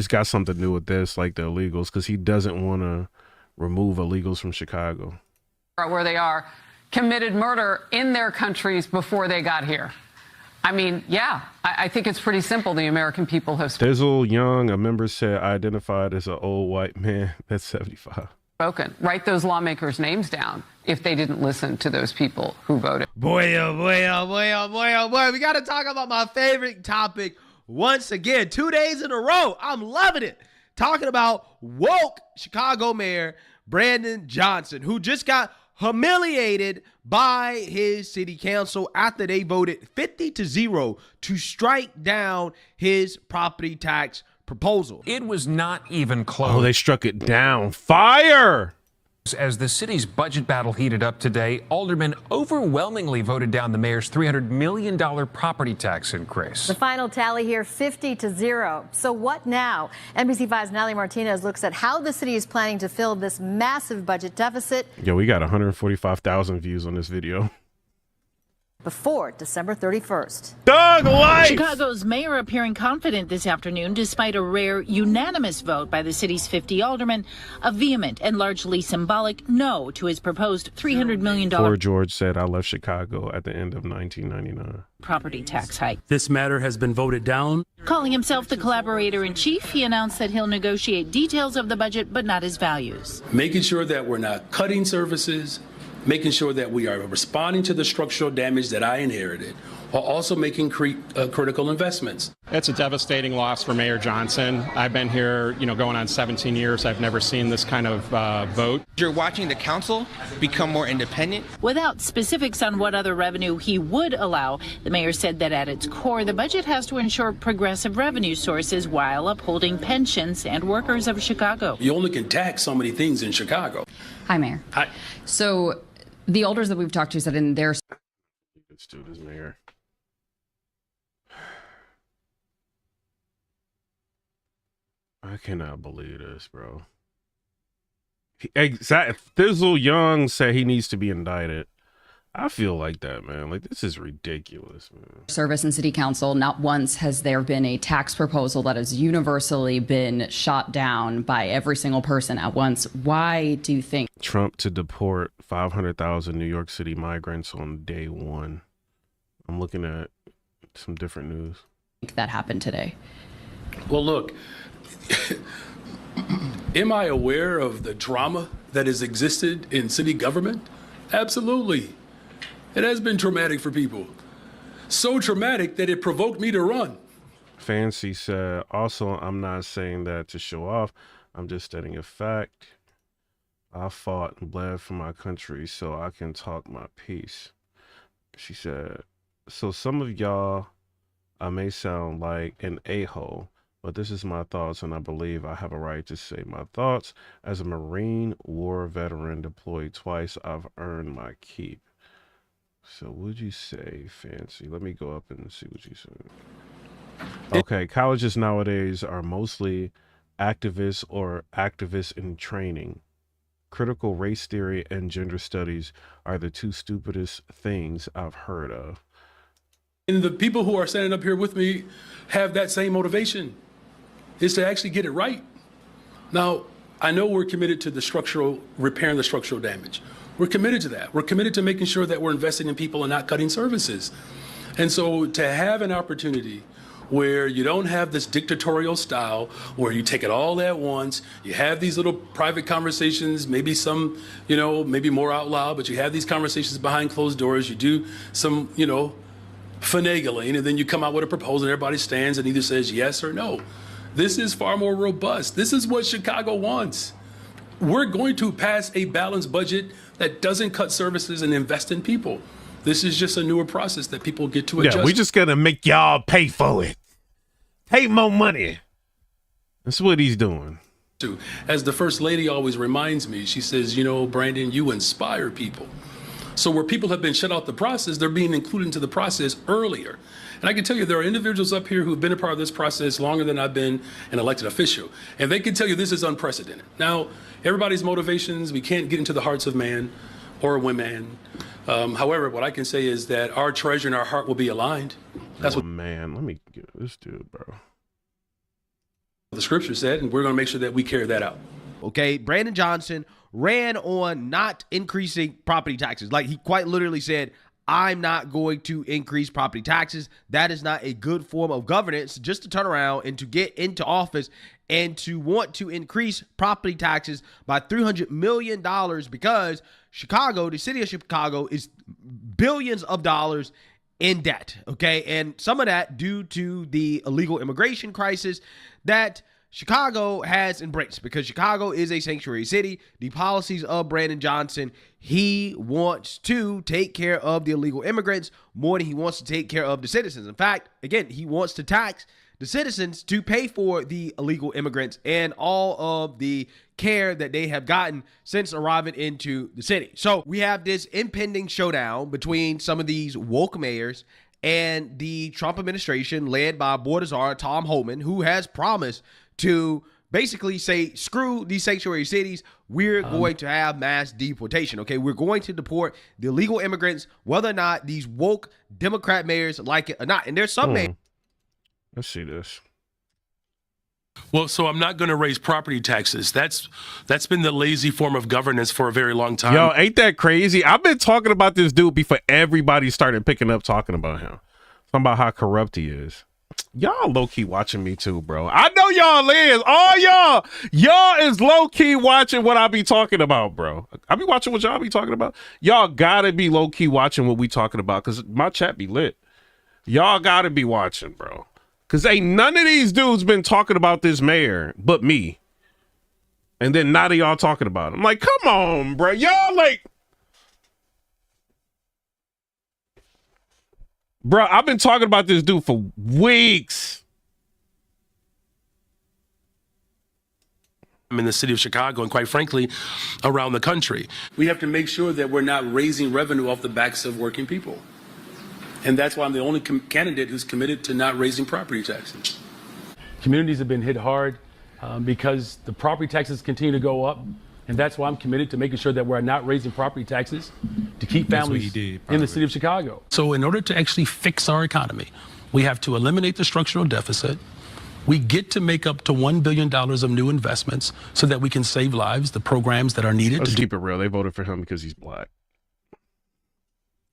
got something to do with this, like the illegals, because he doesn't want to remove illegals from Chicago. Where they are, committed murder in their countries before they got here. I mean, yeah, I think it's pretty simple. The American people have Thizzle Young, a member said, identified as an old white man. That's 75. spoken. Write those lawmakers' names down if they didn't listen to those people who voted. Boy, oh boy, oh boy, oh boy, oh boy. We got to talk about my favorite topic once again. 2 days in a row. I'm loving it. Talking about woke Chicago Mayor Brandon Johnson, who just got humiliated by his city council after they voted 50-0 to strike down his property tax proposal. It was not even close. Oh, they struck it down. Fire! As the city's budget battle heated up today, aldermen overwhelmingly voted down the mayor's $300 million property tax increase. The final tally here, 50-0. So what now? NBC 5's Natalie Martinez looks at how the city is planning to fill this massive budget deficit. Yo, we got 145,000 views on this video. Before December 31st. Thug life! Chicago's mayor appearing confident this afternoon despite a rare unanimous vote by the city's 50 aldermen, a vehement and largely symbolic no to his proposed $300 million Poor George said, I left Chicago at the end of 1999. property tax hike. This matter has been voted down. Calling himself the collaborator-in-chief, he announced that he'll negotiate details of the budget, but not his values. Making sure that we're not cutting services, making sure that we are responding to the structural damage that I inherited, while also making critical investments. It's a devastating loss for Mayor Johnson. I've been here, going on 17 years. I've never seen this kind of vote. You're watching the council become more independent. Without specifics on what other revenue he would allow, the mayor said that at its core, the budget has to ensure progressive revenue sources while upholding pensions and workers of Chicago. You only can tax so many things in Chicago. Hi, Mayor. Hi. So the alders that we've talked to said in their... Let's do this, Mayor. I cannot believe this, bro. Thizzle Young said he needs to be indicted. I feel like that, man. Like, this is ridiculous, man. Service and city council, not once has there been a tax proposal that has universally been shot down by every single person at once. Why do you think Trump to deport 500,000 New York City migrants on day one? I'm looking at some different news. that happened today? Well, look, am I aware of the drama that has existed in city government? Absolutely. It has been traumatic for people. So traumatic that it provoked me to run. Fancy said, also, I'm not saying that to show off. I'm just stating a fact. I fought and bled for my country so I can talk my piece. She said, so some of y'all, I may sound like an a-hole, but this is my thoughts, and I believe I have a right to say my thoughts. As a Marine War veteran deployed twice, I've earned my keep. So what'd you say, Fancy? Let me go up and see what you said. Okay, colleges nowadays are mostly activists or activists in training. Critical race theory and gender studies are the two stupidest things I've heard of. And the people who are standing up here with me have that same motivation, is to actually get it right. Now, I know we're committed to the repairing the structural damage. We're committed to that. We're committed to making sure that we're investing in people and not cutting services. And so to have an opportunity where you don't have this dictatorial style where you take it all at once, you have these little private conversations, maybe some, maybe more out loud, but you have these conversations behind closed doors, you do some, finagling, and then you come out with a proposal and everybody stands and either says yes or no. This is far more robust. This is what Chicago wants. We're going to pass a balanced budget that doesn't cut services and invest in people. This is just a newer process that people get to adjust. Yeah, we just gonna make y'all pay for it. Pay more money. That's what he's doing. As the First Lady always reminds me, she says, Brandon, you inspire people. So where people have been shut out the process, they're being included into the process earlier. And I can tell you there are individuals up here who have been a part of this process longer than I've been an elected official. And they can tell you this is unprecedented. Now, everybody's motivations, we can't get into the hearts of man or women. However, what I can say is that our treasure and our heart will be aligned. That's what man, let me get this dude, bro. The scripture said, and we're going to make sure that we carry that out. Okay, Brandon Johnson ran on not increasing property taxes. Like, he quite literally said, I'm not going to increase property taxes. That is not a good form of governance, just to turn around and to get into office and to want to increase property taxes by $300 million because Chicago, the city of Chicago, is billions of dollars in debt, okay? And some of that due to the illegal immigration crisis that Chicago has embraced, because Chicago is a sanctuary city. The policies of Brandon Johnson, he wants to take care of the illegal immigrants more than he wants to take care of the citizens. In fact, again, he wants to tax the citizens to pay for the illegal immigrants and all of the care that they have gotten since arriving into the city. So we have this impending showdown between some of these woke mayors and the Trump administration led by board czar Tom Homan, who has promised to basically say, screw these sanctuary cities. We're going to have mass deportation. Okay, we're going to deport the illegal immigrants, whether or not these woke Democrat mayors like it or not. And there's some mayors. Let's see this. Well, so I'm not going to raise property taxes. That's been the lazy form of governance for a very long time. Yo, ain't that crazy? I've been talking about this dude before everybody started picking up talking about him. Talking about how corrupt he is. Y'all low-key watching me too, bro. I know y'all is. All y'all is low-key watching what I be talking about, bro. I be watching what y'all be talking about. Y'all gotta be low-key watching what we talking about, because my chat be lit. Y'all gotta be watching, bro. Because ain't none of these dudes been talking about this mayor but me. And then none of y'all talking about him. I'm like, come on, bro. Y'all like... Bro, I've been talking about this dude for weeks. I'm in the city of Chicago and, quite frankly, around the country. We have to make sure that we're not raising revenue off the backs of working people. And that's why I'm the only candidate who's committed to not raising property taxes. Communities have been hit hard because the property taxes continue to go up. And that's why I'm committed to making sure that we're not raising property taxes to keep families in the city of Chicago. So in order to actually fix our economy, we have to eliminate the structural deficit. We get to make up to $1 billion of new investments so that we can save lives, the programs that are needed. Let's keep it real. They voted for him because he's black.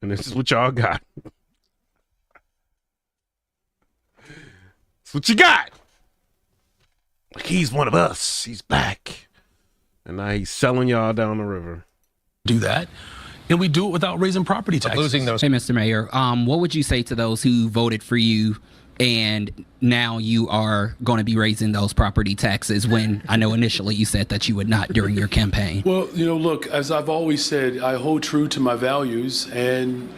And this is what y'all got. That's what you got. Like, he's one of us. He's black. And now he's selling y'all down the river. Do that. And we do it without raising property taxes. Losing those. Hey, Mr. Mayor, what would you say to those who voted for you and now you are going to be raising those property taxes when I know initially you said that you would not during your campaign? Well, look, as I've always said, I hold true to my values, and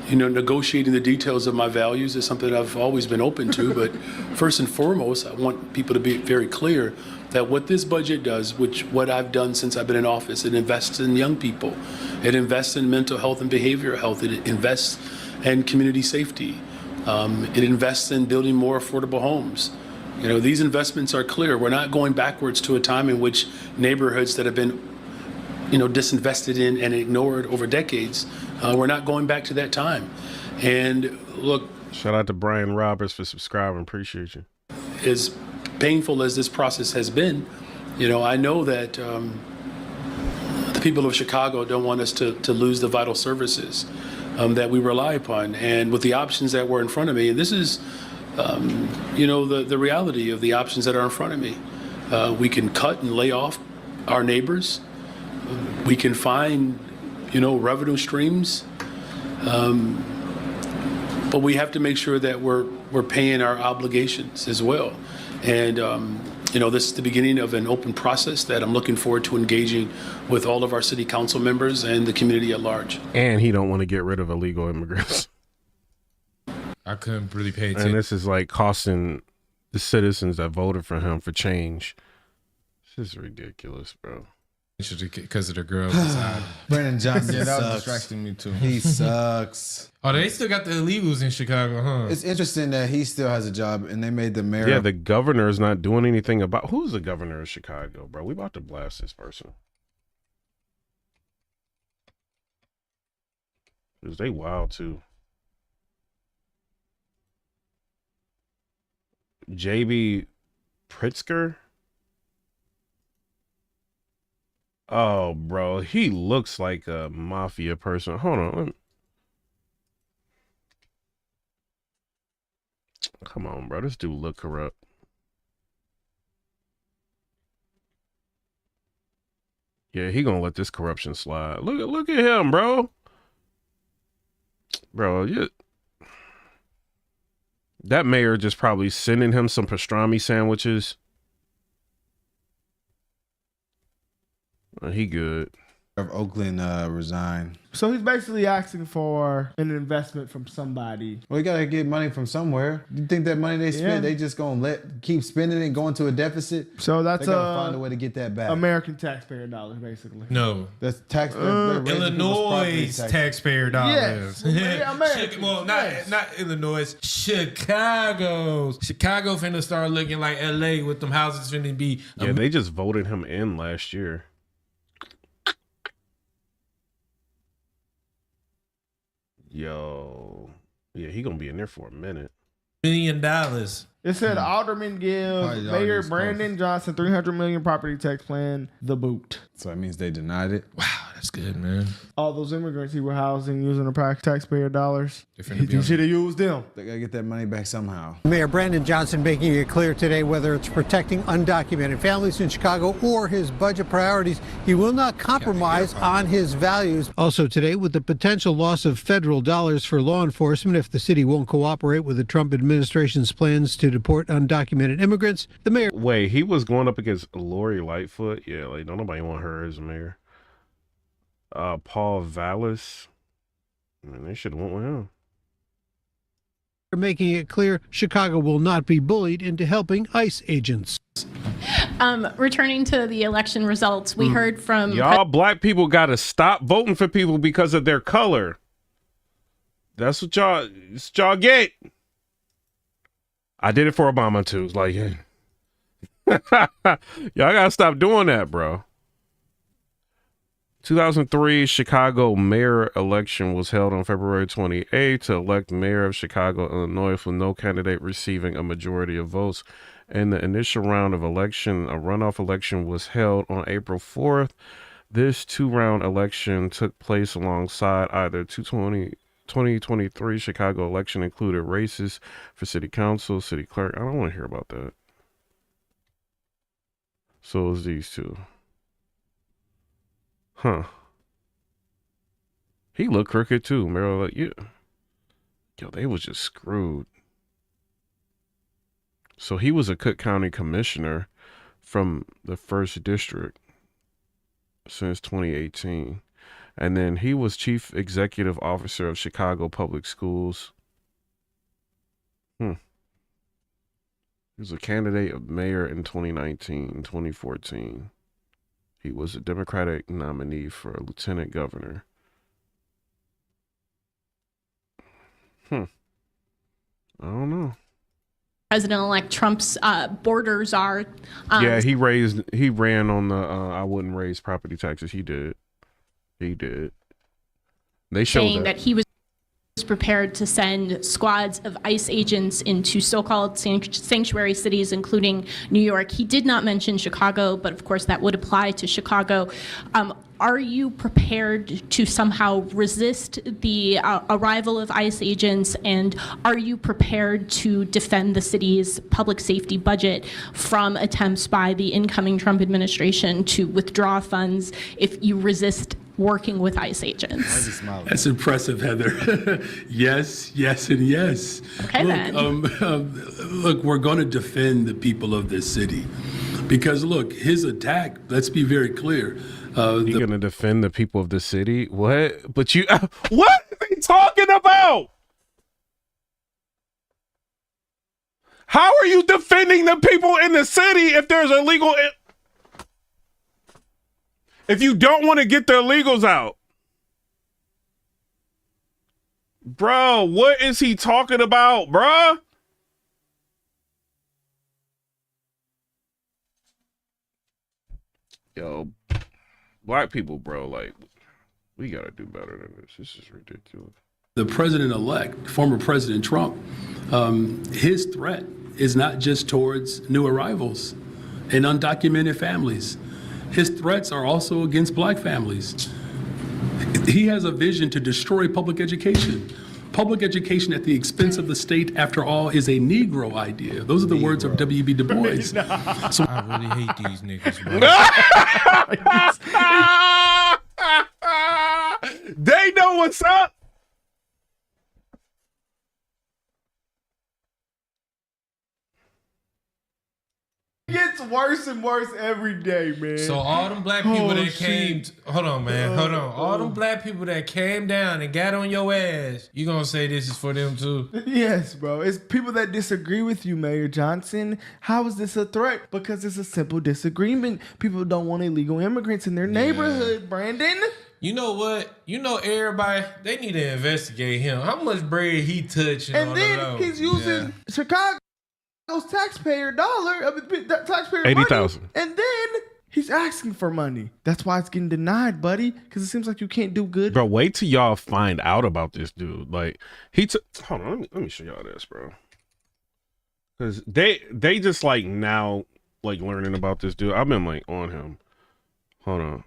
negotiating the details of my values is something I've always been open to. But first and foremost, I want people to be very clear that what this budget does, what I've done since I've been in office, it invests in young people. It invests in mental health and behavioral health. It invests in community safety. It invests in building more affordable homes. These investments are clear. We're not going backwards to a time in which neighborhoods that have been, disinvested in and ignored over decades, we're not going back to that time. And look. Shout out to Brian Roberts for subscribing. Appreciate you. As painful as this process has been, I know that the people of Chicago don't want us to lose the vital services. that we rely upon. And with the options that were in front of me, and this is, the reality of the options that are in front of me. We can cut and lay off our neighbors. We can find, revenue streams. But we have to make sure that we're paying our obligations as well. And, this is the beginning of an open process that I'm looking forward to engaging with all of our city council members and the community at large. And he don't want to get rid of illegal immigrants. I couldn't really pay attention. And this is like costing the citizens that voted for him for change. This is ridiculous, bro. Because of the girl beside him. Brandon Johnson Yeah, that was sucks. distracting me too. He sucks. Oh, they still got the illegals in Chicago, huh? It's interesting that he still has a job and they made the mayor. Yeah, the governor is not doing anything about. Who's the governor of Chicago, bro? We about to blast this person. Because they wild too. JB Pritzker. Oh, bro, he looks like a mafia person. Hold on. Come on, bro. This dude look corrupt. Yeah, he gonna let this corruption slide. Look at him, bro. Bro, that mayor just probably sending him some pastrami sandwiches. He good. Of Oakland resigned. So he's basically asking for an investment from somebody. Well, you gotta get money from somewhere. You think that money they spend, they just gonna keep spending it and go into a deficit? So that's they gotta find a way to get that back. American taxpayer dollars, basically. No, that's taxpayer. Illinois taxpayer dollars. Yes, well, not Illinois, Chicago. Chicago finna start looking like LA with them houses finna be. Yeah, they just voted him in last year. Yo, yeah, he gonna be in there for a minute. $1 million. It said Alderman gives Mayor Brandon Johnson $300 million property tax plan the boot. So that means they denied it. Wow, that's good, man. All those immigrants he was housing using the taxpayer dollars. He should have used them. They gotta get that money back somehow. Mayor Brandon Johnson making it clear today whether it's protecting undocumented families in Chicago or his budget priorities, he will not compromise on his values. Also today, with the potential loss of federal dollars for law enforcement if the city won't cooperate with the Trump administration's plans to deport undocumented immigrants, the mayor... Wait, he was going up against Lori Lightfoot? Yeah, like, don't nobody want her as mayor. Paul Vallis. Man, they should have went with him. Making it clear Chicago will not be bullied into helping ICE agents. Returning to the election results, we heard from... Y'all black people got to stop voting for people because of their color. That's what y'all get. I did it for Obama too. It's like, y'all gotta stop doing that, bro. 2003 Chicago mayor election was held on February 28th to elect mayor of Chicago, Illinois, with no candidate receiving a majority of votes. In the initial round of election, a runoff election was held on April 4th. This two-round election took place alongside either 2023 Chicago election, included races for city council, city clerk. I don't want to hear about that. So it was these two. Huh. He looked crooked too, Meryl. Like, yeah. Yo, they was just screwed. So he was a Cook County commissioner from the 1st District since 2018. And then he was chief executive officer of Chicago Public Schools. He was a candidate of mayor in 2019, 2014. He was a Democratic nominee for a lieutenant governor. I don't know. President-elect Trump's borders are... yeah, he ran on the I wouldn't raise property taxes. He did. They showed saying that he was... prepared to send squads of ICE agents into so-called sanctuary cities, including New York. He did not mention Chicago, but of course that would apply to Chicago. Are you prepared to somehow resist the arrival of ICE agents, and are you prepared to defend the city's public safety budget from attempts by the incoming Trump administration to withdraw funds if you resist working with ICE agents? That's impressive, Heather. Yes, yes, and yes. Okay, look, we're going to defend the people of this city because, look, his attack, let's be very clear. You're going to defend the people of the city? What? But you, what are they talking about? How are you defending the people in the city if there's illegal... If you don't want to get the illegals out? Bro, what is he talking about, bruh? Yo, black people, bro, like, we got to do better than this. This is ridiculous. The president-elect, former President Trump, his threat is not just towards new arrivals and undocumented families. His threats are also against black families. He has a vision to destroy public education. Public education at the expense of the state, after all, is a Negro idea. Those are the words of W.B. Du Bois. So I really hate these niggas, bro. They know what's up. It gets worse and worse every day, man. So all them black people that came, hold on, man, hold on. All them black people that came down and got on your ass, you gonna say this is for them too? Yes, bro. It's people that disagree with you, Mayor Johnson. How is this a threat? Because it's a simple disagreement. People don't want illegal immigrants in their neighborhood, Brandon. You know what? You know everybody, they need to investigate him. How much bread he touching on And the then low? he's using Chicago's taxpayer taxpayer 80,000. money, and then he's asking for money. That's why it's getting denied, buddy, because it seems like you can't do good. Bro, wait till y'all find out about this dude. Like, hold on, let me show y'all this, bro. Because they just like now like learning about this dude. I've been like on him. Hold on.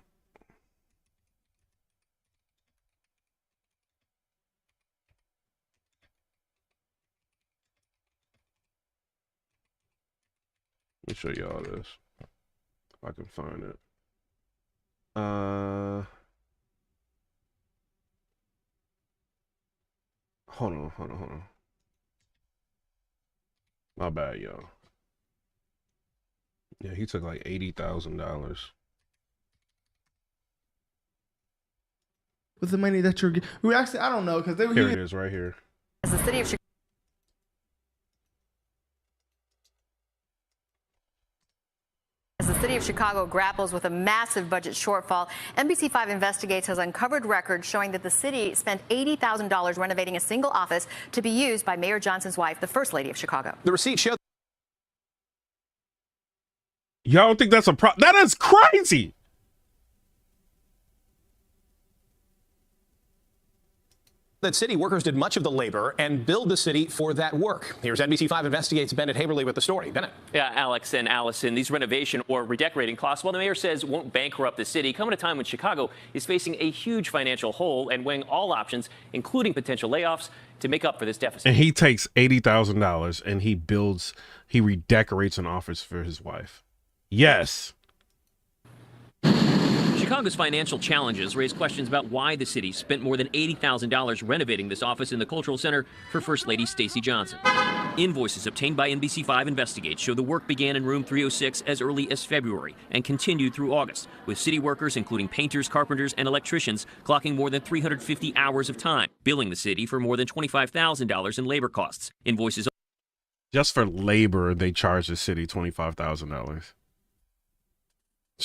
Let me show y'all this. If I can find it. Hold on. My bad, y'all. Yeah, he took like $80,000. With the money that you're getting, we actually, I don't know, because they were Here it is, right here. As the city of Chicago. As the city of Chicago grapples with a massive budget shortfall, NBC5 Investigates has uncovered records showing that the city spent $80,000 renovating a single office to be used by Mayor Johnson's wife, the First Lady of Chicago. The receipt showed. Y'all don't think that's a that is crazy. That city workers did much of the labor and billed the city for that work. Here's NBC5 Investigates Bennett Haberly with the story. Bennett. Yeah, Alex and Allison, these renovation or redecorating costs, well, the mayor says won't bankrupt the city, come at a time when Chicago is facing a huge financial hole and weighing all options, including potential layoffs, to make up for this deficit. And he takes $80,000 and he redecorates an office for his wife. Yes. Chicago's financial challenges raise questions about why the city spent more than $80,000 renovating this office in the Cultural Center for First Lady Stacey Johnson. Invoices obtained by NBC5 Investigates show the work began in room 306 as early as February and continued through August, with city workers, including painters, carpenters, and electricians, clocking more than 350 hours of time, billing the city for more than $25,000 in labor costs. Invoices just for labor, they charge the city $25,000.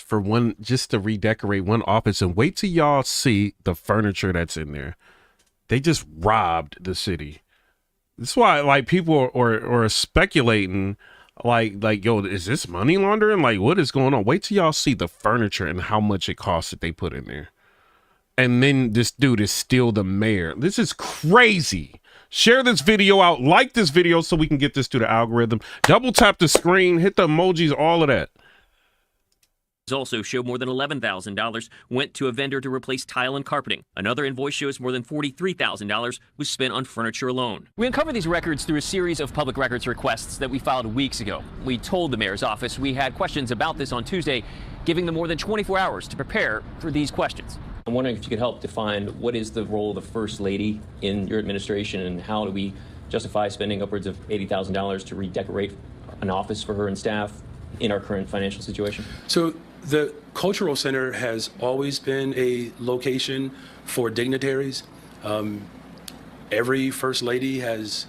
For just to redecorate one office, and wait till y'all see the furniture that's in there. They just robbed the city. That's why like people are speculating like, yo, is this money laundering? Like, what is going on? Wait till y'all see the furniture and how much it costs that they put in there. and then this dude is still the mayor. This is crazy. Share this video out, like this video so we can get this to the algorithm. Double tap the screen, hit the emojis, all of that. Also show more than $11,000 went to a vendor to replace tile and carpeting. Another invoice shows more than $43,000 was spent on furniture alone. We uncovered these records through a series of public records requests that we filed weeks ago. We told the mayor's office we had questions about this on Tuesday, giving them more than 24 hours to prepare for these questions. I'm wondering if you could help define what is the role of the First Lady in your administration, and how do we justify spending upwards of $80,000 to redecorate an office for her and staff in our current financial situation? So the Cultural Center has always been a location for dignitaries. Every First Lady has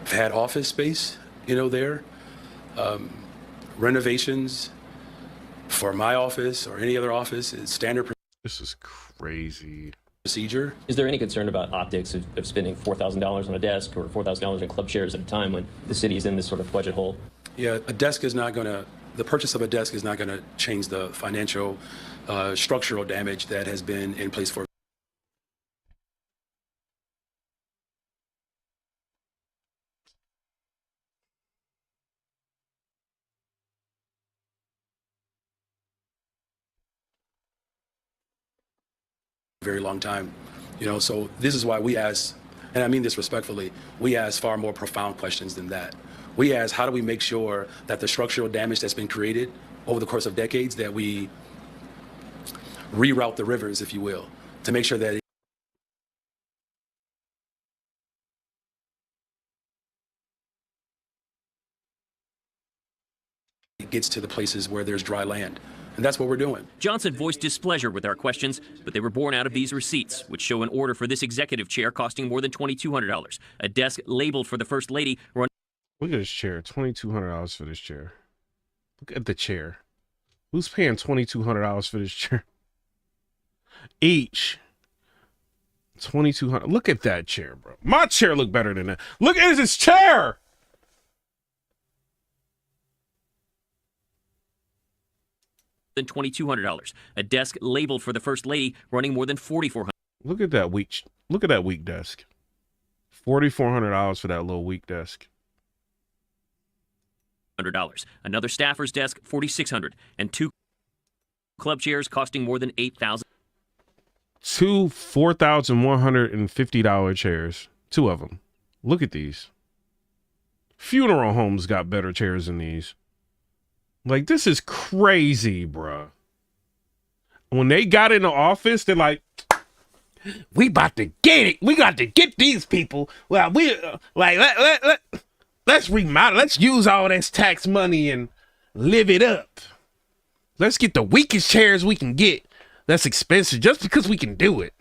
had office space, there. Renovations for my office or any other office is standard. This is crazy. Procedure. Is there any concern about optics of spending $4,000 on a desk or $4,000 in club chairs at a time when the city is in this sort of budget hole? Yeah, the purchase of a desk is not going to change the financial structural damage that has been in place for. Very long time, so this is why we ask, and I mean this respectfully, we ask far more profound questions than that. We ask, how do we make sure that the structural damage that's been created over the course of decades, that we reroute the rivers, if you will, to make sure that it gets to the places where there's dry land. And that's what we're doing. Johnson voiced displeasure with our questions, but they were born out of these receipts, which show an order for this executive chair costing more than $2,200. A desk labeled for the First Lady. Look at this chair, $2,200 for this chair. Look at the chair. Who's paying $2,200 for this chair? Each. $2,200. Look at that chair, bro. My chair look better than that. Look at this chair. Than $2,200. A desk labeled for the First Lady running more than $4,400. Look at that weak. Look at that weak desk. $4,400 for that little weak desk. Another staffer's desk, $4,600, and 2 club chairs costing more than $8,000. 2 $4,150 chairs. 2 of them. Look at these. Funeral homes got better chairs than these. Like, this is crazy, bruh. When they got in the office, they're like, we about to get it. We got to get these people. Well, let's remodel. Let's use all this tax money and live it up. Let's get the weakest chairs we can get. That's expensive just because we can do it.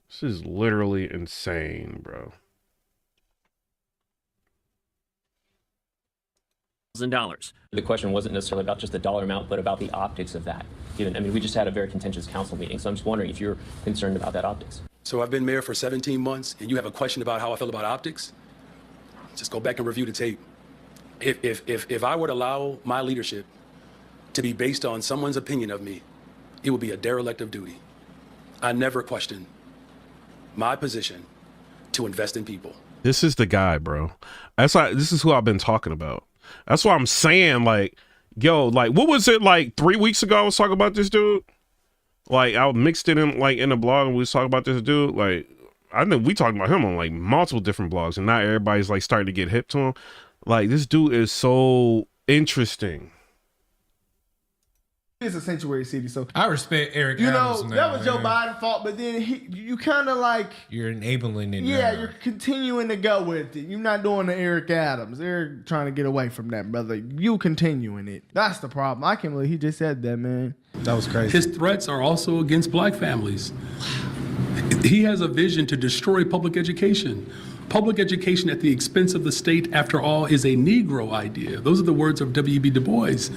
This is literally insane, bro. The question wasn't necessarily about just the dollar amount, but about the optics of that. We just had a very contentious council meeting, so I'm just wondering if you're concerned about that optics. So I've been mayor for 17 months, and you have a question about how I feel about optics? Just go back and review the tape. If I were to allow my leadership to be based on someone's opinion of me, it would be a derelict of duty. I never question my position to invest in people. This is the guy, bro. This is who I've been talking about. That's why I'm saying, like, yo, like, what was it, like, 3 weeks ago I was talking about this dude? Like, I mixed it in, like, in the blog, and we was talking about this dude. Like, I think we talked about him on, like, multiple different blogs, and not everybody's, like, starting to get hip to him. Like, this dude is so interesting. It's a sanctuary city, so I respect Eric Adams now, that was Joe Biden's fault, but then you kind of like you're enabling it. Yeah, now. You're continuing to go with it. You're not doing the Eric Adams. They're trying to get away from that, brother. You continuing it. That's the problem. I can't believe he just said that, man. That was crazy. His threats are also against black families. He has a vision to destroy public education. Public education at the expense of the state, after all, is a Negro idea. Those are the words of W.B. Du Bois.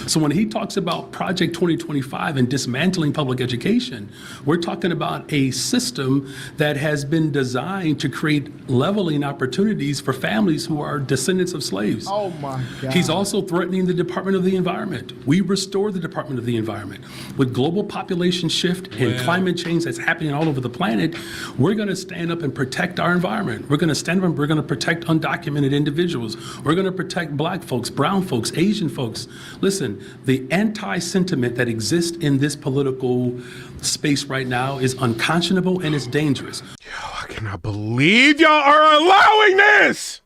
So when he talks about Project 2025 and dismantling public education, we're talking about a system that has been designed to create leveling opportunities for families who are descendants of slaves. Oh my God. He's also threatening the Department of the Environment. We restore the Department of the Environment. With global population shift and climate change that's happening all over the planet, we're going to stand up and protect our environment. We're going to stand up and we're going to protect undocumented individuals. We're going to protect black folks, brown folks, Asian folks. Listen, the anti-sentiment that exists in this political space right now is unconscionable and it's dangerous. Yo, I cannot believe y'all are allowing this.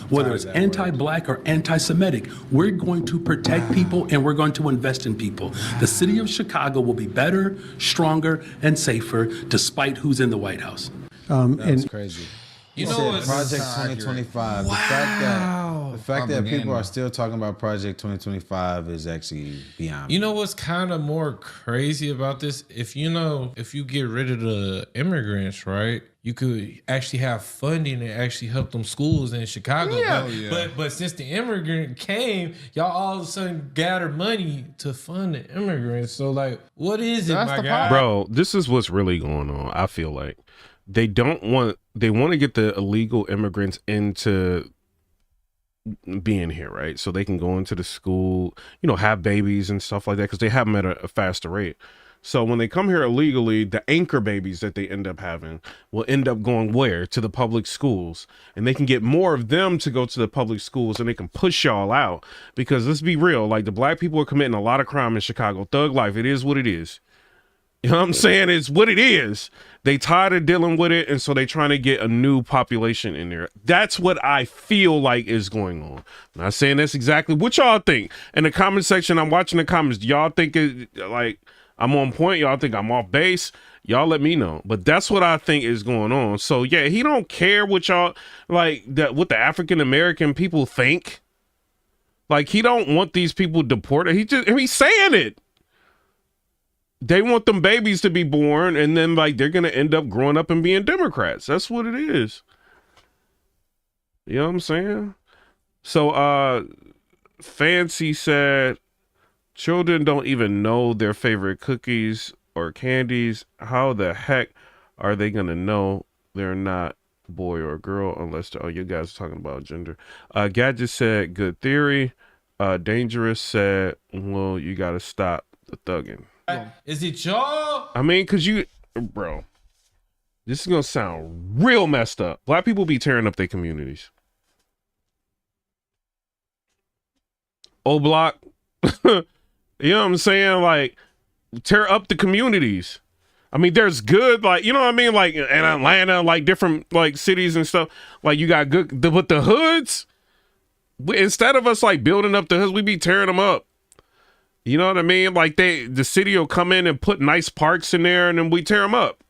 Whether it's anti-black or anti-Semitic, we're going to protect people and we're going to invest in people. The city of Chicago will be better, stronger, and safer despite who's in the White House. That's crazy. You know what's Project 2025. Wow. The fact that people are still talking about Project 2025 is actually beyond. You know what's kind of more crazy about this? If you get rid of the immigrants, right? You could actually have funding and actually help them schools in Chicago. Yeah. But since the immigrant came, y'all all of a sudden gathered money to fund the immigrants. So like, what is it, my guy? Bro, this is what's really going on. I feel like they want to get the illegal immigrants into being here, right? So they can go into the school, have babies and stuff like that, because they have them at a faster rate. So when they come here illegally, the anchor babies that they end up having will end up going where? To the public schools. And they can get more of them to go to the public schools and they can push y'all out. Because let's be real, like the black people are committing a lot of crime in Chicago. Thug life, it is what it is. You know what I'm saying? It's what it is. They tired of dealing with it, and so they trying to get a new population in there. That's what I feel like is going on. I'm not saying that's exactly what y'all think. In the comment section, I'm watching the comments. Do y'all think like I'm on point? Y'all think I'm off base? Y'all let me know. But that's what I think is going on. So yeah, he don't care what y'all what the African American people think. Like he don't want these people deported. He's saying it. They want them babies to be born, and then they're gonna end up growing up and being Democrats. That's what it is. You know what I'm saying? So Fancy said children don't even know their favorite cookies or candies. How the heck are they gonna know they're not boy or girl unless you guys are talking about gender? Gadget said good theory. Dangerous said, well, you gotta stop the thugging. Is it y'all? I mean, bro, this is gonna sound real messed up. Black people be tearing up their communities. O Block, you know what I'm saying? Like, tear up the communities. I mean, there's good, you know what I mean? Like in Atlanta, different cities and stuff. Like you got good, but the hoods, instead of us building up the hoods, we be tearing them up. You know what I mean? Like the city will come in and put nice parks in there, and then we tear them up,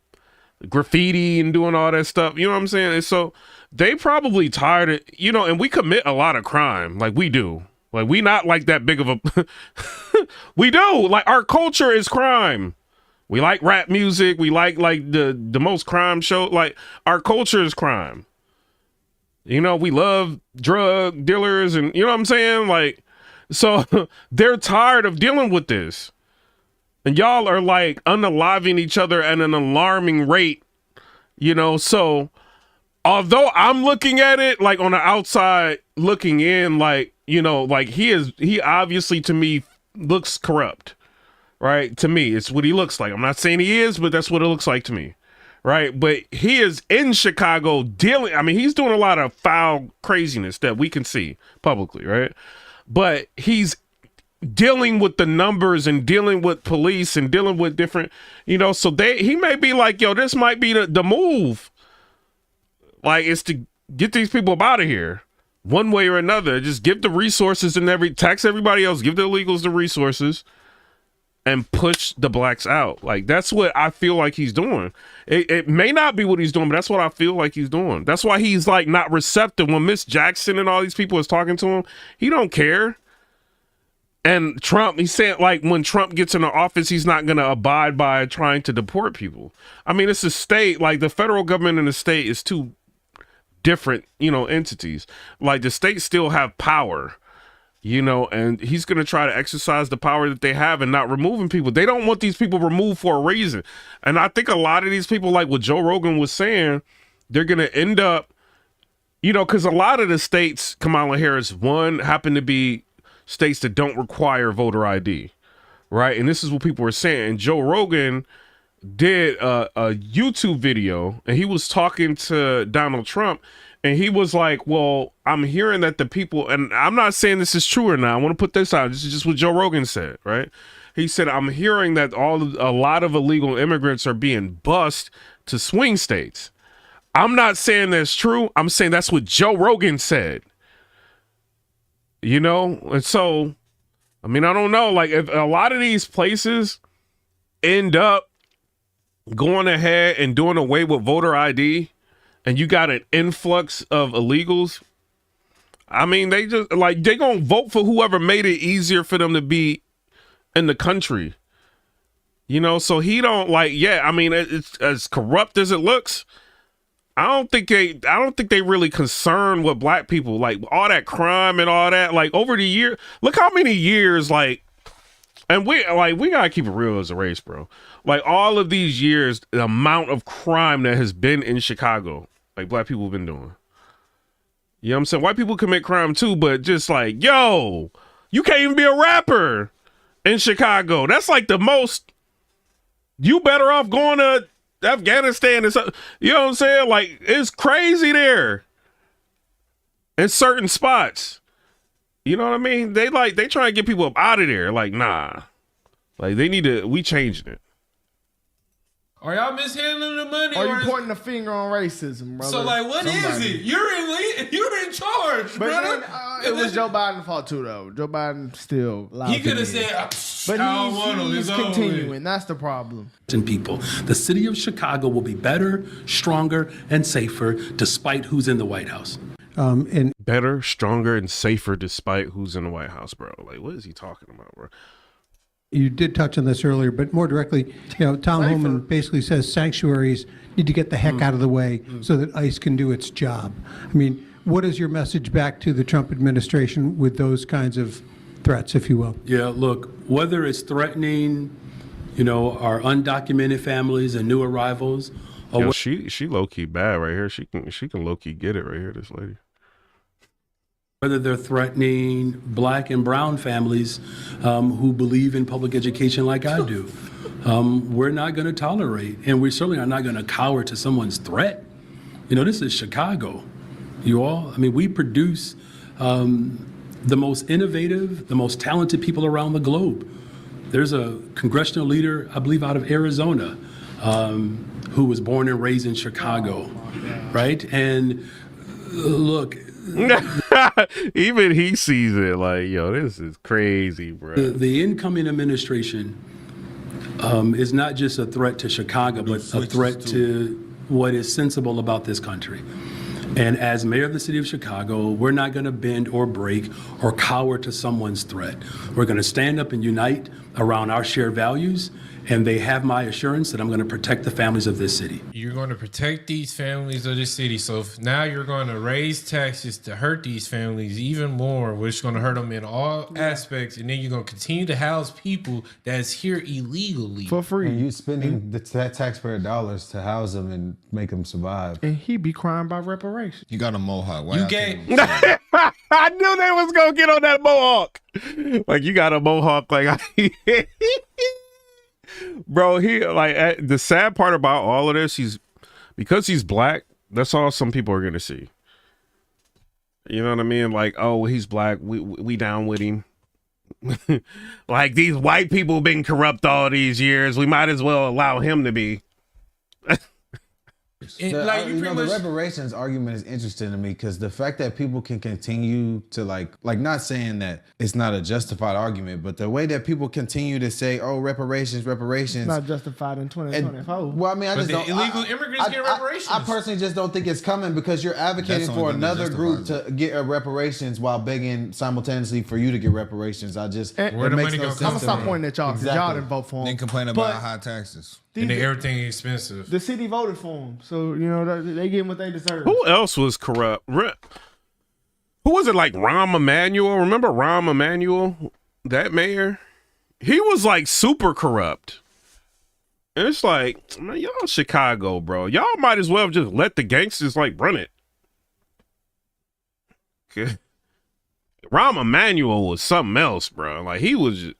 graffiti and doing all that stuff. You know what I'm saying? And so they probably tired of, and we commit a lot of crime, like we do. Like we not that big of a, we do. Like our culture is crime. We like rap music. We like the most crime show. Like our culture is crime. We love drug dealers, and you know what I'm saying? So they're tired of dealing with this. And y'all are unaliving each other at an alarming rate, So although I'm looking at it on the outside looking in, he obviously to me looks corrupt, right? To me, it's what he looks like. I'm not saying he is, but that's what it looks like to me, right? But he is in Chicago he's doing a lot of foul craziness that we can see publicly, right? But he's dealing with the numbers and dealing with police and dealing with different, so he may be yo, this might be the move. It's to get these people up out of here one way or another. Just give the resources and tax everybody else, give the illegals the resources and push the blacks out. Like, that's what I feel like he's doing. It may not be what he's doing, but that's what I feel like he's doing. That's why he's like not receptive when Miss Jackson and all these people is talking to him. He don't care. And Trump, he's saying like when Trump gets into office, he's not going to abide by trying to deport people. I mean, it's a state, like the federal government and the state is two different, entities. Like the states still have power, and he's going to try to exercise the power that they have and not removing people. They don't want these people removed for a reason. And I think a lot of these people, like what Joe Rogan was saying, they're going to end up, because a lot of the states, Kamala Harris, happen to be states that don't require voter ID, right? And this is what people were saying. And Joe Rogan did a YouTube video, and he was talking to Donald Trump, and he was like, well, I'm hearing that the people, and I'm not saying this is true or not, I want to put this out, this is just what Joe Rogan said, right? He said, I'm hearing that a lot of illegal immigrants are being bused to swing states. I'm not saying that's true, I'm saying that's what Joe Rogan said. And so, I mean, I don't know, like if a lot of these places end up going ahead and doing away with voter ID and you got an influx of illegals, I mean, they just like, they gonna vote for whoever made it easier for them to be in the country. So he don't like, I mean, it's as corrupt as it looks. I don't think they really concerned with black people, like all that crime and all that, like over the year. Look how many years, like, and we gotta keep it real as a race, bro. Like all of these years, the amount of crime that has been in Chicago, like black people have been doing. You know what I'm saying? White people commit crime too, but just like, yo, you can't even be a rapper in Chicago. That's like the most, you better off going to Afghanistan and stuff. You know what I'm saying? Like, it's crazy there in certain spots. You know what I mean? They try to get people up out of there. Like, nah. Like, we changing it. Are y'all mishandling the money? Or you pointing the finger on racism, brother? So, like, what is it? You're in charge, brother. It was Joe Biden's fault, too, though. Joe Biden still allowed He could have said, but he's continuing. That's the problem. People, the city of Chicago will be better, stronger, and safer despite who's in the White House. And better, stronger, and safer despite who's in the White House, bro. Like, what is he talking about, bro? You did touch on this earlier, but more directly, Tom Homan basically says sanctuaries need to get the heck out of the way so that ICE can do its job. I mean, what is your message back to the Trump administration with those kinds of threats, if you will? Yeah, look, whether it's threatening, our undocumented families and new arrivals, or she low key bad right here. She can low key get it right here. This lady. Whether they're threatening black and brown families who believe in public education like I do. We're not going to tolerate, and we certainly are not going to cower to someone's threat. This is Chicago, you all. I mean, we produce the most innovative, the most talented people around the globe. There's a congressional leader, I believe, out of Arizona, who was born and raised in Chicago, right? And look, even he sees it like, yo, this is crazy, bro. The incoming administration is not just a threat to Chicago, but a threat to what is sensible about this country. And as mayor of the city of Chicago, we're not going to bend or break or cower to someone's threat. We're going to stand up and unite around our shared values. And they have my assurance that I'm going to protect the families of this city. You're going to protect these families of this city. So now you're going to raise taxes to hurt these families even more, which is going to hurt them in all aspects. And then you're going to continue to house people that's here illegally. For free. And you spending the taxpayer dollars to house them and make them survive. And he be crying about reparations. You got a mohawk. Why You get. I knew they was going to get on that mohawk. Like, you got a mohawk. Like, bro, the sad part about all of this, because he's black, that's all some people are gonna see. You know what I mean? Like, oh, he's black, we down with him. Like, these white people been corrupt all these years, we might as well allow him to be. The reparations argument is interesting to me because the fact that people can continue to like not saying that it's not a justified argument, but the way that people continue to say, "Oh, reparations." It's not justified in 2024. Well, I mean, I just don't. Illegal immigrants get reparations. I personally just don't think it's coming because you're advocating for another group to get reparations while begging simultaneously for you to get reparations. Where the money go? I'm gonna stop pointing at y'all because y'all didn't vote for him. Then complain about high taxes. And everything expensive. The city voted for him, so they get what they deserve. Who else was corrupt? Who was it? Like Rahm Emanuel? Remember Rahm Emanuel, that mayor? He was like super corrupt. And it's like, man, y'all Chicago, bro. Y'all might as well just let the gangsters like run it. Okay. Rahm Emanuel was something else, bro. Like he was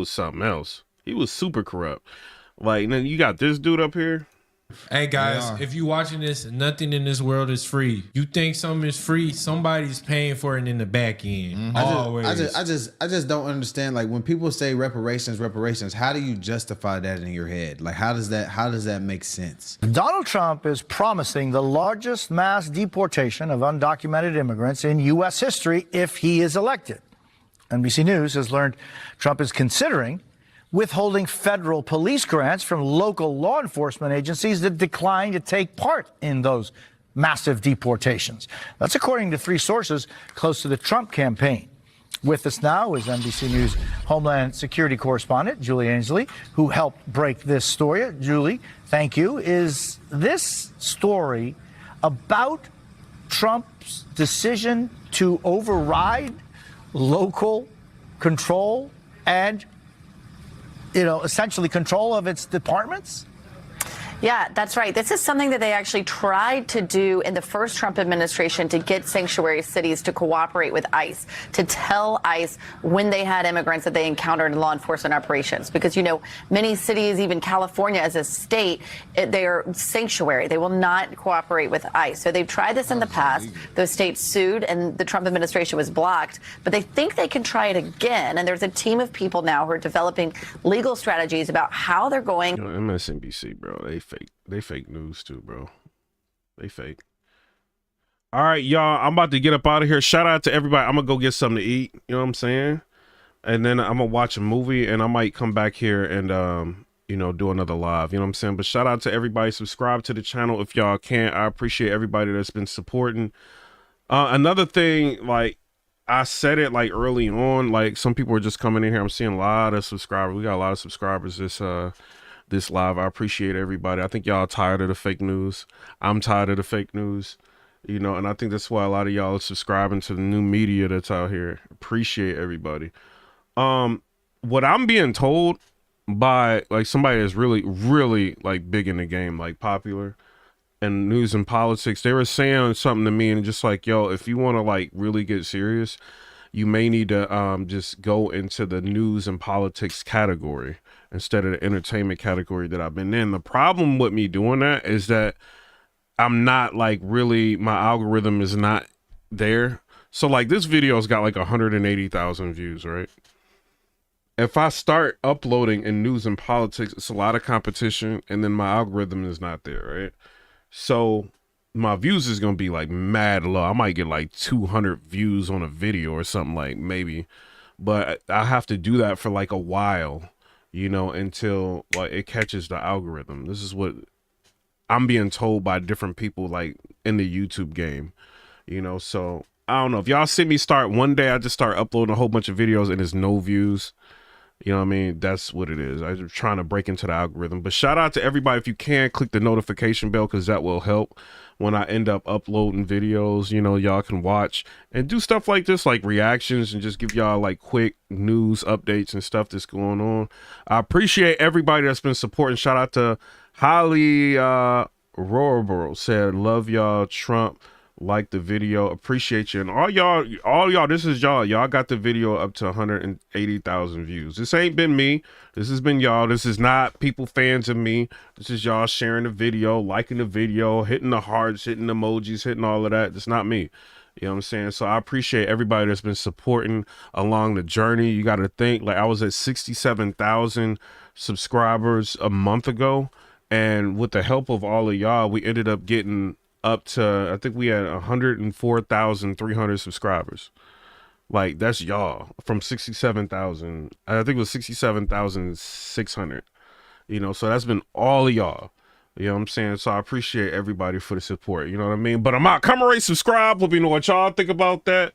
something else. He was super corrupt. Like, and then you got this dude up here. Hey guys, if you watching this, nothing in this world is free. You think something is free, somebody's paying for it in the back end. Always. I just don't understand. Like when people say reparations, how do you justify that in your head? Like how does that make sense? Donald Trump is promising the largest mass deportation of undocumented immigrants in U.S. history if he is elected. NBC News has learned Trump is considering withholding federal police grants from local law enforcement agencies that decline to take part in those massive deportations. That's according to 3 sources close to the Trump campaign. With us now is NBC News Homeland Security correspondent Julie Ainsley, who helped break this story. Julie, thank you. Is this story about Trump's decision to override local control and essentially control of its departments? Yeah, that's right. This is something that they actually tried to do in the first Trump administration to get sanctuary cities to cooperate with ICE, to tell ICE when they had immigrants that they encountered in law enforcement operations. Because, many cities, even California as a state, they are sanctuary. They will not cooperate with ICE. So they've tried this in the past. Those states sued and the Trump administration was blocked. But they think they can try it again. And there's a team of people now who are developing legal strategies about how they're going. MSNBC, bro. They fake news too, bro. They fake. All right, y'all. I'm about to get up out of here. Shout out to everybody. I'm gonna go get something to eat. You know what I'm saying? And then I'm gonna watch a movie, and I might come back here and do another live. You know what I'm saying? But shout out to everybody. Subscribe to the channel if y'all can. I appreciate everybody that's been supporting. Another thing, like I said it like early on, like some people are just coming in here. I'm seeing a lot of subscribers. We got a lot of subscribers this live. I appreciate everybody. I think y'all tired of the fake news. I'm tired of the fake news, and I think that's why a lot of y'all are subscribing to the new media that's out here. Appreciate everybody. What I'm being told by like somebody that's really, really like big in the game, like popular and news and politics, they were saying something to me and just like, yo, if you want to like really get serious, you may need to just go into the news and politics category instead of the entertainment category that I've been in. The problem with me doing that is that I'm not like really, my algorithm is not there. So like this video's got like 180,000 views, right? If I start uploading in news and politics, it's a lot of competition and then my algorithm is not there, right? So my views is going to be like mad low. I might get like 200 views on a video or something, like maybe, but I have to do that for like a while, until like it catches the algorithm. This is what I'm being told by different people like in the YouTube game, so I don't know. If y'all see me start one day, I just start uploading a whole bunch of videos and there's no views. You know what I mean? That's what it is. I'm trying to break into the algorithm. But shout out to everybody. If you can, click the notification bell because that will help when I end up uploading videos. Y'all can watch and do stuff like this, like reactions, and just give y'all like quick news updates and stuff that's going on. I appreciate everybody that's been supporting. Shout out to Holly Rorborough said, love y'all, Trump. Like the video, appreciate you. And all y'all, this is y'all got the video up to 180,000 views. This ain't been me. This has been y'all. This is not people fans of me. This is y'all sharing the video, liking the video, hitting the hearts, hitting emojis, hitting all of that. It's not me. You know what I'm saying? So I appreciate everybody that's been supporting along the journey. You got to think, like I was at 67,000 subscribers a month ago. And with the help of all of y'all, we ended up getting up to, I think we had 104,300 subscribers. Like, that's y'all from 67,000. I think it was 67,600. You know, so that's been all of y'all. You know what I'm saying? So I appreciate everybody for the support. You know what I mean? But I'm out. Come rate, subscribe. Let me know what y'all think about that.